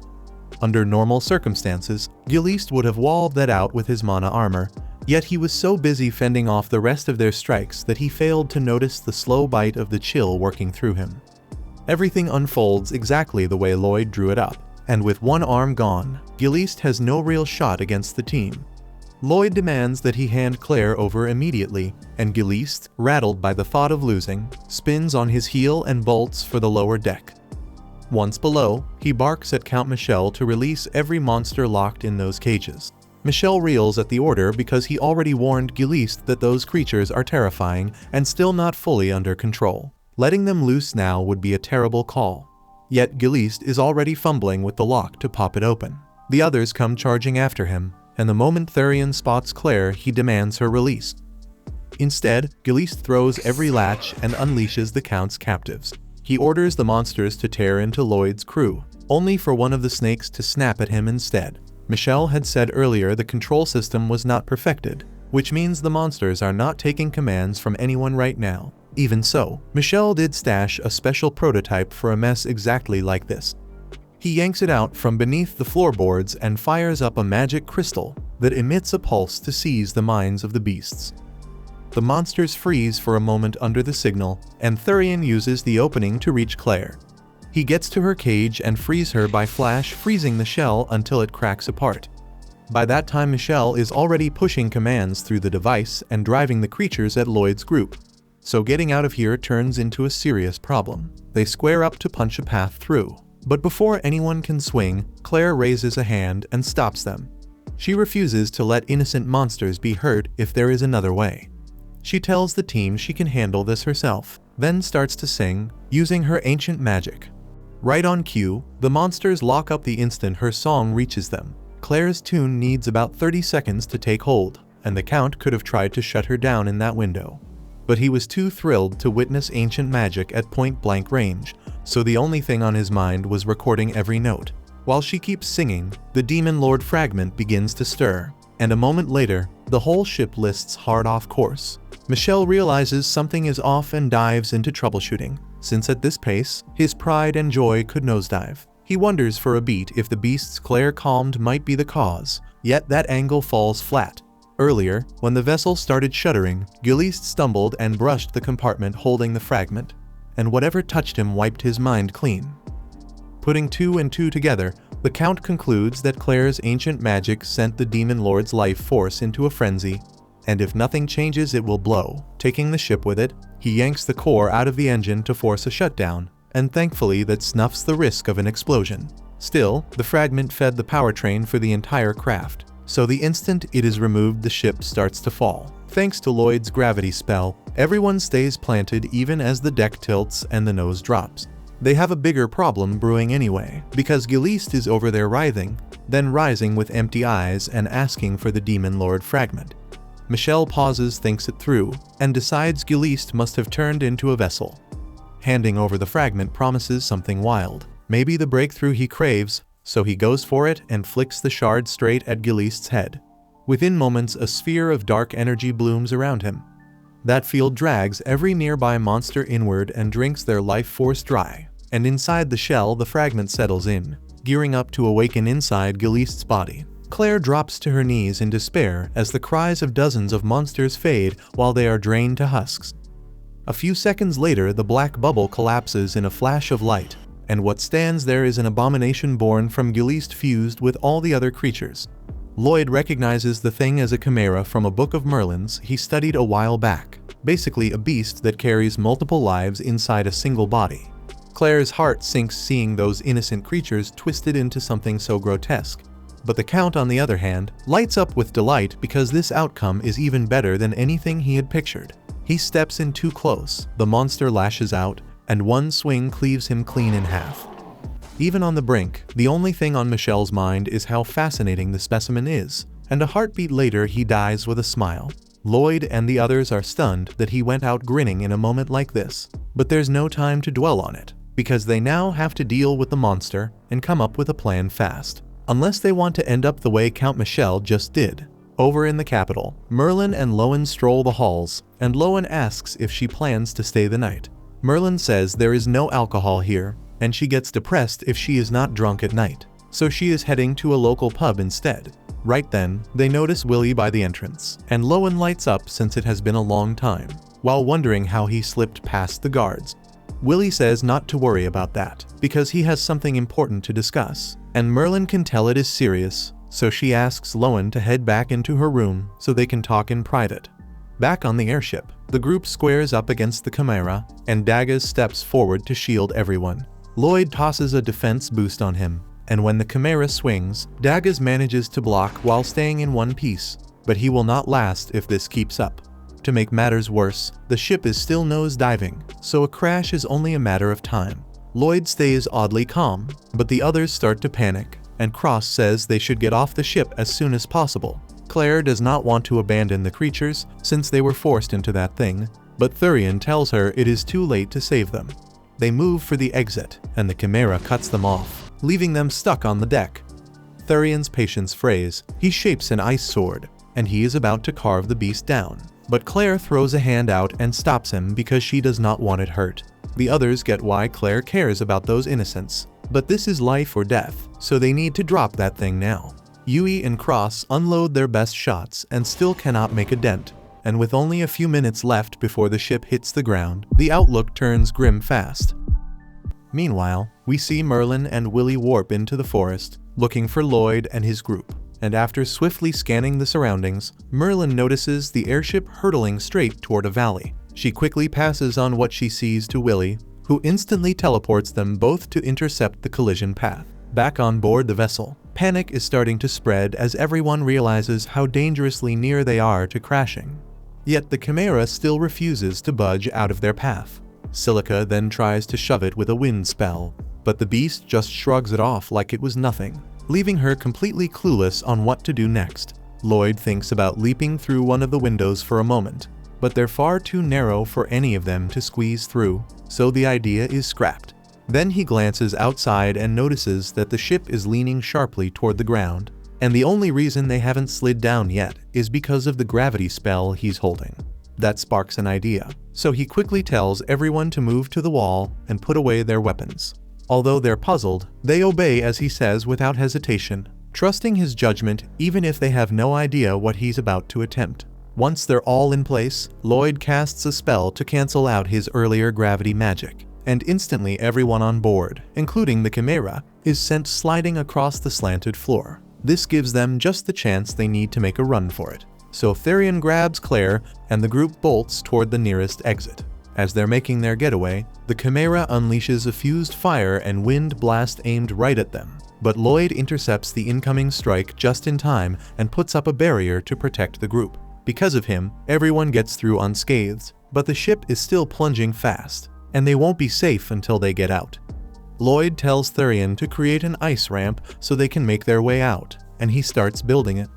Under normal circumstances, Giliste would have walled that out with his mana armor, yet he was so busy fending off the rest of their strikes that he failed to notice the slow bite of the chill working through him. Everything unfolds exactly the way Lloyd drew it up, and with one arm gone, Giliste has no real shot against the team. Lloyd demands that he hand Claire over immediately, and Giliste, rattled by the thought of losing, spins on his heel and bolts for the lower deck. Once below, he barks at Count Michel to release every monster locked in those cages. Michel reels at the order because he already warned Giliste that those creatures are terrifying and still not fully under control. Letting them loose now would be a terrible call. Yet Giliste is already fumbling with the lock to pop it open. The others come charging after him, and the moment Thurian spots Claire, he demands her release. Instead, Giliste throws every latch and unleashes the Count's captives. He orders the monsters to tear into Lloyd's crew, only for one of the snakes to snap at him instead. Michel had said earlier the control system was not perfected, which means the monsters are not taking commands from anyone right now. Even so, Michel did stash a special prototype for a mess exactly like this. He yanks it out from beneath the floorboards and fires up a magic crystal that emits a pulse to seize the minds of the beasts. The monsters freeze for a moment under the signal, and Thurian uses the opening to reach Claire. He gets to her cage and frees her by flash freezing the shell until it cracks apart. By that time Michel is already pushing commands through the device and driving the creatures at Lloyd's group. So getting out of here turns into a serious problem. They square up to punch a path through. But before anyone can swing, Claire raises a hand and stops them. She refuses to let innocent monsters be hurt if there is another way. She tells the team she can handle this herself, then starts to sing, using her ancient magic. Right on cue, the monsters lock up the instant her song reaches them. Claire's tune needs about 30 seconds to take hold, and the Count could have tried to shut her down in that window. But he was too thrilled to witness ancient magic at point-blank range, so the only thing on his mind was recording every note. While she keeps singing, the Demon Lord fragment begins to stir, and a moment later, the whole ship lists hard off course. Michel realizes something is off and dives into troubleshooting, since at this pace, his pride and joy could nosedive. He wonders for a beat if the beasts Claire calmed might be the cause, yet that angle falls flat. Earlier, when the vessel started shuddering, Giliste stumbled and brushed the compartment holding the fragment, and whatever touched him wiped his mind clean. Putting two and two together, the Count concludes that Claire's ancient magic sent the Demon Lord's life force into a frenzy, and if nothing changes it will blow. Taking the ship with it, he yanks the core out of the engine to force a shutdown, and thankfully that snuffs the risk of an explosion. Still, the fragment fed the powertrain for the entire craft, so the instant it is removed the ship starts to fall. Thanks to Lloyd's gravity spell, everyone stays planted even as the deck tilts and the nose drops. They have a bigger problem brewing anyway, because Giliste is over there writhing, then rising with empty eyes and asking for the Demon Lord fragment. Michel pauses, thinks it through, and decides Giliste must have turned into a vessel. Handing over the fragment promises something wild, maybe the breakthrough he craves, so he goes for it and flicks the shard straight at Giliste's head. Within moments, a sphere of dark energy blooms around him. That field drags every nearby monster inward and drinks their life force dry, and inside the shell the fragment settles in, gearing up to awaken inside Giliste's body. Claire drops to her knees in despair as the cries of dozens of monsters fade while they are drained to husks. A few seconds later, the black bubble collapses in a flash of light, and what stands there is an abomination born from Giliste fused with all the other creatures. Lloyd recognizes the thing as a chimera from a book of Merlin's he studied a while back, basically a beast that carries multiple lives inside a single body. Claire's heart sinks seeing those innocent creatures twisted into something so grotesque. But the Count, on the other hand, lights up with delight because this outcome is even better than anything he had pictured. He steps in too close, the monster lashes out, and one swing cleaves him clean in half. Even on the brink, the only thing on Michel's mind is how fascinating the specimen is, and a heartbeat later he dies with a smile. Lloyd and the others are stunned that he went out grinning in a moment like this, but there's no time to dwell on it, because they now have to deal with the monster and come up with a plan fast. Unless they want to end up the way Count Michel just did. Over in the capital, Merlin and Lowen stroll the halls, and Lowen asks if she plans to stay the night. Merlin says there is no alcohol here, and she gets depressed if she is not drunk at night, so she is heading to a local pub instead. Right then, they notice Willie by the entrance, and Lowen lights up since it has been a long time, while wondering how he slipped past the guards. Willie says not to worry about that, because he has something important to discuss, and Merlin can tell it is serious, so she asks Lowen to head back into her room so they can talk in private. Back on the airship, the group squares up against the Chimera, and Dagaz steps forward to shield everyone. Lloyd tosses a defense boost on him, and when the Chimera swings, Dagaz manages to block while staying in one piece, but he will not last if this keeps up. To make matters worse, the ship is still nose-diving, so a crash is only a matter of time. Lloyd stays oddly calm, but the others start to panic, and Cross says they should get off the ship as soon as possible. Claire does not want to abandon the creatures since they were forced into that thing, but Thurian tells her it is too late to save them. They move for the exit, and the Chimera cuts them off, leaving them stuck on the deck. Thurian's patience frays, he shapes an ice sword, and he is about to carve the beast down. But Claire throws a hand out and stops him because she does not want it hurt. The others get why Claire cares about those innocents, but this is life or death, so they need to drop that thing now. Yui and Cross unload their best shots and still cannot make a dent, and with only a few minutes left before the ship hits the ground, the outlook turns grim fast. Meanwhile, we see Merlin and Willie warp into the forest, looking for Lloyd and his group. And after swiftly scanning the surroundings, Merlin notices the airship hurtling straight toward a valley. She quickly passes on what she sees to Willie, who instantly teleports them both to intercept the collision path. Back on board the vessel, panic is starting to spread as everyone realizes how dangerously near they are to crashing. Yet the Chimera still refuses to budge out of their path. Silica then tries to shove it with a wind spell, but the beast just shrugs it off like it was nothing, leaving her completely clueless on what to do next. Lloyd thinks about leaping through one of the windows for a moment, but they're far too narrow for any of them to squeeze through, so the idea is scrapped. Then he glances outside and notices that the ship is leaning sharply toward the ground, and the only reason they haven't slid down yet is because of the gravity spell he's holding. That sparks an idea, so he quickly tells everyone to move to the wall and put away their weapons. Although they're puzzled, they obey as he says without hesitation, trusting his judgment even if they have no idea what he's about to attempt. Once they're all in place, Lloyd casts a spell to cancel out his earlier gravity magic, and instantly everyone on board, including the Chimera, is sent sliding across the slanted floor. This gives them just the chance they need to make a run for it. So Therion grabs Claire and the group bolts toward the nearest exit. As they're making their getaway, the Chimera unleashes a fused fire and wind blast aimed right at them. But Lloyd intercepts the incoming strike just in time and puts up a barrier to protect the group. Because of him, everyone gets through unscathed, but the ship is still plunging fast, and they won't be safe until they get out. Lloyd tells Therion to create an ice ramp so they can make their way out, and he starts building it.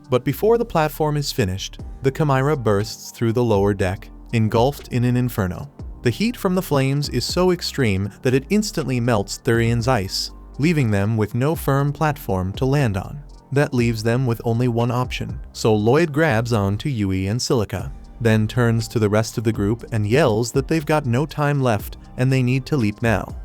But before the platform is finished, the Chimera bursts through the lower deck, engulfed in an inferno. The heat from the flames is so extreme that it instantly melts Therion's ice, leaving them with no firm platform to land on. That leaves them with only one option, so Lloyd grabs on to Yui and Silica, then turns to the rest of the group and yells that they've got no time left and they need to leap now.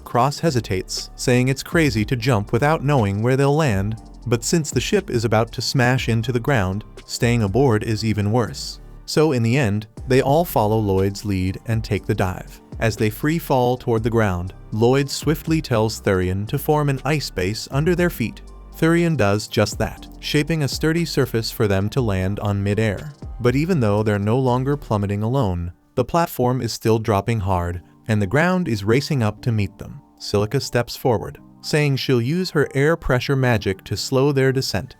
Cross hesitates, saying it's crazy to jump without knowing where they'll land, but since the ship is about to smash into the ground, staying aboard is even worse. So in the end, they all follow Lloyd's lead and take the dive. As they free fall toward the ground, Lloyd swiftly tells Therion to form an ice base under their feet. Therion does just that, shaping a sturdy surface for them to land on mid-air. But even though they're no longer plummeting alone, the platform is still dropping hard, and the ground is racing up to meet them. Silica steps forward, saying she'll use her air pressure magic to slow their descent.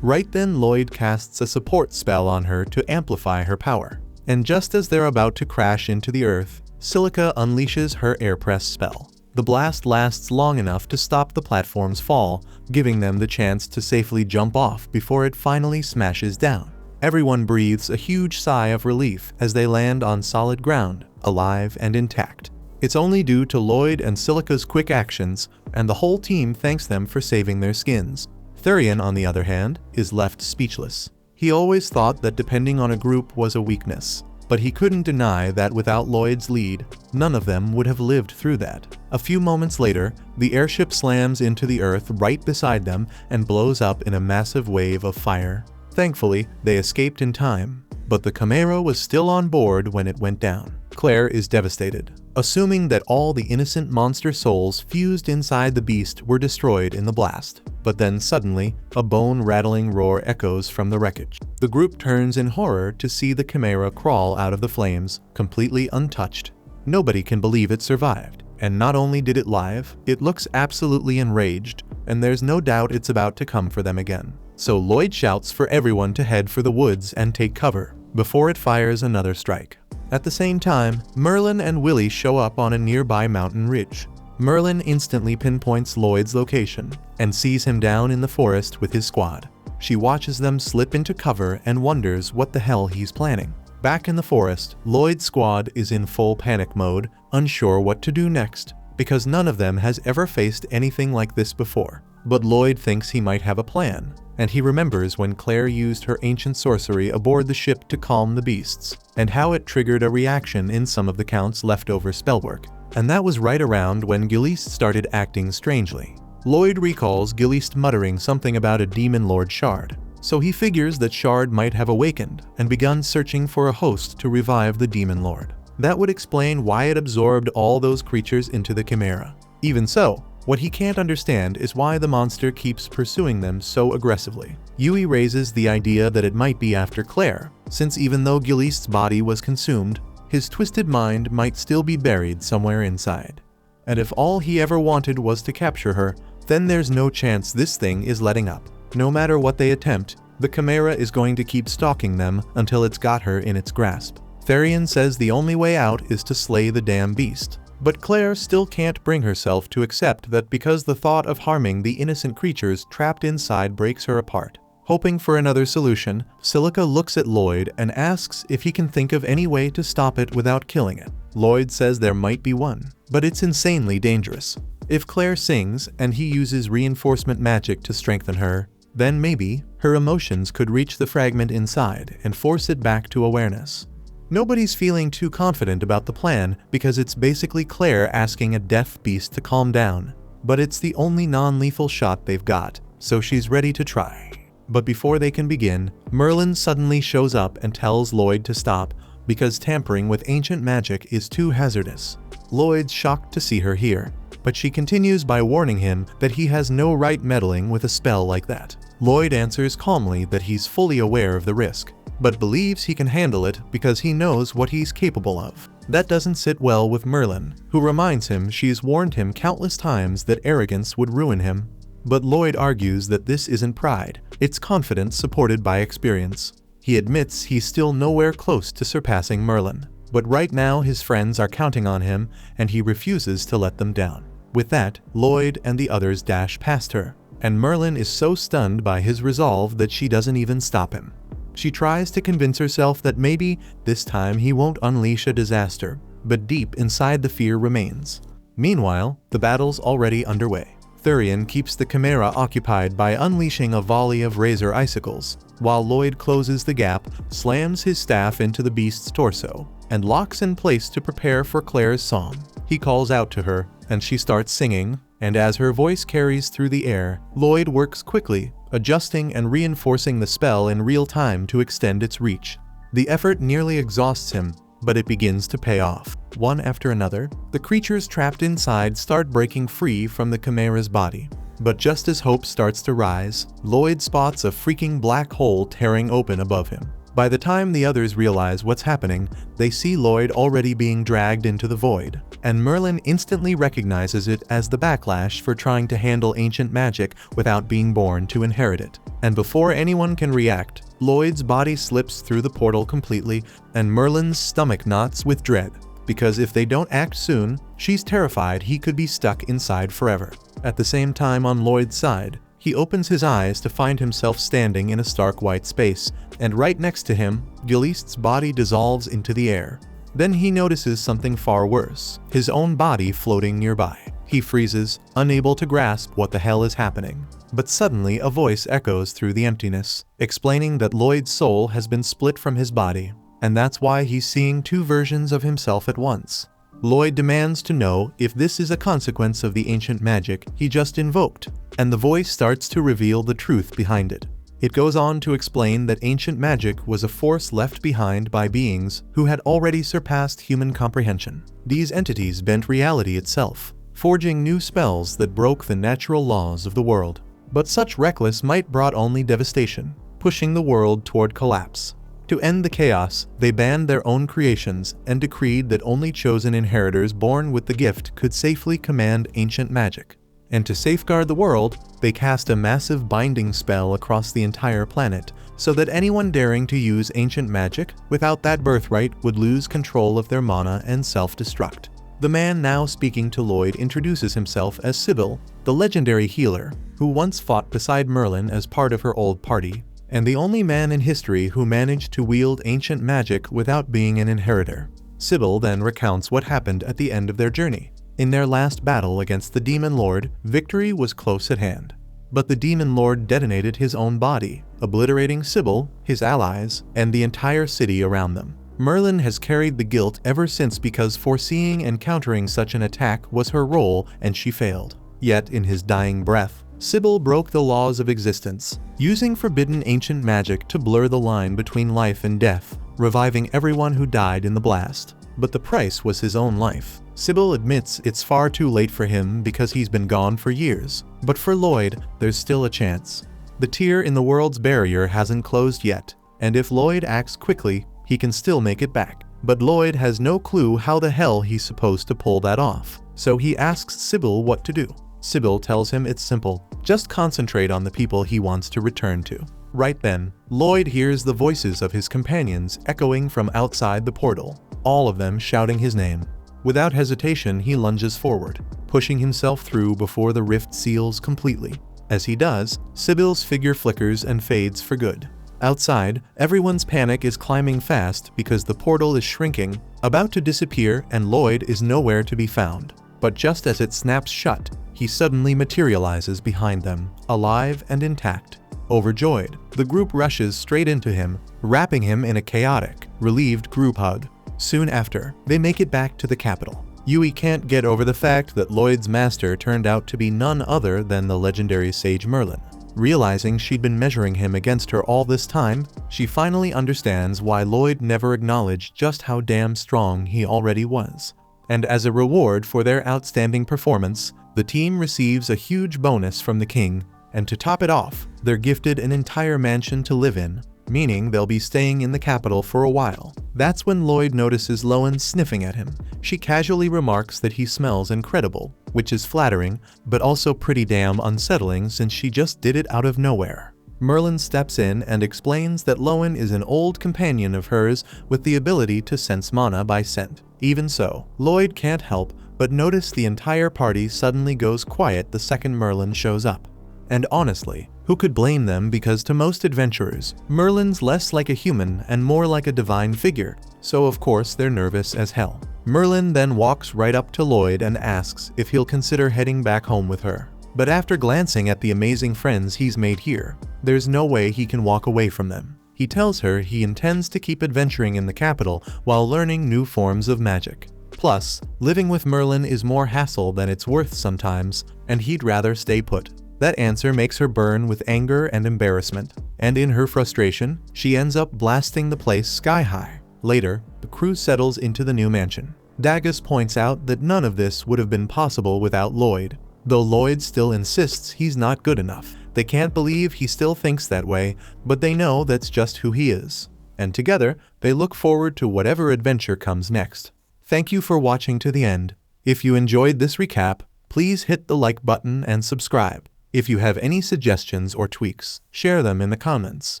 Right then, Lloyd casts a support spell on her to amplify her power. And just as they're about to crash into the earth, Silica unleashes her air press spell. The blast lasts long enough to stop the platform's fall, giving them the chance to safely jump off before it finally smashes down. Everyone breathes a huge sigh of relief as they land on solid ground, alive and intact. It's only due to Lloyd and Silica's quick actions, and the whole team thanks them for saving their skins. Therion, on the other hand, is left speechless. He always thought that depending on a group was a weakness, but he couldn't deny that without Lloyd's lead, none of them would have lived through that. A few moments later, the airship slams into the earth right beside them and blows up in a massive wave of fire. Thankfully, they escaped in time, but the Chimera was still on board when it went down. Claire is devastated, assuming that all the innocent monster souls fused inside the beast were destroyed in the blast. But then suddenly, a bone-rattling roar echoes from the wreckage. The group turns in horror to see the Chimera crawl out of the flames, completely untouched. Nobody can believe it survived, and not only did it live, it looks absolutely enraged, and there's no doubt it's about to come for them again. So Lloyd shouts for everyone to head for the woods and take cover, before it fires another strike. At the same time, Merlin and Willie show up on a nearby mountain ridge. Merlin instantly pinpoints Lloyd's location and sees him down in the forest with his squad. She watches them slip into cover and wonders what the hell he's planning. Back in the forest, Lloyd's squad is in full panic mode, unsure what to do next, because none of them has ever faced anything like this before. But Lloyd thinks he might have a plan, and he remembers when Claire used her ancient sorcery aboard the ship to calm the beasts, and how it triggered a reaction in some of the Count's leftover spellwork. And that was right around when Giliste started acting strangely. Lloyd recalls Giliste muttering something about a Demon Lord Shard, so he figures that Shard might have awakened and begun searching for a host to revive the Demon Lord. That would explain why it absorbed all those creatures into the Chimera. Even so, what he can't understand is why the monster keeps pursuing them so aggressively. Yui raises the idea that it might be after Claire, since even though Giliste's body was consumed, his twisted mind might still be buried somewhere inside. And if all he ever wanted was to capture her, then there's no chance this thing is letting up. No matter what they attempt, the Chimera is going to keep stalking them until it's got her in its grasp. Therion says the only way out is to slay the damn beast, But Claire still can't bring herself to accept that because the thought of harming the innocent creatures trapped inside breaks her apart. Hoping for another solution, Silica looks at Lloyd and asks if he can think of any way to stop it without killing it. Lloyd says there might be one, but it's insanely dangerous. If Claire sings and he uses reinforcement magic to strengthen her, then maybe her emotions could reach the fragment inside and force it back to awareness. Nobody's feeling too confident about the plan because it's basically Claire asking a death beast to calm down. But it's the only non-lethal shot they've got, so she's ready to try. But before they can begin, Merlin suddenly shows up and tells Lloyd to stop because tampering with ancient magic is too hazardous. Lloyd's shocked to see her here, but she continues by warning him that he has no right meddling with a spell like that. Lloyd answers calmly that he's fully aware of the risk, but believes he can handle it because he knows what he's capable of. That doesn't sit well with Merlin, who reminds him she's warned him countless times that arrogance would ruin him. But Lloyd argues that this isn't pride, it's confidence supported by experience. He admits he's still nowhere close to surpassing Merlin, but right now his friends are counting on him and he refuses to let them down. With that, Lloyd and the others dash past her, and Merlin is so stunned by his resolve that she doesn't even stop him. She tries to convince herself that maybe this time he won't unleash a disaster, but deep inside the fear remains. Meanwhile, the battle's already underway. Thurian keeps the Chimera occupied by unleashing a volley of razor icicles, while Lloyd closes the gap, slams his staff into the beast's torso, and locks in place to prepare for Claire's song. He calls out to her, and she starts singing, and as her voice carries through the air, Lloyd works quickly, adjusting and reinforcing the spell in real time to extend its reach. The effort nearly exhausts him, but it begins to pay off. One after another, the creatures trapped inside start breaking free from the Chimera's body. But just as hope starts to rise, Lloyd spots a freaking black hole tearing open above him. By the time the others realize what's happening, they see Lloyd already being dragged into the void, and Merlin instantly recognizes it as the backlash for trying to handle ancient magic without being born to inherit it. And before anyone can react, Lloyd's body slips through the portal completely, and Merlin's stomach knots with dread, because if they don't act soon, she's terrified he could be stuck inside forever. At the same time on Lloyd's side, he opens his eyes to find himself standing in a stark white space, and right next to him, Gilist's body dissolves into the air. Then he notices something far worse, his own body floating nearby. He freezes, unable to grasp what the hell is happening. But suddenly a voice echoes through the emptiness, explaining that Lloyd's soul has been split from his body, and that's why he's seeing two versions of himself at once. Lloyd demands to know if this is a consequence of the ancient magic he just invoked, and the voice starts to reveal the truth behind it. It goes on to explain that ancient magic was a force left behind by beings who had already surpassed human comprehension. These entities bent reality itself, forging new spells that broke the natural laws of the world. But such reckless might brought only devastation, pushing the world toward collapse. To end the chaos, they banned their own creations and decreed that only chosen inheritors born with the gift could safely command ancient magic. And to safeguard the world, they cast a massive binding spell across the entire planet, so that anyone daring to use ancient magic without that birthright would lose control of their mana and self-destruct. The man now speaking to Lloyd introduces himself as Sybil, the legendary healer, who once fought beside Merlin as part of her old party, and the only man in history who managed to wield ancient magic without being an inheritor. Sybil then recounts what happened at the end of their journey. In their last battle against the Demon Lord, victory was close at hand. But the Demon Lord detonated his own body, obliterating Sybil, his allies, and the entire city around them. Merlin has carried the guilt ever since because foreseeing and countering such an attack was her role and she failed. Yet in his dying breath, Sybil broke the laws of existence, using forbidden ancient magic to blur the line between life and death, reviving everyone who died in the blast. But the price was his own life. Sybil admits it's far too late for him because he's been gone for years. But for Lloyd, there's still a chance. The tear in the world's barrier hasn't closed yet, and if Lloyd acts quickly, he can still make it back. But Lloyd has no clue how the hell he's supposed to pull that off. So he asks Sybil what to do. Sybil tells him it's simple, just concentrate on the people he wants to return to. Right then, Lloyd hears the voices of his companions echoing from outside the portal, all of them shouting his name. Without hesitation, he lunges forward, pushing himself through before the rift seals completely. As he does, Sibyl's figure flickers and fades for good. Outside, everyone's panic is climbing fast because the portal is shrinking, about to disappear, and Lloyd is nowhere to be found. But just as it snaps shut, he suddenly materializes behind them, alive and intact. Overjoyed, the group rushes straight into him, wrapping him in a chaotic, relieved group hug. Soon after, they make it back to the capital. Yui can't get over the fact that Lloyd's master turned out to be none other than the legendary sage Merlin. Realizing she'd been measuring him against her all this time, she finally understands why Lloyd never acknowledged just how damn strong he already was. And as a reward for their outstanding performance, the team receives a huge bonus from the king, and to top it off, they're gifted an entire mansion to live in, meaning they'll be staying in the capital for a while. That's when Lloyd notices Lowen sniffing at him. She casually remarks that he smells incredible, which is flattering, but also pretty damn unsettling since she just did it out of nowhere. Merlin steps in and explains that Lowen is an old companion of hers with the ability to sense mana by scent. Even so, Lloyd can't help but notice the entire party suddenly goes quiet the second Merlin shows up. And honestly, who could blame them, because to most adventurers, Merlin's less like a human and more like a divine figure, so of course they're nervous as hell. Merlin then walks right up to Lloyd and asks if he'll consider heading back home with her. But after glancing at the amazing friends he's made here, there's no way he can walk away from them. He tells her he intends to keep adventuring in the capital while learning new forms of magic. Plus, living with Merlin is more hassle than it's worth sometimes, and he'd rather stay put. That answer makes her burn with anger and embarrassment, and in her frustration, she ends up blasting the place sky high. Later, the crew settles into the new mansion. Dagus points out that none of this would have been possible without Lloyd, though Lloyd still insists he's not good enough. They can't believe he still thinks that way, but they know that's just who he is. And together, they look forward to whatever adventure comes next. Thank you for watching to the end. If you enjoyed this recap, please hit the like button and subscribe. If you have any suggestions or tweaks, share them in the comments.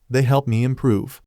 They help me improve.